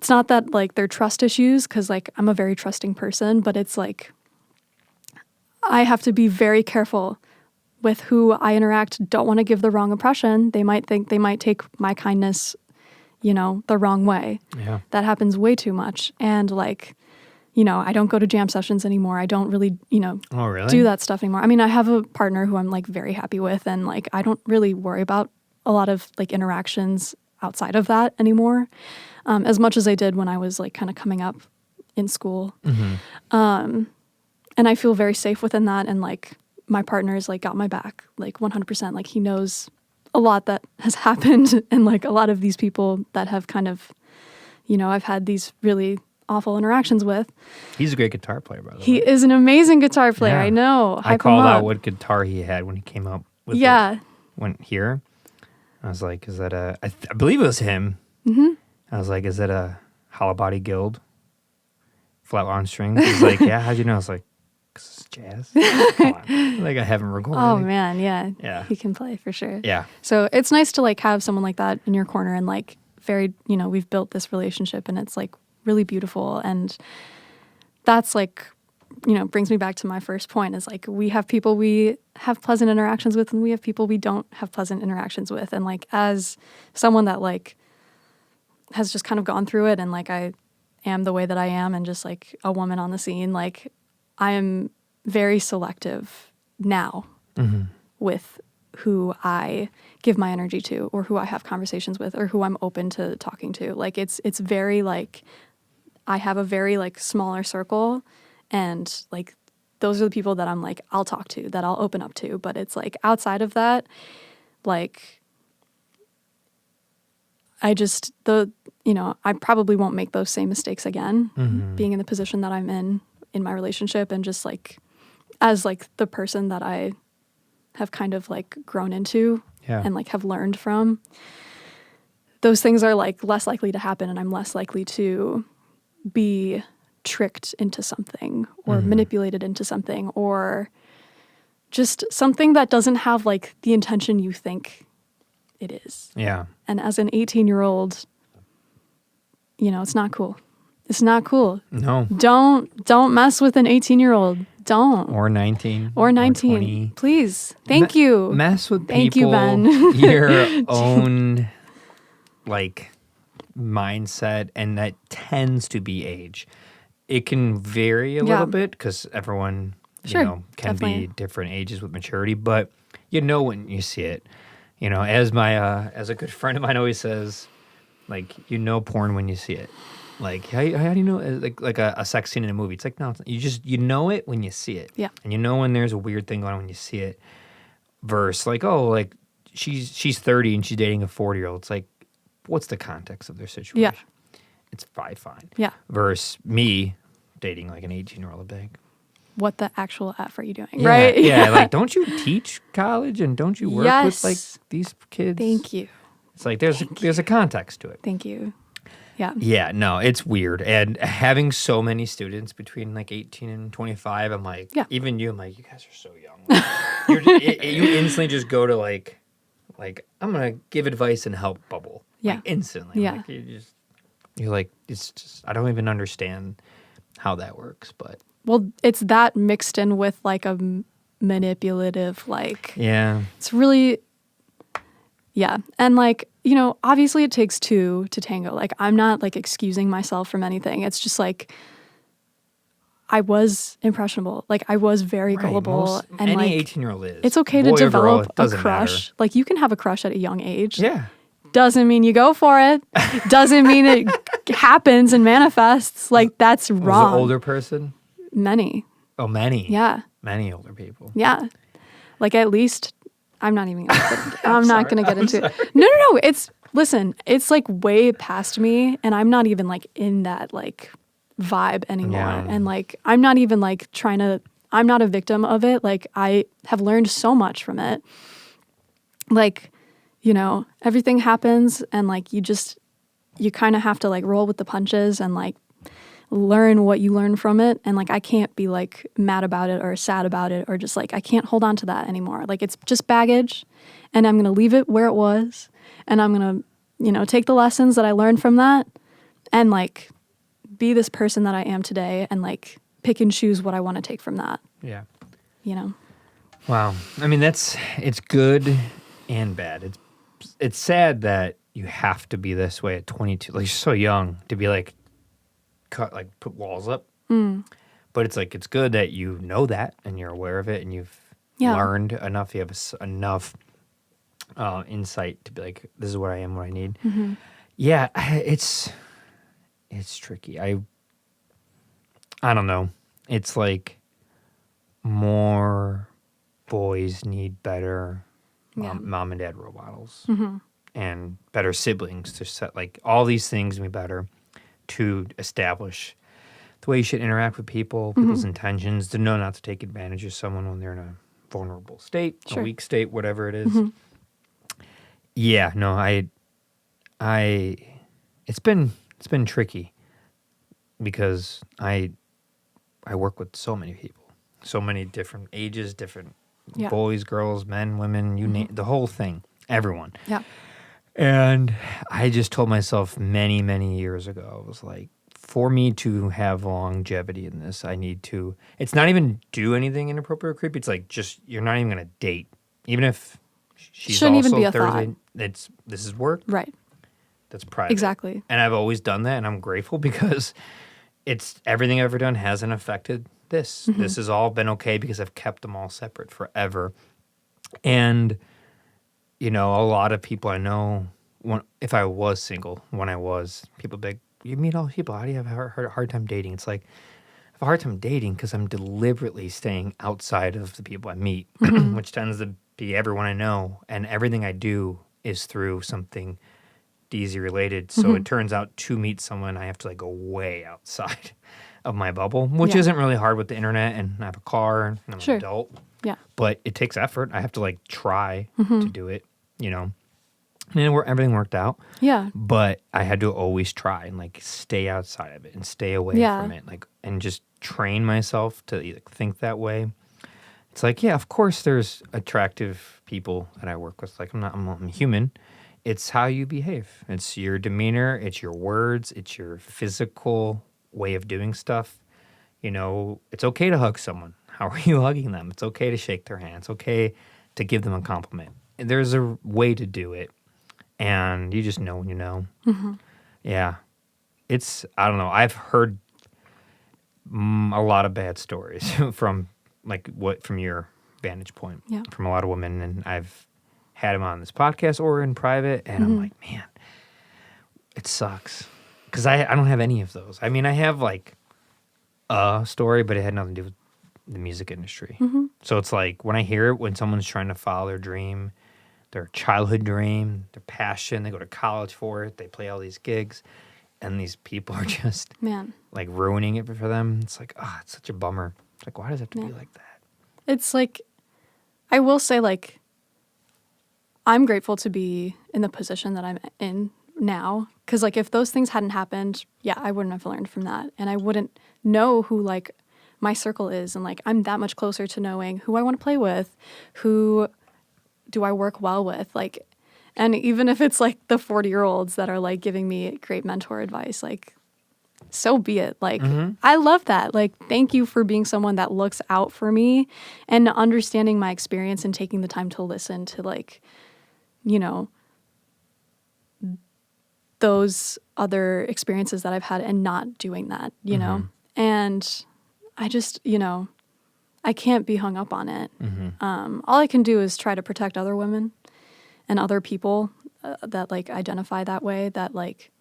Speaker 2: not that like they're trust issues, because like I'm a very trusting person, but it's like I have to be very careful with who I interact. Don't want to give the wrong impression. They might take my kindness the wrong way.
Speaker 1: Yeah.
Speaker 2: That happens way too much. And like, I don't go to jam sessions anymore. I don't really,
Speaker 1: Oh, really?
Speaker 2: do that stuff anymore. I mean, I have a partner who I'm like very happy with, and like I don't really worry about a lot of like interactions outside of that anymore, as much as I did when I was like kind of coming up in school. And I feel very safe within that, and like my partner's like got my back like 100%. Like he knows a lot that has happened, and like a lot of these people that have kind of, I've had these really awful interactions with.
Speaker 1: He's a great guitar player, by the way.
Speaker 2: He is an amazing guitar player.
Speaker 1: Yeah.
Speaker 2: I know.
Speaker 1: I called out what guitar he had when he came up with it. Went here. I was like, is that I believe it was him. I was like, is that a hollow body guild? Flat on strings? He's like, yeah, how'd you know? I was like, 'cause it's jazz. Come on. Like I haven't recorded.
Speaker 2: Oh man, yeah.
Speaker 1: Yeah.
Speaker 2: He can play for sure.
Speaker 1: Yeah.
Speaker 2: So it's nice to like have someone like that in your corner, and like very, we've built this relationship, and it's like really beautiful. And that's like, brings me back to my first point, is like we have people we have pleasant interactions with, and we have people we don't have pleasant interactions with. And like as someone that like has just kind of gone through it, and like I am the way that I am, and just like a woman on the scene, like I am very selective now with who I give my energy to, or who I have conversations with, or who I'm open to talking to. Like it's very like I have a very like smaller circle, and like those are the people that I'm like I'll talk to, that I'll open up to. But it's like outside of that, like I just I probably won't make those same mistakes again, being in the position that I'm in my relationship, and just like as like the person that I have kind of like grown into and like have learned from. Those things are like less likely to happen, and I'm less likely to be tricked into something, or manipulated into something, or just something that doesn't have like the intention you think it is.
Speaker 1: Yeah.
Speaker 2: And as an 18-year-old, it's not cool. It's not cool.
Speaker 1: No.
Speaker 2: Don't mess with an 18-year-old. Don't.
Speaker 1: Or 19.
Speaker 2: Or 19.
Speaker 1: Or 20.
Speaker 2: Please. Thank you.
Speaker 1: Mess with
Speaker 2: Thank
Speaker 1: people
Speaker 2: you, Ben.
Speaker 1: your own like mindset, and that tends to be age. It can vary a little bit because everyone can
Speaker 2: definitely
Speaker 1: be different ages with maturity, but when you see it. As my as a good friend of mine always says, like porn when you see it. Like how do you know like a sex scene in a movie? It's like no, you know it when you see it.
Speaker 2: Yeah.
Speaker 1: And when there's a weird thing going on when you see it. Versus like she's 30 and she's dating a 40-year-old. It's like what's the context of their situation?
Speaker 2: Yeah.
Speaker 1: It's fine.
Speaker 2: Yeah.
Speaker 1: Versus me dating like an 18-year-old big.
Speaker 2: What the actual F are you doing?
Speaker 1: Yeah,
Speaker 2: right?
Speaker 1: Yeah. Like don't you teach college, and don't you work with like these kids?
Speaker 2: Thank you.
Speaker 1: It's like there's a context to it.
Speaker 2: Thank you. Yeah.
Speaker 1: Yeah, no, it's weird. And having so many students between like 18 and 25, I'm like, even you, I'm like, you guys are so young. Like, you instantly just go to like I'm going to give advice and help bubble.
Speaker 2: Yeah.
Speaker 1: Like instantly.
Speaker 2: Yeah.
Speaker 1: Like, you're like, it's just, I don't even understand how that works, but.
Speaker 2: Well, it's that mixed in with like a manipulative, like.
Speaker 1: Yeah.
Speaker 2: It's really. Yeah. And like, obviously it takes two to tango. Like I'm not like excusing myself from anything. It's just like I was impressionable. Like I was very gullible. And
Speaker 1: any
Speaker 2: like
Speaker 1: 18-year-old is.
Speaker 2: It's okay to develop a crush. Like you can have a crush at a young age.
Speaker 1: Yeah.
Speaker 2: Doesn't mean you go for it. Doesn't mean it happens and manifests. Like that's wrong.
Speaker 1: Was it an older person?
Speaker 2: Many.
Speaker 1: Oh, many.
Speaker 2: Yeah.
Speaker 1: Many older people.
Speaker 2: Yeah. Like at least I'm not even I'm not going to get into it. No. It's like way past me, and I'm not even like in that like vibe anymore.
Speaker 1: Yeah.
Speaker 2: And like I'm not even like I'm not a victim of it. Like I have learned so much from it. Like, everything happens, and like you kind of have to like roll with the punches and like learn what you learn from it. And like I can't be like mad about it or sad about it, or just like I can't hold on to that anymore. Like it's just baggage, and I'm going to leave it where it was, and I'm going to take the lessons that I learned from that and like be this person that I am today, and like pick and choose what I want to take from that.
Speaker 1: Yeah.
Speaker 2: Wow.
Speaker 1: I mean, it's good and bad. It's sad that you have to be this way at 22. Like, you're so young to be like, put walls up. But it's like, it's good that you know that and you're aware of it and you've learned enough. You have enough insight to be like, this is what I am, what I need. Yeah, it's tricky. I don't know. It's like more boys need better mom and dad role models and better siblings to set, like, all these things be better to establish the way you should interact with people, people's intentions, to know not to take advantage of someone when they're in a vulnerable state, a weak state, whatever it is. Yeah, no, it's been tricky because I work with so many people, so many different ages, different boys, girls, men, women, you name the whole thing, everyone.
Speaker 2: Yeah.
Speaker 1: And I just told myself many, many years ago, I was like, for me to have longevity in this, I need to, it's not even do anything inappropriate or creepy. It's like, just, you're not even going to date. Even if she's
Speaker 2: Shouldn't
Speaker 1: also
Speaker 2: even be a
Speaker 1: Thursday,
Speaker 2: thought.
Speaker 1: This is work.
Speaker 2: Right.
Speaker 1: That's private.
Speaker 2: Exactly.
Speaker 1: And I've always done that, and I'm grateful because it's everything I've ever done hasn't affected this. This has all been okay because I've kept them all separate forever. And, you know, a lot of people I know, if I was single, when I was, people be like, you meet all these people, how do you have a hard time dating? It's like, I have a hard time dating because I'm deliberately staying outside of the people I meet, which tends to be everyone I know, and everything I do is through something DZ related. So it turns out to meet someone, I have to like go way outside of my bubble, which isn't really hard with the internet, and I have a car and I'm an adult.
Speaker 2: Yeah.
Speaker 1: But it takes effort. I have to like try to do it, you know. And everything worked out.
Speaker 2: Yeah.
Speaker 1: But I had to always try and like stay outside of it and stay away from it, like, and just train myself to like, think that way. It's like, yeah, of course there's attractive people that I work with. Like, I'm human. It's how you behave. It's your demeanor. It's your words. It's your physical way of doing stuff. You know, it's okay to hug someone. How are you hugging them? It's okay to shake their hand. It's okay to give them a compliment. There's a way to do it. And you just know when you know. Yeah. It's, I don't know. I've heard a lot of bad stories from your vantage point, from a lot of women. And I've had them on this podcast or in private. And I'm like, man, it sucks. Because I don't have any of those. I mean, I have like a story, but it had nothing to do with the music industry. So it's like when I hear it, when someone's trying to follow their dream, their childhood dream, their passion, they go to college for it, they play all these gigs, and these people are just like ruining it for them. It's like, it's such a bummer. It's like, why does it have to be like that? It's
Speaker 2: like, I will say, like, I'm grateful to be in the position that I'm in now, because like if those things hadn't happened, I wouldn't have learned from that, and I wouldn't know who like my circle is, and like I'm that much closer to knowing who I want to play with, who do I work well with, like, and even if it's like the 40-year-olds that are like giving me great mentor advice, like, so be it. Like, I love that. Like, thank you for being someone that looks out for me and understanding my experience and taking the time to listen to, like, you know, those other experiences that I've had and not doing that, you know? And I just, you know, I can't be hung up on it. All I can do is try to protect other women and other people that like identify that way, that like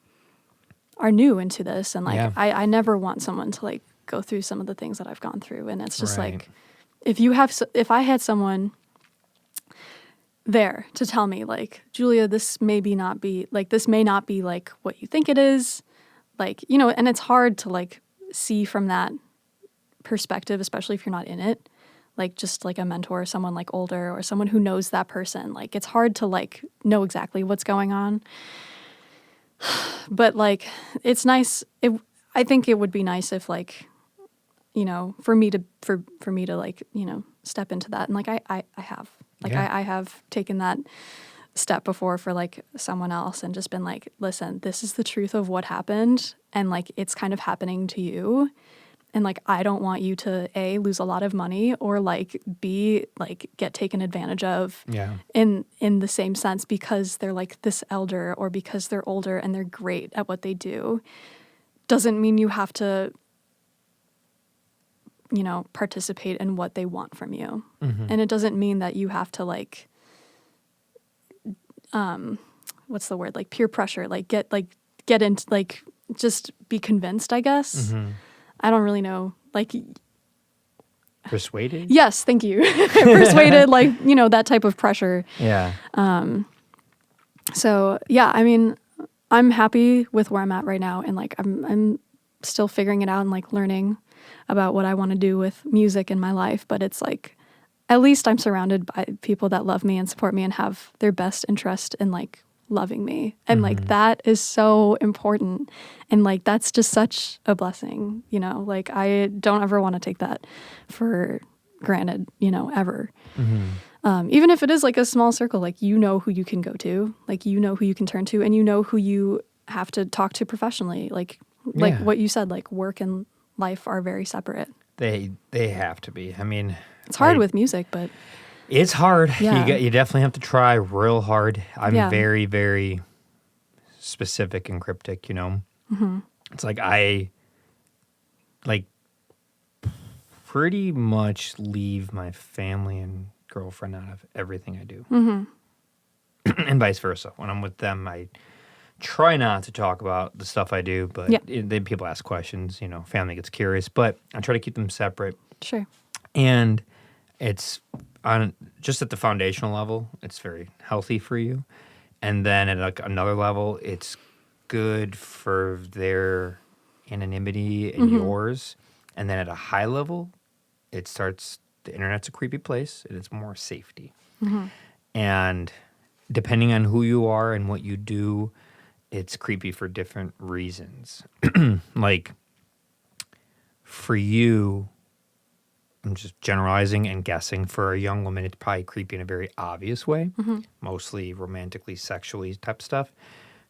Speaker 2: are new into this. And like, I never want someone to like go through some of the things that I've gone through. And it's just like, if I had someone there to tell me like, Julia, this may not be like what you think it is. Like, you know, and it's hard to like see from that perspective, especially if you're not in it, like just like a mentor, someone like older or someone who knows that person. Like, it's hard to like know exactly what's going on, but like, it's nice. I think it would be nice if like, you know, for me to like, you know, step into that. And like, I have like, I have taken that step before for like someone else and just been like, listen, this is the truth of what happened. And like, it's kind of happening to you. And like, I don't want you to A, lose a lot of money, or like B, like get taken advantage of in the same sense because they're like this elder or because they're older and they're great at what they do. Doesn't mean you have to, you know, participate in what they want from you. And it doesn't mean that you have to like, what's the word? Like peer pressure, like get into like, just be convinced, I guess. I don't really know. Like,
Speaker 1: persuaded?
Speaker 2: Yes, thank you. Persuaded, like, you know, that type of pressure.
Speaker 1: Yeah.
Speaker 2: So yeah, I mean, I'm happy with where I'm at right now, and like I'm still figuring it out and like learning about what I want to do with music in my life. But it's like, at least I'm surrounded by people that love me and support me and have their best interest in like loving me. And like that is so important. And like that's just such a blessing, you know, like I don't ever want to take that for granted, you know, ever. Even if it is like a small circle, like you know who you can go to, like you know who you can turn to, and you know who you have to talk to professionally. Like what you said, like work and life are very separate.
Speaker 1: They have to be. I mean,
Speaker 2: it's hard with music, but
Speaker 1: it's hard.
Speaker 2: Yeah.
Speaker 1: You definitely have to try real hard. I'm very, very specific and cryptic, you know? It's like I pretty much leave my family and girlfriend out of everything I do. And vice versa. When I'm with them, I try not to talk about the stuff I do, but then people ask questions, you know, family gets curious, but I try to keep them separate.
Speaker 2: Sure.
Speaker 1: And it's on just at the foundational level, it's very healthy for you. And then at like another level, it's good for their anonymity and yours. And then at a high level, the internet's a creepy place and it's more safety. And depending on who you are and what you do, it's creepy for different reasons. Like for you, I'm just generalizing and guessing, for a young woman, it's probably creepy in a very obvious way, mostly romantically, sexually type stuff.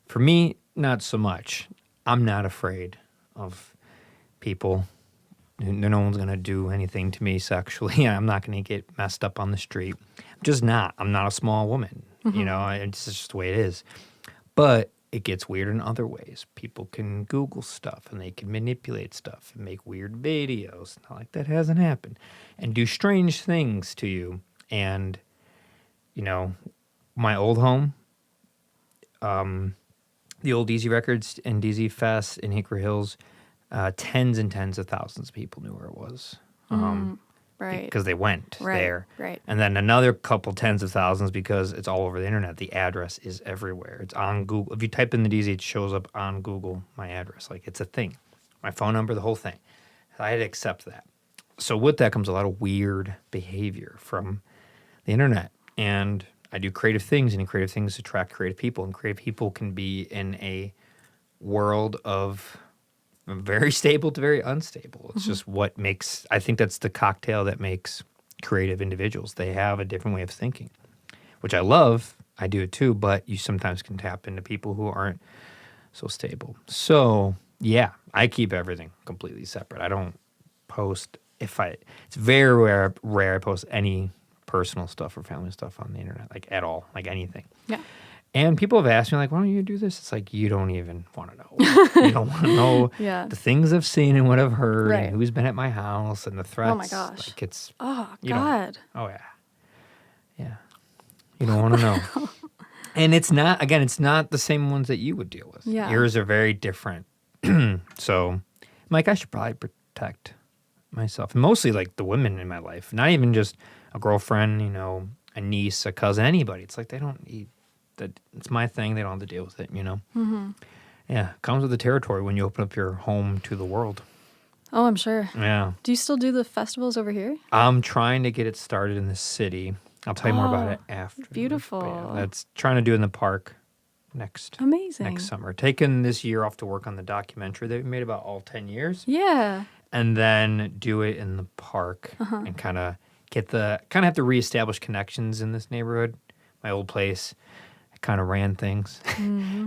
Speaker 1: For me, not so much. I'm not afraid of people. No one's going to do anything to me sexually. I'm not going to get messed up on the street. I'm just not. I'm not a small woman. You know, it's just the way it is. But it gets weird in other ways. People can Google stuff and they can manipulate stuff and make weird videos. Not like that hasn't happened. And do strange things to you. And, you know, my old home, the old DZ Records and DZ Fest in Hickory Hills, tens and tens of thousands of people knew where it was.
Speaker 2: Right.
Speaker 1: Because they went there.
Speaker 2: Right.
Speaker 1: And then another couple tens of thousands because it's all over the internet. The address is everywhere. It's on Google. If you type in the DZ, it shows up on Google, my address. Like, it's a thing. My phone number, the whole thing. I had to accept that. So with that comes a lot of weird behavior from the internet. And I do creative things, and creative things attract creative people. And creative people can be in a world of very stable to very unstable. It's just what makes, I think that's the cocktail that makes creative individuals. They have a different way of thinking, which I love. I do it too, but you sometimes can tap into people who aren't so stable. So, yeah, I keep everything completely separate. I don't post, it's very rare I post any personal stuff or family stuff on the internet, like at all, like anything.
Speaker 2: Yeah.
Speaker 1: And people have asked me, like, why don't you do this? It's like, you don't even want to know. You don't want to know the things I've seen and what I've heard and who's been at my house and the threats.
Speaker 2: Oh, my gosh.
Speaker 1: Like, it's...
Speaker 2: Oh, God.
Speaker 1: Oh, yeah. Yeah. You don't want to know. And it's not, again, it's not the same ones that you would deal with.
Speaker 2: Yeah.
Speaker 1: Yours are very different. So, I'm like, I should probably protect myself. Mostly, like, the women in my life. Not even just a girlfriend, you know, a niece, a cousin, anybody. It's like, they don't need... that it's my thing. They don't have to deal with it, you know? Yeah, comes with the territory when you open up your home to the world.
Speaker 2: Oh, I'm sure.
Speaker 1: Yeah.
Speaker 2: Do you still do the festivals over here?
Speaker 1: I'm trying to get it started in the city. I'll tell you more about it after.
Speaker 2: Beautiful.
Speaker 1: Yeah, that's trying to do in the park next summer. Taking this year off to work on the documentary that we made about all 10 years.
Speaker 2: Yeah.
Speaker 1: And then do it in the park and kind of have to reestablish connections in this neighborhood. My old place. Kind of ran things,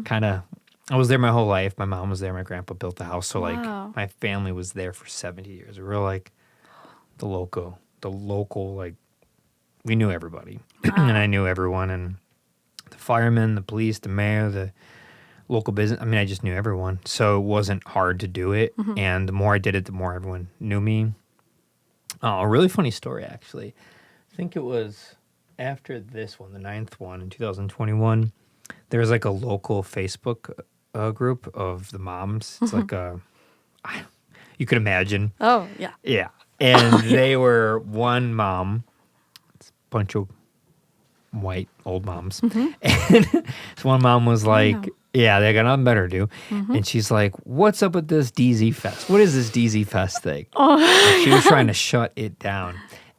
Speaker 1: kind of I was there my whole life. My mom was there. My grandpa built the house. So, like,
Speaker 2: Wow.
Speaker 1: my family was there for 70 years. We were, like, the local, like, we knew everybody. And I knew everyone. And the firemen, the police, the mayor, the local business. I mean, I just knew everyone. So it wasn't hard to do it. And the more I did it, the more everyone knew me. A really funny story, actually. I think it was after this one, the 9th one in 2021. There was like a local Facebook group of the moms. It's like you could imagine.
Speaker 2: Oh, yeah.
Speaker 1: Yeah. And they were one mom, it's a bunch of white old moms. And so one mom was like, yeah, they got nothing better to do. And she's like, what's up with this DZ Fest? What is this DZ Fest thing? And she was trying to shut it down.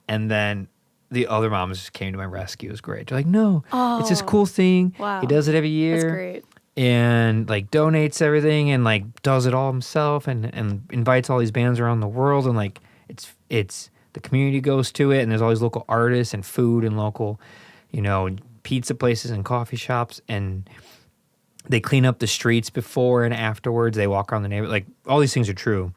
Speaker 1: And then the other moms just came to my rescue. It was great. They're like, no, it's this cool thing.
Speaker 2: Wow.
Speaker 1: He does it every year.
Speaker 2: That's great.
Speaker 1: And like donates everything and like does it all himself and invites all these bands around the world. And like it's the community goes to it and there's all these local artists and food and local, pizza places and coffee shops. And they clean up the streets before and afterwards. They walk around the neighborhood. Like all these things are true.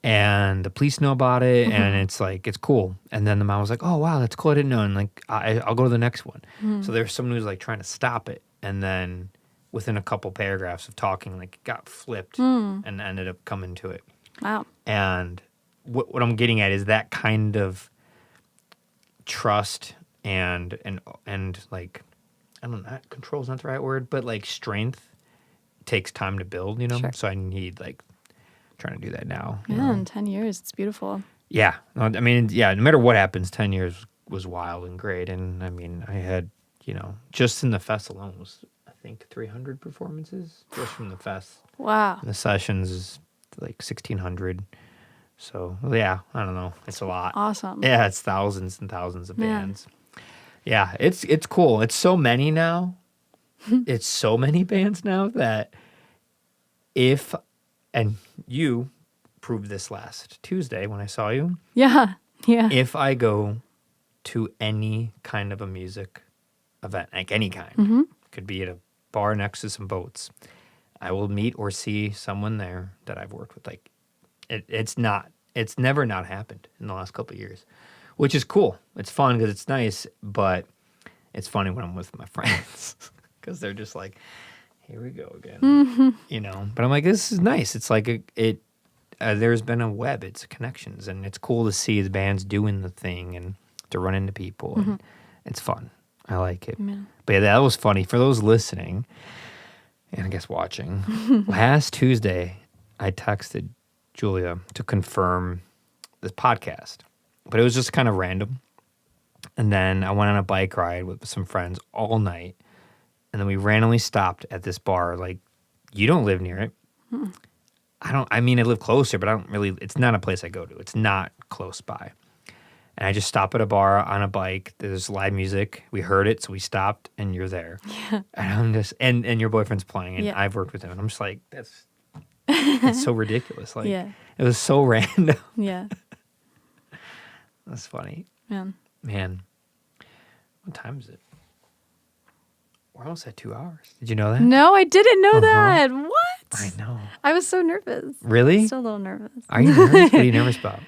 Speaker 1: And the police know about it, and it's like, it's cool. And then the mom was like, oh, wow, that's cool. I didn't know. And like, I'll go to the next one. So there's someone who's like trying to stop it. And then within a couple paragraphs of talking, like it got flipped and ended up coming to it.
Speaker 2: Wow.
Speaker 1: And what I'm getting at is that kind of trust and like, I don't know, control's not the right word, but like strength takes time to build,
Speaker 2: Sure.
Speaker 1: So I need like, trying to do that now.
Speaker 2: Yeah, in 10 years. It's beautiful.
Speaker 1: Yeah. I mean, no matter what happens, 10 years was wild and great. And I mean, I had, just in the fest alone was, I think, 300 performances just from the fest.
Speaker 2: Wow.
Speaker 1: And the sessions is like 1,600. So, yeah, I don't know. It's a lot.
Speaker 2: Awesome.
Speaker 1: Yeah, it's thousands and thousands of
Speaker 2: Man.
Speaker 1: bands. Yeah, it's cool. It's so many now. It's so many bands now that and you proved this last Tuesday when I saw you.
Speaker 2: Yeah. Yeah.
Speaker 1: If I go to any kind of a music event, like any kind, could be at a bar next to some boats, I will meet or see someone there that I've worked with. Like, it's never not happened in the last couple of years, which is cool. It's fun because it's nice, but it's funny when I'm with my friends because they're just like, here we go again, But I'm like, this is nice. It's like there's been a web. It's connections, and it's cool to see the bands doing the thing and to run into people. And it's fun. I like it.
Speaker 2: Yeah.
Speaker 1: But yeah, that was funny for those listening, and I guess watching. Last Tuesday, I texted Julia to confirm this podcast, but it was just kind of random. And then I went on a bike ride with some friends all night. And then we randomly stopped at this bar. Like, you don't live near it. I live closer, but it's not a place I go to. It's not close by. And I just stop at a bar on a bike. There's live music. We heard it, so we stopped, and you're there.
Speaker 2: Yeah.
Speaker 1: And I'm just, and your boyfriend's playing, and
Speaker 2: Yeah.
Speaker 1: I've worked with him. And I'm just like, that's so ridiculous. Like,
Speaker 2: Yeah.
Speaker 1: it was so random.
Speaker 2: Yeah.
Speaker 1: That's funny.
Speaker 2: Man.
Speaker 1: What time is it? We're almost at 2 hours. Did you know that?
Speaker 2: No, I didn't know that. What?
Speaker 1: I know.
Speaker 2: I was so nervous.
Speaker 1: Really?
Speaker 2: Still a little nervous.
Speaker 1: Are you nervous? What are you nervous about?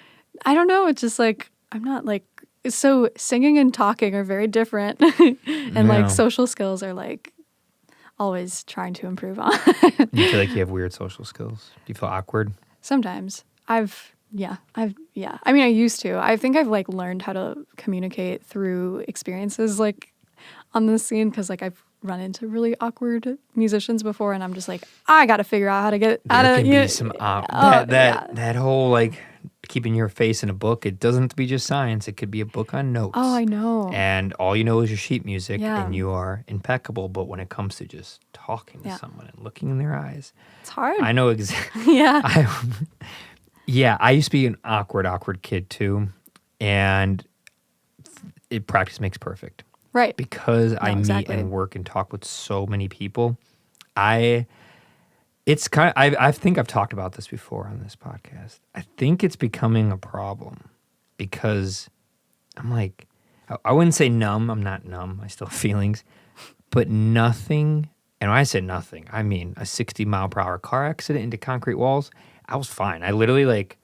Speaker 2: I don't know. It's just like, I'm not like, so singing and talking are very different. And
Speaker 1: Yeah.
Speaker 2: like social skills are like always trying to improve on.
Speaker 1: You feel like you have weird social skills? Do you feel awkward?
Speaker 2: Sometimes. I mean, I used to. I think I've like learned how to communicate through experiences like on this scene because like I've run into really awkward musicians before, and I'm just like, I got to figure out how to get out of.
Speaker 1: There can be some that whole like keeping your face in a book. It doesn't have to be just science. It could be a book on notes.
Speaker 2: Oh, I know.
Speaker 1: And all you know is your sheet music,
Speaker 2: Yeah.
Speaker 1: and you are impeccable. But when it comes to just talking to someone and looking in their eyes,
Speaker 2: It's hard.
Speaker 1: I know exactly.
Speaker 2: Yeah.
Speaker 1: I used to be an awkward kid too, and practice makes perfect.
Speaker 2: Right.
Speaker 1: Because I meet
Speaker 2: exactly.
Speaker 1: and work and talk with so many people, I think I've talked about this before on this podcast. I think it's becoming a problem because I'm like, I wouldn't say numb. I'm not numb. I still have feelings, but nothing And when I said nothing, I mean a 60-mile-per-hour car accident into concrete walls. I was fine. I literally like,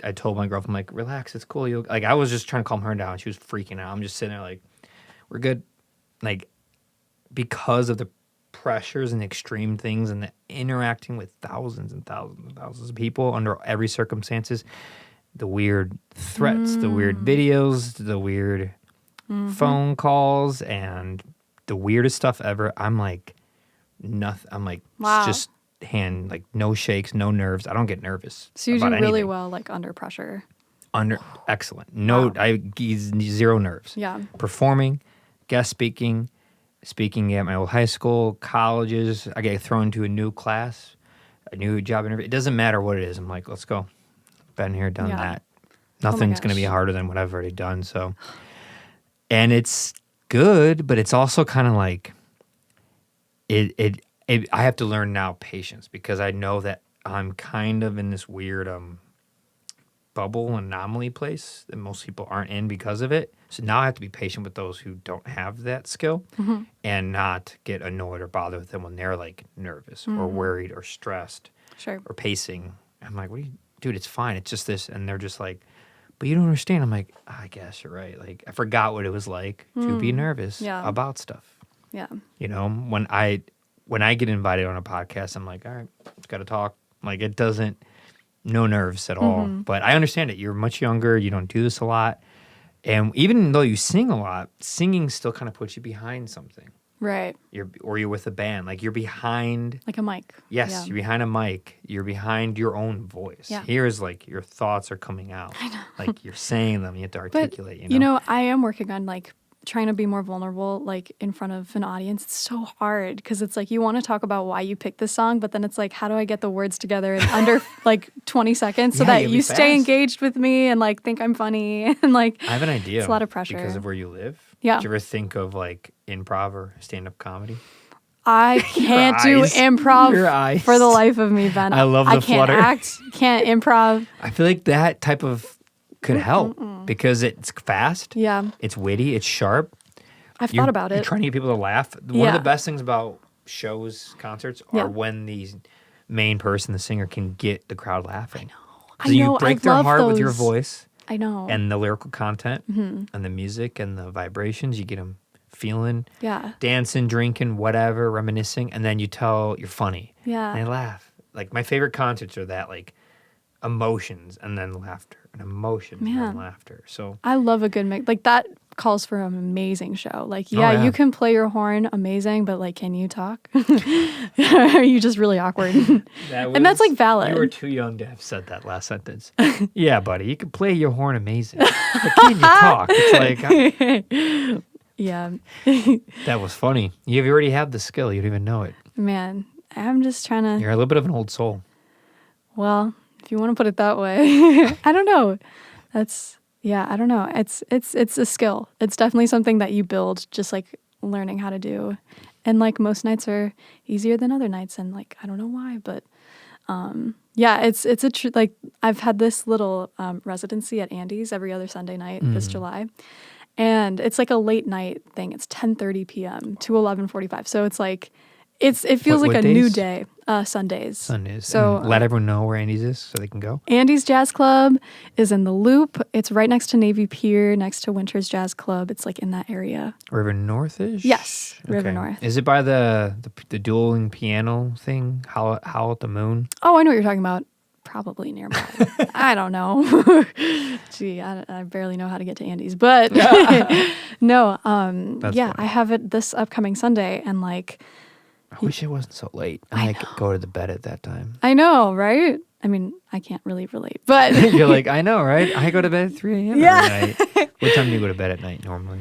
Speaker 1: I told my girlfriend, like, relax, it's cool. You like, I was just trying to calm her down. She was freaking out. I'm just sitting there like, we're good. Like, because of the pressures and extreme things and the interacting with thousands and thousands and thousands of people under every circumstances, the weird threats, the weird videos, the weird phone calls, and the weirdest stuff ever. I'm like, nothing. I'm like,
Speaker 2: Wow.
Speaker 1: just like no shakes, no nerves. I don't get nervous.
Speaker 2: So you do
Speaker 1: about
Speaker 2: really
Speaker 1: anything.
Speaker 2: well, like under pressure.
Speaker 1: Excellent. No,
Speaker 2: Wow.
Speaker 1: zero nerves.
Speaker 2: Yeah.
Speaker 1: Performing, guest speaking at my old high school, colleges. I get thrown into a new class, a new job interview. It doesn't matter what it is. I'm like, let's go. Been here, done
Speaker 2: Yeah.
Speaker 1: that. Nothing's going to be
Speaker 2: gosh.
Speaker 1: harder than what I've already done. So, and it's good, but it's also kind of like it. I have to learn now patience, because I know that I'm kind of in this weird bubble anomaly place that most people aren't in because of it. So now I have to be patient with those who don't have that skill and not get annoyed or bothered with them when they're like nervous or worried or stressed
Speaker 2: Sure.
Speaker 1: or pacing. I'm like, what are you, dude, it's fine. It's just this. And they're just like, but you don't understand. I'm like, I guess you're right. Like, I forgot what it was like to be nervous
Speaker 2: Yeah.
Speaker 1: about stuff.
Speaker 2: Yeah.
Speaker 1: You know, when I get invited on a podcast, I'm like, all right, it's got to talk. Like, it doesn't, no nerves at all. But I understand it. You're much younger. You don't do this a lot. And even though you sing a lot, singing still kind of puts you behind something.
Speaker 2: Right.
Speaker 1: You're with a band. Like, you're behind.
Speaker 2: Like a mic.
Speaker 1: Yes,
Speaker 2: Yeah.
Speaker 1: you're behind a mic. You're behind your own voice.
Speaker 2: Yeah.
Speaker 1: Here's like your thoughts are coming out. I know. Like, you're saying them. You have to
Speaker 2: But,
Speaker 1: articulate. You know?
Speaker 2: I am working on like trying to be more vulnerable, like in front of an audience. It's so hard because it's like you want to talk about why you picked this song, but then it's like, how do I get the words together in under like 20 seconds so
Speaker 1: Yeah,
Speaker 2: that
Speaker 1: you'll
Speaker 2: you
Speaker 1: be
Speaker 2: stay
Speaker 1: fast.
Speaker 2: engaged with me and like think I'm funny and like
Speaker 1: I have an idea.
Speaker 2: it's a lot of pressure.
Speaker 1: Because of where you live.
Speaker 2: Yeah.
Speaker 1: Do you ever think of like improv or stand-up comedy?
Speaker 2: I can't do
Speaker 1: eyes.
Speaker 2: improv
Speaker 1: Your eyes.
Speaker 2: for the life of me, Ben.
Speaker 1: I love the
Speaker 2: I can't
Speaker 1: flutter.
Speaker 2: act, can't improv.
Speaker 1: I feel like that type of could help because it's fast.
Speaker 2: Yeah.
Speaker 1: It's witty. It's sharp.
Speaker 2: I've thought about
Speaker 1: You're
Speaker 2: it.
Speaker 1: trying to get people to laugh. One of
Speaker 2: Yeah.
Speaker 1: the best things about shows, concerts,
Speaker 2: Yeah.
Speaker 1: are when the main person, the singer, can get the crowd laughing.
Speaker 2: I
Speaker 1: So
Speaker 2: know,
Speaker 1: you
Speaker 2: I
Speaker 1: break their
Speaker 2: love
Speaker 1: heart with your
Speaker 2: those.
Speaker 1: voice
Speaker 2: I know.
Speaker 1: and the lyrical content
Speaker 2: Mm-hmm.
Speaker 1: and the music and the vibrations. You get them feeling,
Speaker 2: Yeah.
Speaker 1: dancing, drinking, whatever, reminiscing, and then you're funny.
Speaker 2: Yeah.
Speaker 1: And they laugh. Like, my favorite concerts are that, like, emotions and then laughter and emotions and
Speaker 2: Man.
Speaker 1: then laughter. So
Speaker 2: I love a good mix. Like that calls for an amazing show. Like, yeah,
Speaker 1: yeah.
Speaker 2: you can play your horn amazing, but like, can you talk? Are you just really awkward? And that's like valid.
Speaker 1: You were too young to have said that last sentence. Yeah, buddy, you can play your horn amazing, but can you talk? It's like,
Speaker 2: Yeah.
Speaker 1: that was funny. You already have the skill. You don't even know it.
Speaker 2: Man, I'm just trying to,
Speaker 1: You're a little bit of an old soul.
Speaker 2: well, if you want to put it that way, I don't know. I don't know. It's a skill. It's definitely something that you build just like learning how to do. And like most nights are easier than other nights. And like, I don't know why, but yeah, it's like I've had this little residency at Andy's every other Sunday night this July. And it's like a late night thing. It's 10:30 p.m. to 11:45. So it's like, it feels
Speaker 1: What
Speaker 2: like a new
Speaker 1: days?
Speaker 2: day. Sundays.
Speaker 1: Sundays.
Speaker 2: So
Speaker 1: And let everyone know where Andy's is so they can go.
Speaker 2: Andy's Jazz Club is in the Loop. It's right next to Navy Pier, next to Winter's Jazz Club. It's like in that area.
Speaker 1: River North-ish?
Speaker 2: Yes, River North.
Speaker 1: Is it by the dueling piano thing? Howl at the Moon?
Speaker 2: Oh, I know what you're talking about. Probably nearby. I don't know. Gee, I barely know how to get to Andy's, but no.
Speaker 1: That's
Speaker 2: Yeah,
Speaker 1: funny.
Speaker 2: I have it this upcoming Sunday, and like,
Speaker 1: I wish it wasn't so late. I could go to the bed at that time.
Speaker 2: I know, right? I mean, I can't really relate, but
Speaker 1: You're like, I know, right? I go to bed at 3 a.m.
Speaker 2: Yeah.
Speaker 1: every night. What time do you go to bed at night normally?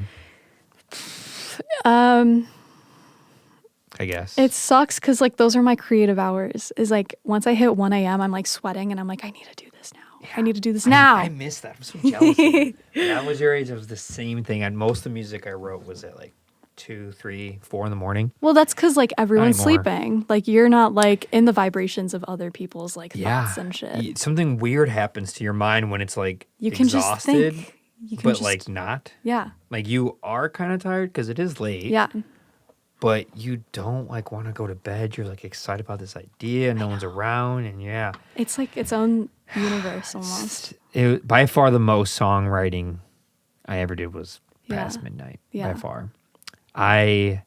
Speaker 1: I guess.
Speaker 2: it sucks because like those are my creative hours. Is like once I hit 1 a.m., I'm like sweating, and I'm like, I need to do this now. I need to do this now.
Speaker 1: I miss that. I'm so jealous. Of you. When I was your age, it was the same thing. And most of the music I wrote was at like 2, 3, 4 in the morning.
Speaker 2: Well, that's because like everyone's
Speaker 1: anymore.
Speaker 2: sleeping. Like you're not like in the vibrations of other people's like
Speaker 1: Yeah.
Speaker 2: thoughts and shit.
Speaker 1: Something weird happens to your mind when it's like
Speaker 2: You can
Speaker 1: exhausted,
Speaker 2: just think. You can
Speaker 1: but
Speaker 2: just,
Speaker 1: like not.
Speaker 2: yeah,
Speaker 1: Like you are kind of tired because it is late.
Speaker 2: yeah.
Speaker 1: but you don't like want to go to bed. You're like excited about this idea. No one's around, and yeah,
Speaker 2: It's like its own universe almost.
Speaker 1: by far the most songwriting I ever did was
Speaker 2: Yeah.
Speaker 1: past midnight.
Speaker 2: Yeah.
Speaker 1: By far, I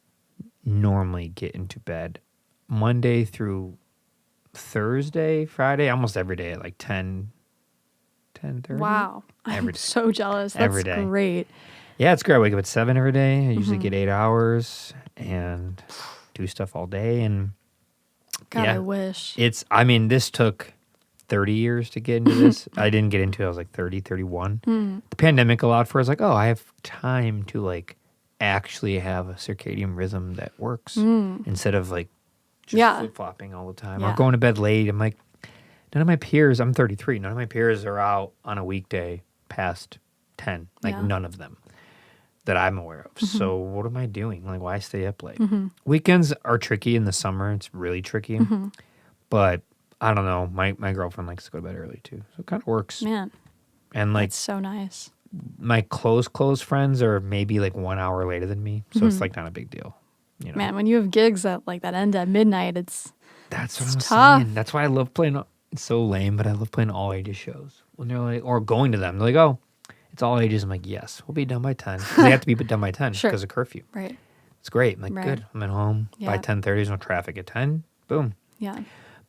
Speaker 1: normally get into bed Monday through Thursday, Friday, almost every day at like 10:30.
Speaker 2: Wow.
Speaker 1: Every
Speaker 2: I'm
Speaker 1: day.
Speaker 2: so jealous. That's
Speaker 1: Every day.
Speaker 2: great.
Speaker 1: Yeah, it's great. I wake up at 7 every day. I usually
Speaker 2: Mm-hmm.
Speaker 1: get 8 hours and do stuff all day. And
Speaker 2: God,
Speaker 1: yeah,
Speaker 2: I wish.
Speaker 1: this took 30 years to get into this. I didn't get into it. I was like 30, 31. The pandemic allowed for it. I was like, oh, I have time to like actually have a circadian rhythm that works instead of like just
Speaker 2: Yeah.
Speaker 1: flip-flopping all the time
Speaker 2: Yeah.
Speaker 1: or going to bed late. I'm like, none of my peers, I'm 33, none of my peers are out on a weekday past 10. Like
Speaker 2: Yeah.
Speaker 1: none of them that I'm aware of. So what am I doing? Like, why stay up late? Weekends are tricky in the summer. It's really tricky. But I don't know. My girlfriend likes to go to bed early too. So it kind of works.
Speaker 2: Man,
Speaker 1: And like
Speaker 2: that's so nice.
Speaker 1: my close friends are maybe like 1 hour later than me. So it's like not a big deal. You know?
Speaker 2: Man, when you have gigs that end at midnight,
Speaker 1: That's what
Speaker 2: it's
Speaker 1: I'm
Speaker 2: tough.
Speaker 1: saying. That's why I love playing. It's so lame, but I love playing all ages shows. When they're like, or going to them, they're like, oh, it's all ages. I'm like, yes, we'll be done by 10. 'Cause they have to be done by 10
Speaker 2: Sure.
Speaker 1: because of curfew.
Speaker 2: right.
Speaker 1: It's great. I'm like,
Speaker 2: Right.
Speaker 1: good. I'm at home by
Speaker 2: Yeah.
Speaker 1: 10:30. There's no traffic at 10. Boom.
Speaker 2: Yeah.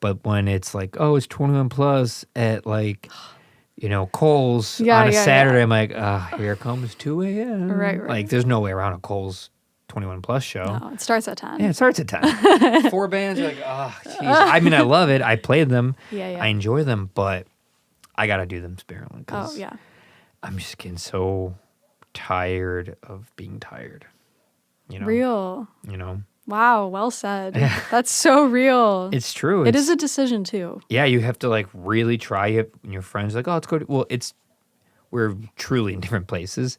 Speaker 1: But when it's like, oh, it's 21 plus at like, Kohl's
Speaker 2: Yeah,
Speaker 1: on a
Speaker 2: yeah,
Speaker 1: Saturday,
Speaker 2: yeah.
Speaker 1: I'm like, here comes 2 a.m.
Speaker 2: Right.
Speaker 1: Like, there's no way around a Kohl's 21 plus show.
Speaker 2: No, it starts at 10.
Speaker 1: Yeah, it starts at 10. 4 bands, you're like, oh, jeez. I mean, I love it. I played them.
Speaker 2: Yeah.
Speaker 1: I enjoy them, but I got to do them sparingly
Speaker 2: Oh,
Speaker 1: because
Speaker 2: yeah.
Speaker 1: I'm just getting so tired of being tired.
Speaker 2: Real.
Speaker 1: You know?
Speaker 2: Wow, well said. That's so real.
Speaker 1: It's true.
Speaker 2: It is a decision too.
Speaker 1: Yeah, you have to like really try it. And your friends are like, oh, let's go to, well, we're truly in different places.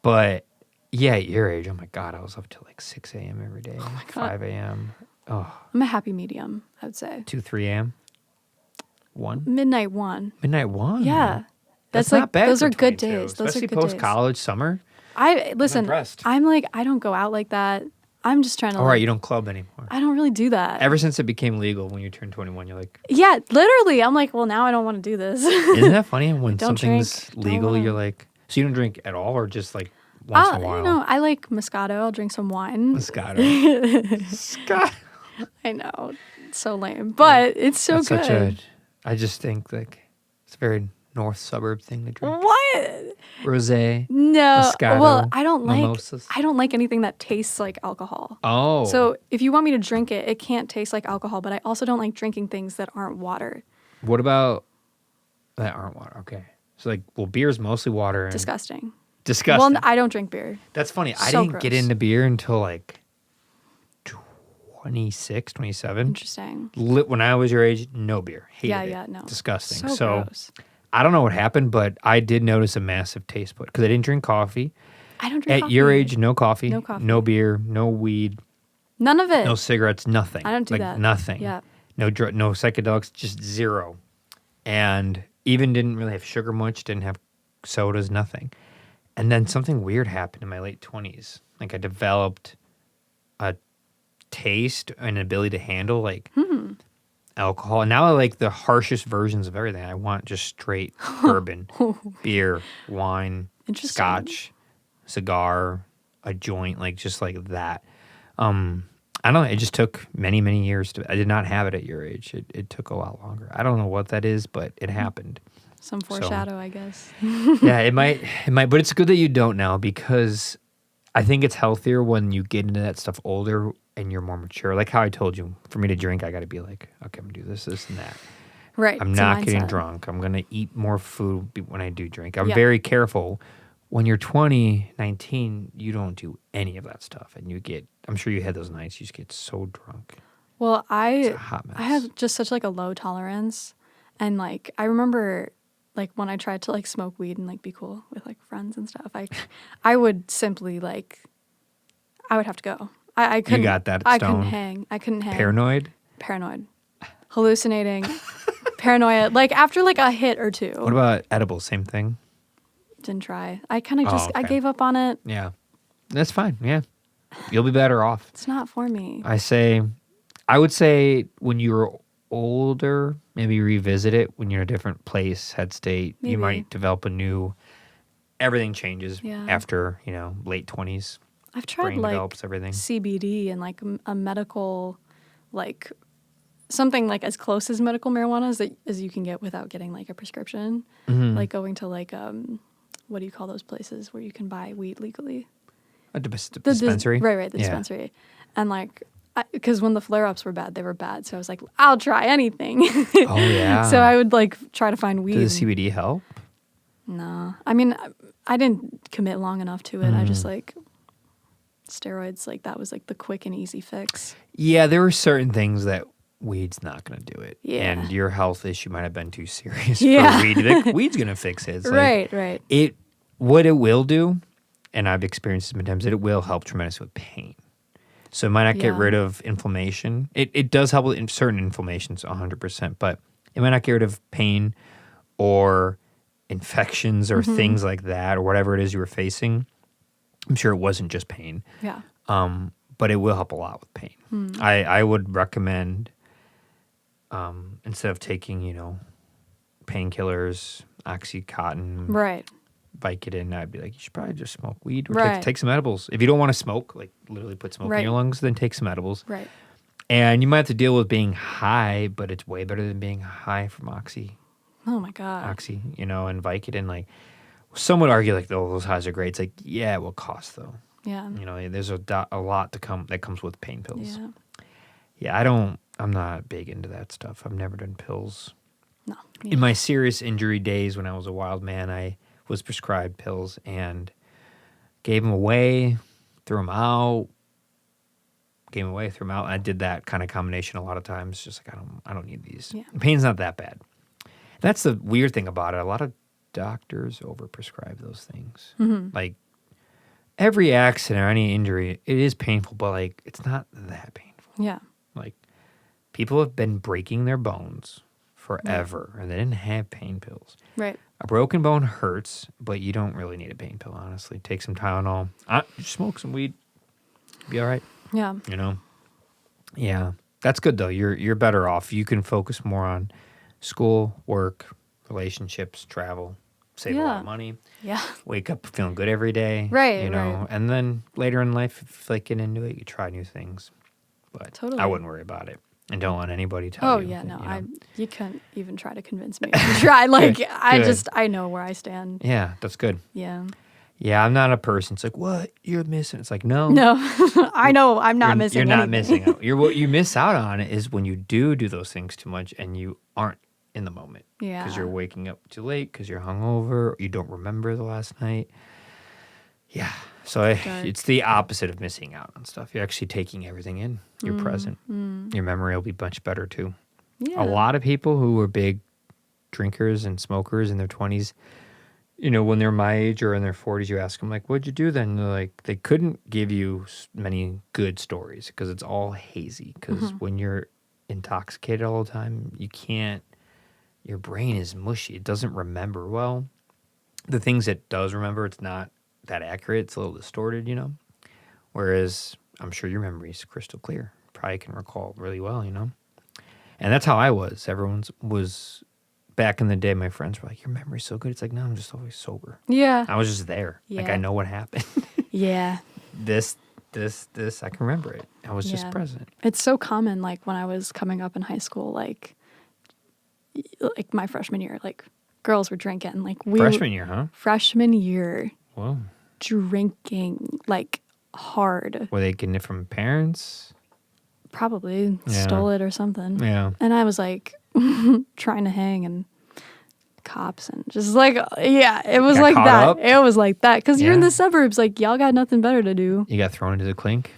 Speaker 1: But yeah, at your age, oh my God, I was up till like 6 a.m. every day, 5 a.m. Oh,
Speaker 2: I'm a happy medium, I would say.
Speaker 1: 2, 3 a.m. 1?
Speaker 2: Midnight 1.
Speaker 1: Midnight 1?
Speaker 2: Yeah.
Speaker 1: That's
Speaker 2: like
Speaker 1: not bad
Speaker 2: those
Speaker 1: for
Speaker 2: are good
Speaker 1: 22,
Speaker 2: days. Those
Speaker 1: especially
Speaker 2: are good days.
Speaker 1: post-college summer.
Speaker 2: Listen,
Speaker 1: impressed.
Speaker 2: I'm like, I don't go out like that. I'm just trying to
Speaker 1: All right, you don't club anymore.
Speaker 2: I don't really do that.
Speaker 1: Ever since it became legal when you turned 21, you're like,
Speaker 2: Yeah, literally. I'm like, well, now I don't want to do this.
Speaker 1: isn't that funny? When
Speaker 2: Don't
Speaker 1: something's
Speaker 2: drink, don't
Speaker 1: legal,
Speaker 2: wanna-
Speaker 1: you're like, so you don't drink at all or just like once in a while?
Speaker 2: I like Moscato. I'll drink some wine.
Speaker 1: Moscato. Scott.
Speaker 2: I know. It's so lame. But it's so
Speaker 1: That's
Speaker 2: good.
Speaker 1: I just think like it's a very north suburb thing to drink.
Speaker 2: What?
Speaker 1: Rosé.
Speaker 2: No.
Speaker 1: Moscato,
Speaker 2: Well, I don't
Speaker 1: mimosas.
Speaker 2: like anything that tastes like alcohol.
Speaker 1: Oh.
Speaker 2: So if you want me to drink it, it can't taste like alcohol, but I also don't like drinking things that aren't water.
Speaker 1: What about that aren't water? Okay. So like, well, beer is mostly water. And
Speaker 2: Disgusting.
Speaker 1: Disgusting.
Speaker 2: Well, I don't drink beer.
Speaker 1: That's funny. I
Speaker 2: So
Speaker 1: didn't get
Speaker 2: gross.
Speaker 1: into beer until like 26, 27.
Speaker 2: Interesting.
Speaker 1: When I was your age, no beer. Hated
Speaker 2: Yeah,
Speaker 1: it.
Speaker 2: yeah, no.
Speaker 1: Disgusting.
Speaker 2: So gross.
Speaker 1: I don't know what happened, but I did notice a massive taste bud because I didn't drink coffee.
Speaker 2: I don't drink
Speaker 1: At
Speaker 2: coffee.
Speaker 1: your age, no coffee,
Speaker 2: No coffee.
Speaker 1: no beer, no weed,
Speaker 2: None of it.
Speaker 1: no cigarettes, nothing.
Speaker 2: I don't do
Speaker 1: like,
Speaker 2: that.
Speaker 1: Nothing.
Speaker 2: Yeah.
Speaker 1: No no psychedelics, just zero. And even didn't really have sugar much, didn't have sodas, nothing. And then something weird happened in my late 20s. Like I developed a taste and ability to handle like alcohol. And now I like the harshest versions of everything. I want just straight bourbon, beer, wine,
Speaker 2: Interesting.
Speaker 1: scotch, cigar, a joint, like just like that. I don't know. It just took many, many years I did not have it at your age. It took a lot longer. I don't know what that is, but it happened.
Speaker 2: Some foreshadow, I guess.
Speaker 1: Yeah, it might, but it's good that you don't now because I think it's healthier when you get into that stuff older and you're more mature. Like how I told you, for me to drink, I got to be like, okay, I'm gonna do this, this, and that.
Speaker 2: Right.
Speaker 1: I'm
Speaker 2: it's a
Speaker 1: not getting
Speaker 2: mindset.
Speaker 1: drunk. I'm gonna eat more food when I do drink. I'm
Speaker 2: Yeah.
Speaker 1: very careful. When you're 20, 19, you don't do any of that stuff, and you get. I'm sure you had those nights. You just get so drunk.
Speaker 2: Well,
Speaker 1: It's a hot mess.
Speaker 2: I have just such like a low tolerance, and like I remember like when I tried to like smoke weed and like be cool with like friends and stuff. I would simply like I would have to go. I couldn't.
Speaker 1: got that
Speaker 2: I
Speaker 1: stone.
Speaker 2: couldn't hang. I couldn't hang.
Speaker 1: Paranoid.
Speaker 2: Hallucinating, paranoia. Like after like a hit or two.
Speaker 1: What about edibles? Same thing.
Speaker 2: Didn't try. I kind of just I
Speaker 1: okay.
Speaker 2: gave up on it.
Speaker 1: Yeah, that's fine. Yeah, You'll be better off.
Speaker 2: It's not for me.
Speaker 1: I would say when you're older, maybe revisit it when you're in a different place, head state.
Speaker 2: Maybe.
Speaker 1: You might develop everything changes
Speaker 2: Yeah.
Speaker 1: after, late 20s.
Speaker 2: I've tried
Speaker 1: Brain
Speaker 2: like
Speaker 1: develops everything.
Speaker 2: CBD and like a medical, like something like as close as medical marijuana as you can get without getting like a prescription.
Speaker 1: Mm-hmm.
Speaker 2: Like going to like, what do you call those places where you can buy weed legally?
Speaker 1: A dispensary?
Speaker 2: Right, the dispensary. And like, because when the flare-ups were bad, they were bad. So I was like, I'll try anything.
Speaker 1: Oh, yeah.
Speaker 2: So I would like try to find weed.
Speaker 1: Does CBD help?
Speaker 2: No. I mean, I didn't commit long enough to it. I just like steroids, like that was like the quick and easy fix.
Speaker 1: Yeah, there were certain things that weed's not going to do it.
Speaker 2: Yeah.
Speaker 1: And your health issue might have been too serious
Speaker 2: Yeah.
Speaker 1: for weed. Like, weed's going to fix it. It's like,
Speaker 2: Right.
Speaker 1: What it will do, and I've experienced this many times, it will help tremendously with pain. So it might not get rid of inflammation. It does help with certain inflammations 100%, but it might not get rid of pain or infections or things like that or whatever it is you were facing. I'm sure it wasn't just pain.
Speaker 2: Yeah.
Speaker 1: But it will help a lot with pain. I would recommend, instead of taking, painkillers, Oxycontin,
Speaker 2: Right.
Speaker 1: Vicodin, I'd be like, you should probably just smoke weed or
Speaker 2: Right.
Speaker 1: take some edibles. If you don't want to smoke, like literally put smoke in
Speaker 2: Right.
Speaker 1: your lungs, then take some edibles.
Speaker 2: Right.
Speaker 1: And you might have to deal with being high, but it's way better than being high from
Speaker 2: Oh my God.
Speaker 1: and Vicodin. Like, some would argue like, oh, those highs are great. It's like, yeah, it will cost though.
Speaker 2: Yeah.
Speaker 1: There's a lot that comes with pain pills.
Speaker 2: Yeah.
Speaker 1: Yeah, I'm not big into that stuff. I've never done pills.
Speaker 2: No.
Speaker 1: In my serious injury days when I was a wild man, I was prescribed pills and gave them away, threw them out, gave them away, threw them out. I did that kind of combination a lot of times. Just like, I don't need these.
Speaker 2: Yeah.
Speaker 1: The pain's not that bad. That's the weird thing about it. A lot of doctors overprescribe those things. Like, every accident or any injury, it is painful, but like, it's not that painful.
Speaker 2: Yeah.
Speaker 1: Like, people have been breaking their bones forever and they didn't have pain pills.
Speaker 2: Right.
Speaker 1: A broken bone hurts, but you don't really need a pain pill, honestly. Take some Tylenol. Smoke some weed. Be all right.
Speaker 2: Yeah.
Speaker 1: Yeah. That's good, though. You're better off. You can focus more on school, work, relationships, travel, save a lot of money.
Speaker 2: Yeah.
Speaker 1: Wake up feeling good every day.
Speaker 2: Right,
Speaker 1: Right. And then later in life, if you feel like getting into it, you try new things. But
Speaker 2: Totally.
Speaker 1: I wouldn't worry about it. And don't let anybody tell you.
Speaker 2: Oh, yeah, no.
Speaker 1: that,
Speaker 2: You can't even try to convince me to try. Like,
Speaker 1: Good.
Speaker 2: I know where I stand.
Speaker 1: Yeah, that's good.
Speaker 2: Yeah.
Speaker 1: Yeah, I'm not a person. It's like, what? You're missing. It's like, no.
Speaker 2: No, I know I'm not missing
Speaker 1: You're not
Speaker 2: anything.
Speaker 1: missing out. What you miss out on is when you do those things too much and you aren't in the moment.
Speaker 2: Yeah.
Speaker 1: Because you're waking up too late, because you're hungover, or you don't remember the last night. Yeah. So it's the opposite of missing out on stuff. You're actually taking everything in. You're present. Your memory will be much better too.
Speaker 2: Yeah.
Speaker 1: A lot of people who were big drinkers and smokers in their 20s, when they're my age or in their 40s, you ask them, like, what'd you do then? And they're like, they couldn't give you many good stories because it's all hazy. Because when you're intoxicated all the time, your brain is mushy. It doesn't remember well. The things it does remember, it's not that accurate. It's a little distorted, Whereas I'm sure your memory is crystal clear. Probably can recall really well, And that's how I was. Everyone was, back in the day, my friends were like, your memory's so good. It's like, no, I'm just always sober.
Speaker 2: Yeah.
Speaker 1: I was just there. Like,
Speaker 2: Yeah.
Speaker 1: I know what happened.
Speaker 2: Yeah.
Speaker 1: This, I can remember it. I was just present.
Speaker 2: It's so common, like, when I was coming up in high school, like my freshman year, like, girls were drinking. Like,
Speaker 1: Freshman year, huh?
Speaker 2: Freshman year.
Speaker 1: Whoa.
Speaker 2: Drinking, like, hard.
Speaker 1: Were they getting it from parents?
Speaker 2: Probably
Speaker 1: Yeah.
Speaker 2: stole it or something.
Speaker 1: Yeah.
Speaker 2: And I was, like, trying to hang and cops and just, like, it was
Speaker 1: Got
Speaker 2: like
Speaker 1: caught
Speaker 2: that.
Speaker 1: up?
Speaker 2: It was like that. Because you're in
Speaker 1: Yeah.
Speaker 2: the suburbs, like, y'all got nothing better to do.
Speaker 1: You got thrown into the clink?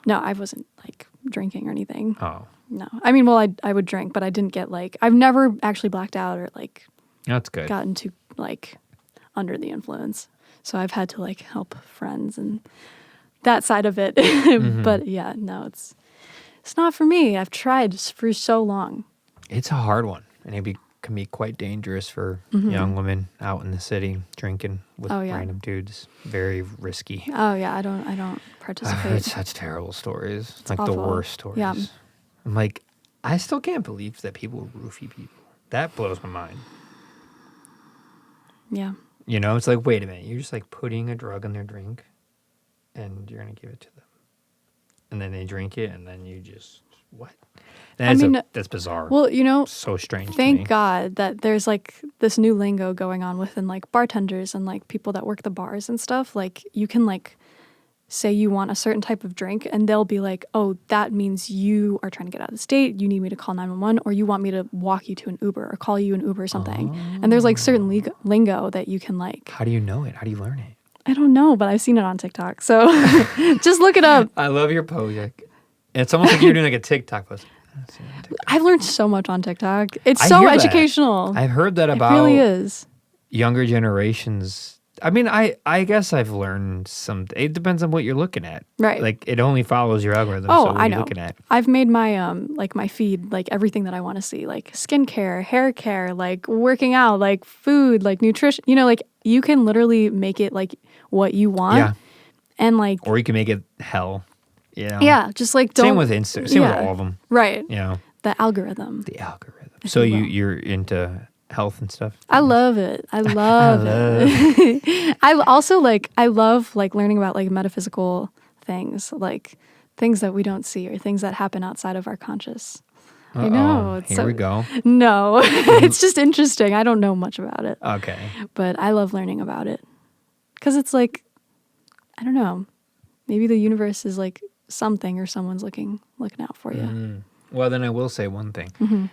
Speaker 2: No, I wasn't, like, drinking or anything.
Speaker 1: Oh.
Speaker 2: No. I mean, well, I would drink, but I didn't get, like, I've never actually blacked out or, like,
Speaker 1: That's good.
Speaker 2: gotten too, like, under the influence. So I've had to, like, help friends and that side of it. But yeah, no, it's not for me. I've tried for so long.
Speaker 1: It's a hard one. And it'd be can be quite dangerous for young women out in the city drinking with random dudes. Very risky.
Speaker 2: Oh yeah, I don't participate.
Speaker 1: Such terrible stories. It's like
Speaker 2: awful.
Speaker 1: the worst stories.
Speaker 2: Yeah.
Speaker 1: I'm like, I still can't believe that people roofie people. That blows my mind.
Speaker 2: Yeah.
Speaker 1: You know, it's like, wait a minute, you're just like putting a drug in their drink and you're going to give it to them. And then they drink it and then you just, what? That's bizarre.
Speaker 2: Well, you know,
Speaker 1: so strange to me.
Speaker 2: Thank God that there's like this new lingo going on within like bartenders and like people that work the bars and stuff. Like you can like say you want a certain type of drink and they'll be like, oh, that means you are trying to get out of the state. You need me to call 911 or you want me to walk you to an Uber or call you an Uber or something. And there's like certain lingo that you can like.
Speaker 1: How do you know it? How do you learn it?
Speaker 2: I don't know, but I've seen it on TikTok. So just look it up.
Speaker 1: I love your pose. It's almost like you're doing like a TikTok post.
Speaker 2: I've learned so much on TikTok. It's so educational.
Speaker 1: I've heard that about
Speaker 2: it really is.
Speaker 1: Younger generations. I mean, I guess I've learned some. It depends on what you're looking at.
Speaker 2: Right.
Speaker 1: Like it only follows your algorithm.
Speaker 2: Oh,
Speaker 1: so what
Speaker 2: I
Speaker 1: are
Speaker 2: know.
Speaker 1: you looking at?
Speaker 2: I've made my like my feed like everything that I want to see, like skincare, hair care, like working out, like food, like nutrition. You know, like you can literally make it like what you want.
Speaker 1: Yeah.
Speaker 2: And like,
Speaker 1: or you can make it hell. You know?
Speaker 2: Yeah, just like don't.
Speaker 1: Same with Insta. Same with all of them.
Speaker 2: Right.
Speaker 1: You know.
Speaker 2: The algorithm.
Speaker 1: The algorithm. So you're into health and stuff?
Speaker 2: I love it. I love it. I also I love like learning about like metaphysical things, like things that we don't see or things that happen outside of our conscious. I know.
Speaker 1: Here we go.
Speaker 2: No, it's just interesting. I don't know much about it.
Speaker 1: Okay.
Speaker 2: But I love learning about it because it's like, I don't know, maybe the universe is like something or someone's looking out for you.
Speaker 1: Well, then I will say one thing.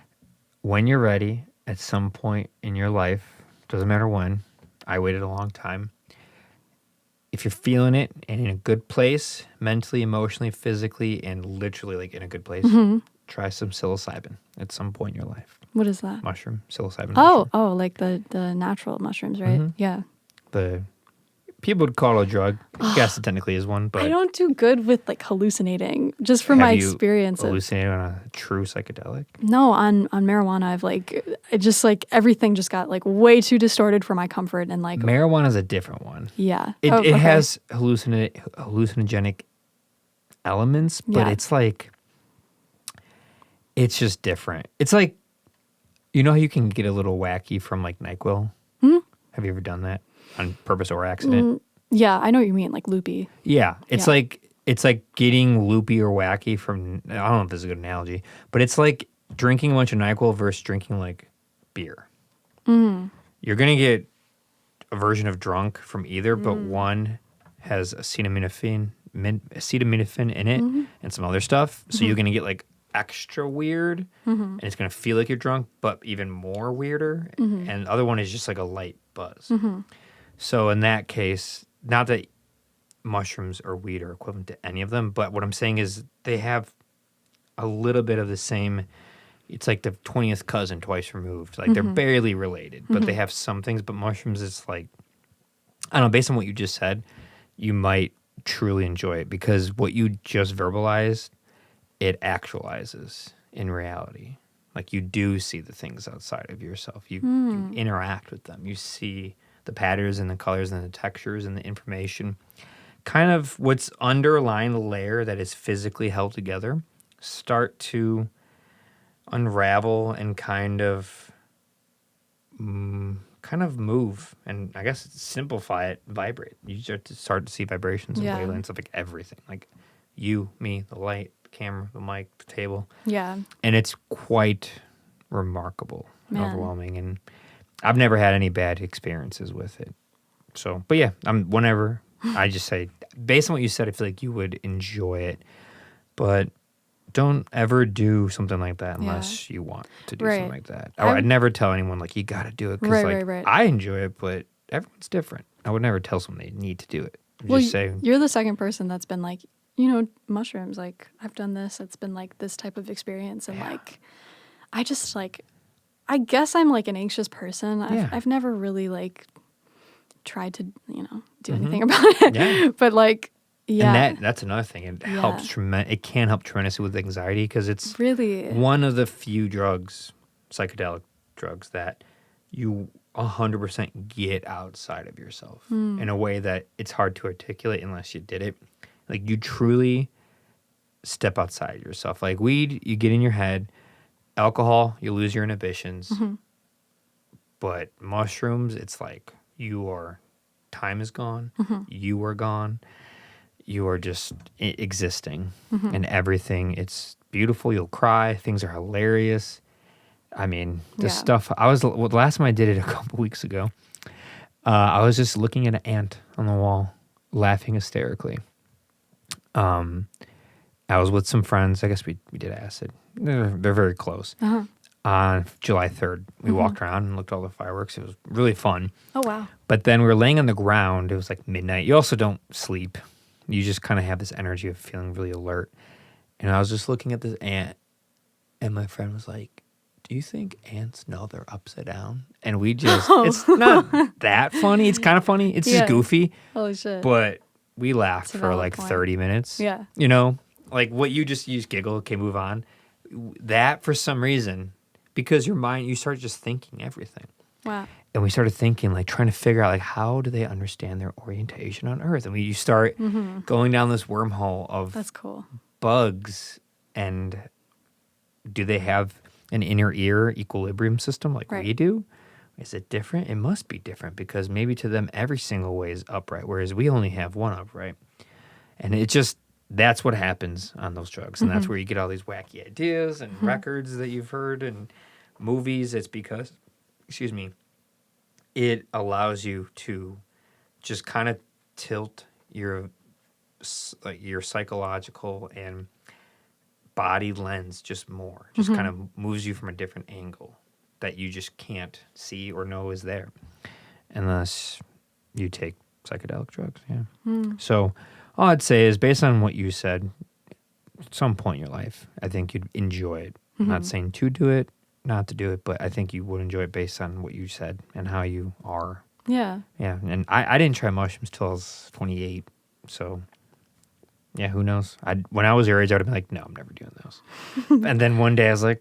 Speaker 1: When you're ready, at some point in your life, doesn't matter when, I waited a long time. If you're feeling it and in a good place, mentally, emotionally, physically, and literally like in a good place, try some psilocybin at some point in your life.
Speaker 2: What is that?
Speaker 1: Mushroom, psilocybin.
Speaker 2: Oh,
Speaker 1: mushroom.
Speaker 2: Like the natural mushrooms, right? Yeah.
Speaker 1: People would call it a drug. I guess it technically is one, but
Speaker 2: I don't do good with like hallucinating. Just from my experience,
Speaker 1: hallucinated on a true psychedelic?
Speaker 2: No, on marijuana, I've like it just like everything just got like way too distorted for my comfort and like
Speaker 1: marijuana is a different one.
Speaker 2: Yeah,
Speaker 1: it has hallucinogenic elements, but it's like it's just different. It's like you know how you can get a little wacky from like NyQuil. Have you ever done that? On purpose or accident?
Speaker 2: Yeah, I know what you mean, like loopy.
Speaker 1: Yeah, it's like getting loopy or wacky from, I don't know if this is a good analogy, but it's like drinking a bunch of NyQuil versus drinking like beer. You're going to get a version of drunk from either, but one has acetaminophen in it and some other stuff, so you're going to get like extra weird, and it's going to feel like you're drunk, but even more weirder, and the other one is just like a light buzz. So in that case, not that mushrooms or weed are equivalent to any of them, but what I'm saying is they have a little bit of the same, it's like the 20th cousin twice removed. Like they're barely related, but they have some things. But mushrooms, it's like, I don't know, based on what you just said, you might truly enjoy it because what you just verbalized, it actualizes in reality. Like you do see the things outside of yourself. You interact with them. You see the patterns and the colors and the textures and the information. Kind of what's underlying the layer that is physically held together start to unravel and kind of move and I guess simplify it, vibrate. You start to see vibrations and wavelengths of like everything. Like you, me, the light, the camera, the mic, the table. Yeah. And it's quite remarkable and overwhelming. And I've never had any bad experiences with it. So, but yeah, whenever I just say, based on what you said, I feel like you would enjoy it. But don't ever do something like that unless you want to do something like that. I'd never tell anyone, like, you got to do it. Because, I enjoy it, but everyone's different. I would never tell someone they need to do it. Just say,
Speaker 2: you're the second person that's been like, you know, mushrooms, like, I've done this. It's been, like, this type of experience. And, like, I just, like, I guess I'm, like, an anxious person. I've never really, like, tried to, you know, do anything about it. Yeah. But, like, and
Speaker 1: that's another thing. It helps it can help tremendously with anxiety because it's
Speaker 2: really
Speaker 1: one of the few psychedelic drugs that you 100% get outside of yourself in a way that it's hard to articulate unless you did it. Like, you truly step outside yourself. Like, weed, you get in your head. Alcohol, you lose your inhibitions. But mushrooms, it's like your time is gone. You are gone. You are just existing and everything. It's beautiful. You'll cry. Things are hilarious. I mean, the stuff the last time I did it a couple weeks ago, I was just looking at an ant on the wall, laughing hysterically. I was with some friends. I guess we did acid. They're very close. On July 3rd, we walked around and looked at all the fireworks. It was really fun.
Speaker 2: Oh, wow.
Speaker 1: But then we were laying on the ground. It was like midnight. You also don't sleep. You just kind of have this energy of feeling really alert. And I was just looking at this ant, and my friend was like, do you think ants know they're upside down? And we just, it's not that funny. It's kind of funny. It's just goofy.
Speaker 2: Holy shit.
Speaker 1: But we laughed for like 30 minutes.
Speaker 2: Yeah.
Speaker 1: You know, like what you giggle, okay, move on. That, for some reason, because your mind, you start just thinking everything.
Speaker 2: Wow.
Speaker 1: And we started thinking, like, trying to figure out, like, how do they understand their orientation on Earth? And you start going down this wormhole of
Speaker 2: That's cool.
Speaker 1: bugs, and do they have an inner ear equilibrium system like we do? Is it different? It must be different, because maybe to them every single way is upright, whereas we only have one upright. And it just, that's what happens on those drugs. And that's where you get all these wacky ideas and records that you've heard and movies. It's because, it allows you to just kind of tilt your psychological and body lens just more. Just kind of moves you from a different angle that you just can't see or know is there unless you take psychedelic drugs. So all I'd say is, based on what you said, at some point in your life, I think you'd enjoy it. I'm not saying to do it, not to do it, but I think you would enjoy it based on what you said and how you are.
Speaker 2: Yeah.
Speaker 1: Yeah. And I didn't try mushrooms till I was 28. So, yeah, who knows? When I was your age, I would have been like, no, I'm never doing those. And then one day I was like,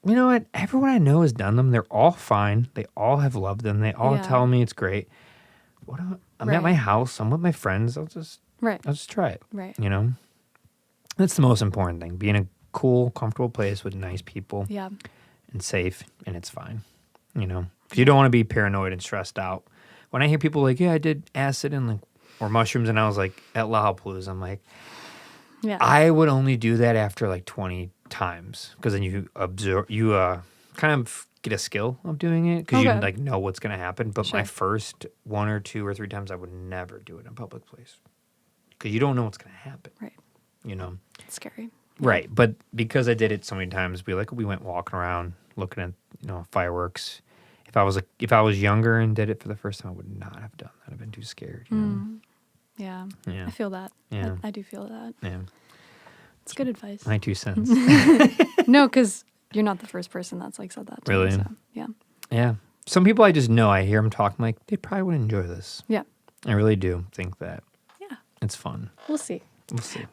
Speaker 1: you know what? Everyone I know has done them. They're all fine. They all have loved them. They all tell me it's great. I'm at my house. I'm with my friends. I'll just try it.
Speaker 2: Right.
Speaker 1: You know? That's the most important thing. Be in a cool, comfortable place with nice people.
Speaker 2: Yeah.
Speaker 1: And safe, and it's fine. You know? Because you don't want to be paranoid and stressed out. When I hear people like, yeah, I did acid and or mushrooms, and I was like, at Lollapalooza, I'm like, I would only do that after like 20 times, because then you kind of get a skill of doing it, because you like know what's going to happen. But my first 1 or 2 or 3 times, I would never do it in a public place, because you don't know what's going to happen.
Speaker 2: Right.
Speaker 1: You know?
Speaker 2: It's scary.
Speaker 1: Right. But because I did it so many times, we went walking around looking at, fireworks. If I was younger and did it for the first time, I would not have done that. I've been too scared. You know?
Speaker 2: Yeah.
Speaker 1: Yeah.
Speaker 2: I feel that.
Speaker 1: Yeah.
Speaker 2: I do feel that.
Speaker 1: Yeah.
Speaker 2: It's good advice.
Speaker 1: My 2 cents.
Speaker 2: No, because you're not the first person that's like said that to
Speaker 1: Really?
Speaker 2: me, so, yeah.
Speaker 1: Yeah. Some people I just know, I hear them talk, I'm like, they probably would enjoy this.
Speaker 2: Yeah.
Speaker 1: I really do think that.
Speaker 2: Yeah.
Speaker 1: It's fun.
Speaker 2: We'll see.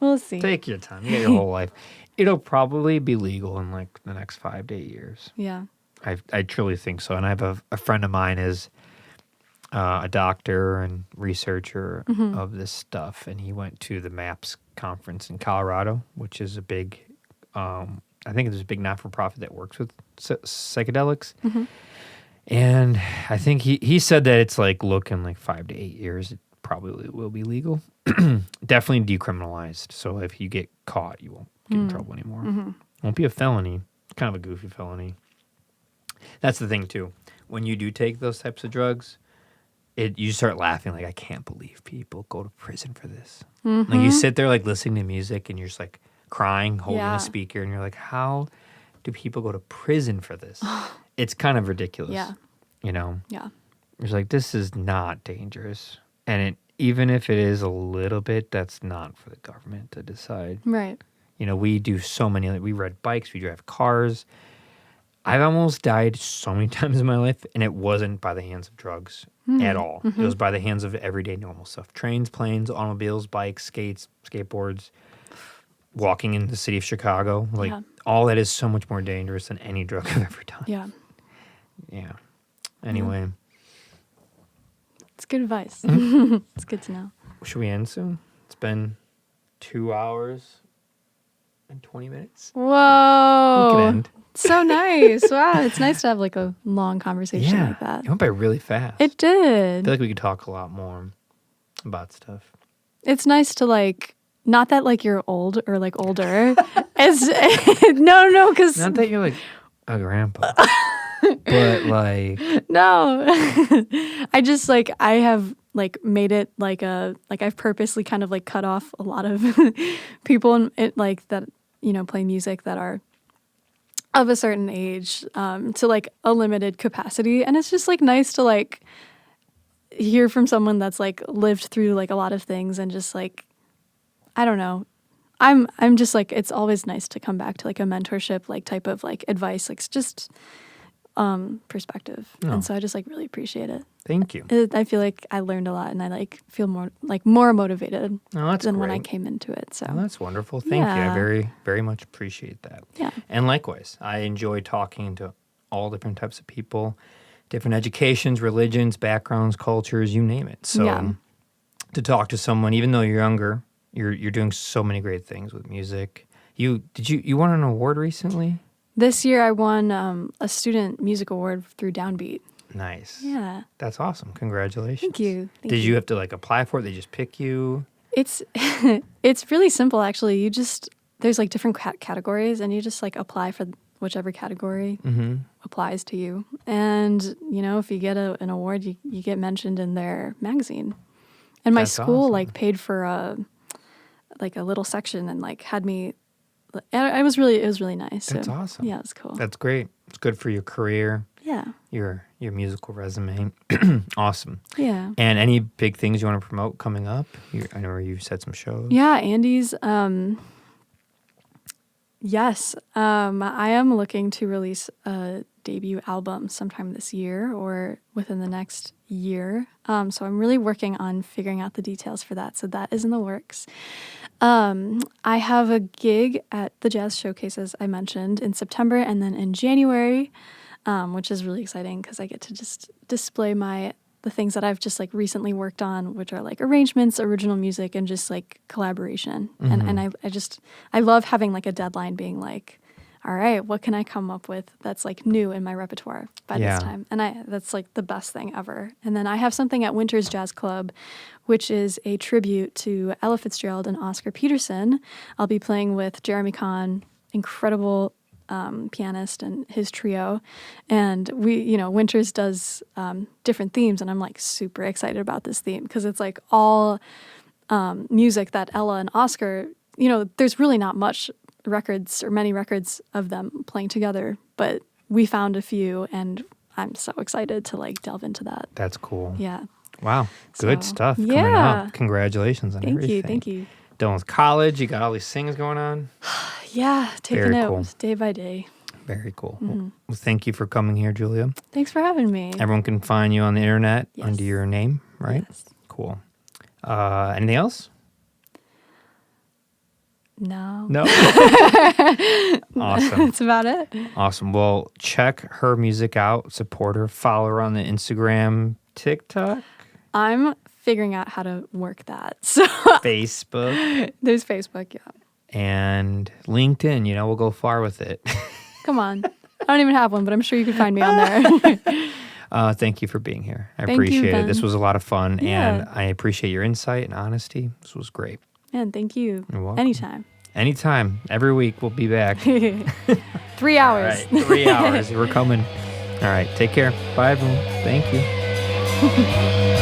Speaker 1: We'll see. Take your time. You got your whole life. It'll probably be legal in like the next 5 to 8 years.
Speaker 2: Yeah.
Speaker 1: I truly think so. And I have a friend of mine is a doctor and researcher of this stuff, and he went to the MAPS conference in Colorado, which is a big, I think it's a big not-for-profit that works with psychedelics. And I think he said that it's like looking like 5 to 8 years, it probably will be legal. Definitely decriminalized. So if you get caught, you won't get in trouble anymore. Won't be a felony. Kind of a goofy felony. That's the thing too. When you do take those types of drugs, you start laughing like, I can't believe people go to prison for this. Like you sit there like listening to music and you're just like crying, holding a speaker, and you're like, how do people go to prison for this? It's kind of ridiculous. Yeah. You know? Yeah. It's like, this is not dangerous. And even if it is a little bit, that's not for the government to decide.
Speaker 2: Right.
Speaker 1: You know, we do so many, we ride bikes, we drive cars. I've almost died so many times in my life, and it wasn't by the hands of drugs at all. It was by the hands of everyday normal stuff. Trains, planes, automobiles, bikes, skates, skateboards, walking in the city of Chicago. Like, all that is so much more dangerous than any drug I've ever done.
Speaker 2: Yeah.
Speaker 1: Yeah. Anyway.
Speaker 2: It's good advice. It's good to know.
Speaker 1: Should we end soon? It's been 2 hours and 20 minutes.
Speaker 2: Whoa.
Speaker 1: We could end.
Speaker 2: So nice. Wow. It's nice to have like a long conversation like that.
Speaker 1: It went by really fast.
Speaker 2: It
Speaker 1: I
Speaker 2: did.
Speaker 1: feel like we could talk a lot more about stuff.
Speaker 2: It's nice to like, not that like you're old or like older. As no, because
Speaker 1: Not that you're like a grandpa, but like
Speaker 2: no. I just like I have like made it like I've purposely kind of like cut off a lot of people in it like that, you know, play music that are of a certain age to like a limited capacity, and it's just like nice to like hear from someone that's like lived through like a lot of things and just like I don't know. I'm just like it's always nice to come back to like a mentorship like type of like advice, like just perspective.
Speaker 1: Oh.
Speaker 2: And so I just like really appreciate it.
Speaker 1: Thank you.
Speaker 2: I feel like I learned a lot and I like feel more motivated
Speaker 1: That's
Speaker 2: than
Speaker 1: great.
Speaker 2: when I came into it. So
Speaker 1: That's wonderful. Thank you. I
Speaker 2: Yeah.
Speaker 1: very, very much appreciate that.
Speaker 2: Yeah.
Speaker 1: And likewise, I enjoy talking to all different types of people, different educations, religions, backgrounds, cultures, you name it. So
Speaker 2: Yeah.
Speaker 1: to talk to someone, even though you're younger, you're doing so many great things with music. You won an award recently?
Speaker 2: This year I won a student music award through DownBeat.
Speaker 1: Nice.
Speaker 2: Yeah.
Speaker 1: That's awesome. Congratulations.
Speaker 2: Thank you.
Speaker 1: Did you have to like apply for it? They just pick you?
Speaker 2: It's it's really simple actually. You just there's like different categories and you just like apply for whichever category applies to you. And you know, if you get an award, you get mentioned in their magazine. And my
Speaker 1: That's
Speaker 2: school
Speaker 1: awesome.
Speaker 2: like paid for a little section and like had me. It was really nice.
Speaker 1: That's
Speaker 2: So,
Speaker 1: awesome.
Speaker 2: Yeah, it was cool.
Speaker 1: That's great. It's good for your career,
Speaker 2: Yeah,
Speaker 1: your musical resume. Awesome.
Speaker 2: yeah,
Speaker 1: And any big things you want to promote coming up? I know you said some shows.
Speaker 2: yeah. Andy's. Yes, I am looking to release a debut album sometime this year or within the next year. So I'm really working on figuring out the details for that. So that is in the works. I have a gig at the Jazz Showcase, as I mentioned, in September, and then in January, which is really exciting because I get to just display the things that I've just like recently worked on, which are like arrangements, original music, and just like collaboration. And I love having like a deadline being like, all right, what can I come up with that's like new in my repertoire by this time? And that's like the best thing ever. And then I have something at Winter's Jazz Club, which is a tribute to Ella Fitzgerald and Oscar Peterson. I'll be playing with Jeremy Kahn, incredible pianist, and his trio. And Winters does different themes, and I'm like super excited about this theme because it's like all music that Ella and Oscar, there's really not much records or many records of them playing together, but we found a few and I'm so excited to like delve into that.
Speaker 1: That's cool.
Speaker 2: Yeah.
Speaker 1: Wow. Good stuff coming
Speaker 2: yeah.
Speaker 1: up. Congratulations on everything.
Speaker 2: Thank you.
Speaker 1: Done with college. You got all these things going on.
Speaker 2: Yeah. Taking
Speaker 1: Very
Speaker 2: it
Speaker 1: cool.
Speaker 2: day by day.
Speaker 1: Very cool. Well, thank you for coming here, Julia.
Speaker 2: Thanks for having me.
Speaker 1: Everyone can find you on the internet under your name, right?
Speaker 2: Yes.
Speaker 1: Cool. Anything else?
Speaker 2: No.
Speaker 1: No. Awesome.
Speaker 2: That's about it.
Speaker 1: Awesome. Well, check her music out. Support her. Follow her on the Instagram, TikTok,
Speaker 2: I'm figuring out how to work that. So
Speaker 1: Facebook,
Speaker 2: there's Facebook, yeah.
Speaker 1: and LinkedIn. We'll go far with it.
Speaker 2: Come on. I don't even have one, but I'm sure you can find me on there.
Speaker 1: Thank you for being here. I
Speaker 2: Thank you,
Speaker 1: appreciate it.
Speaker 2: Ben.
Speaker 1: This was a lot of fun,
Speaker 2: Yeah.
Speaker 1: and I appreciate your insight and honesty. This was great.
Speaker 2: Man, thank you.
Speaker 1: You're welcome.
Speaker 2: Anytime.
Speaker 1: Anytime. Every week we'll be back.
Speaker 2: 3
Speaker 1: All
Speaker 2: hours.
Speaker 1: right, 3 hours. We're coming. All right. Take care. Bye, everyone. Thank you.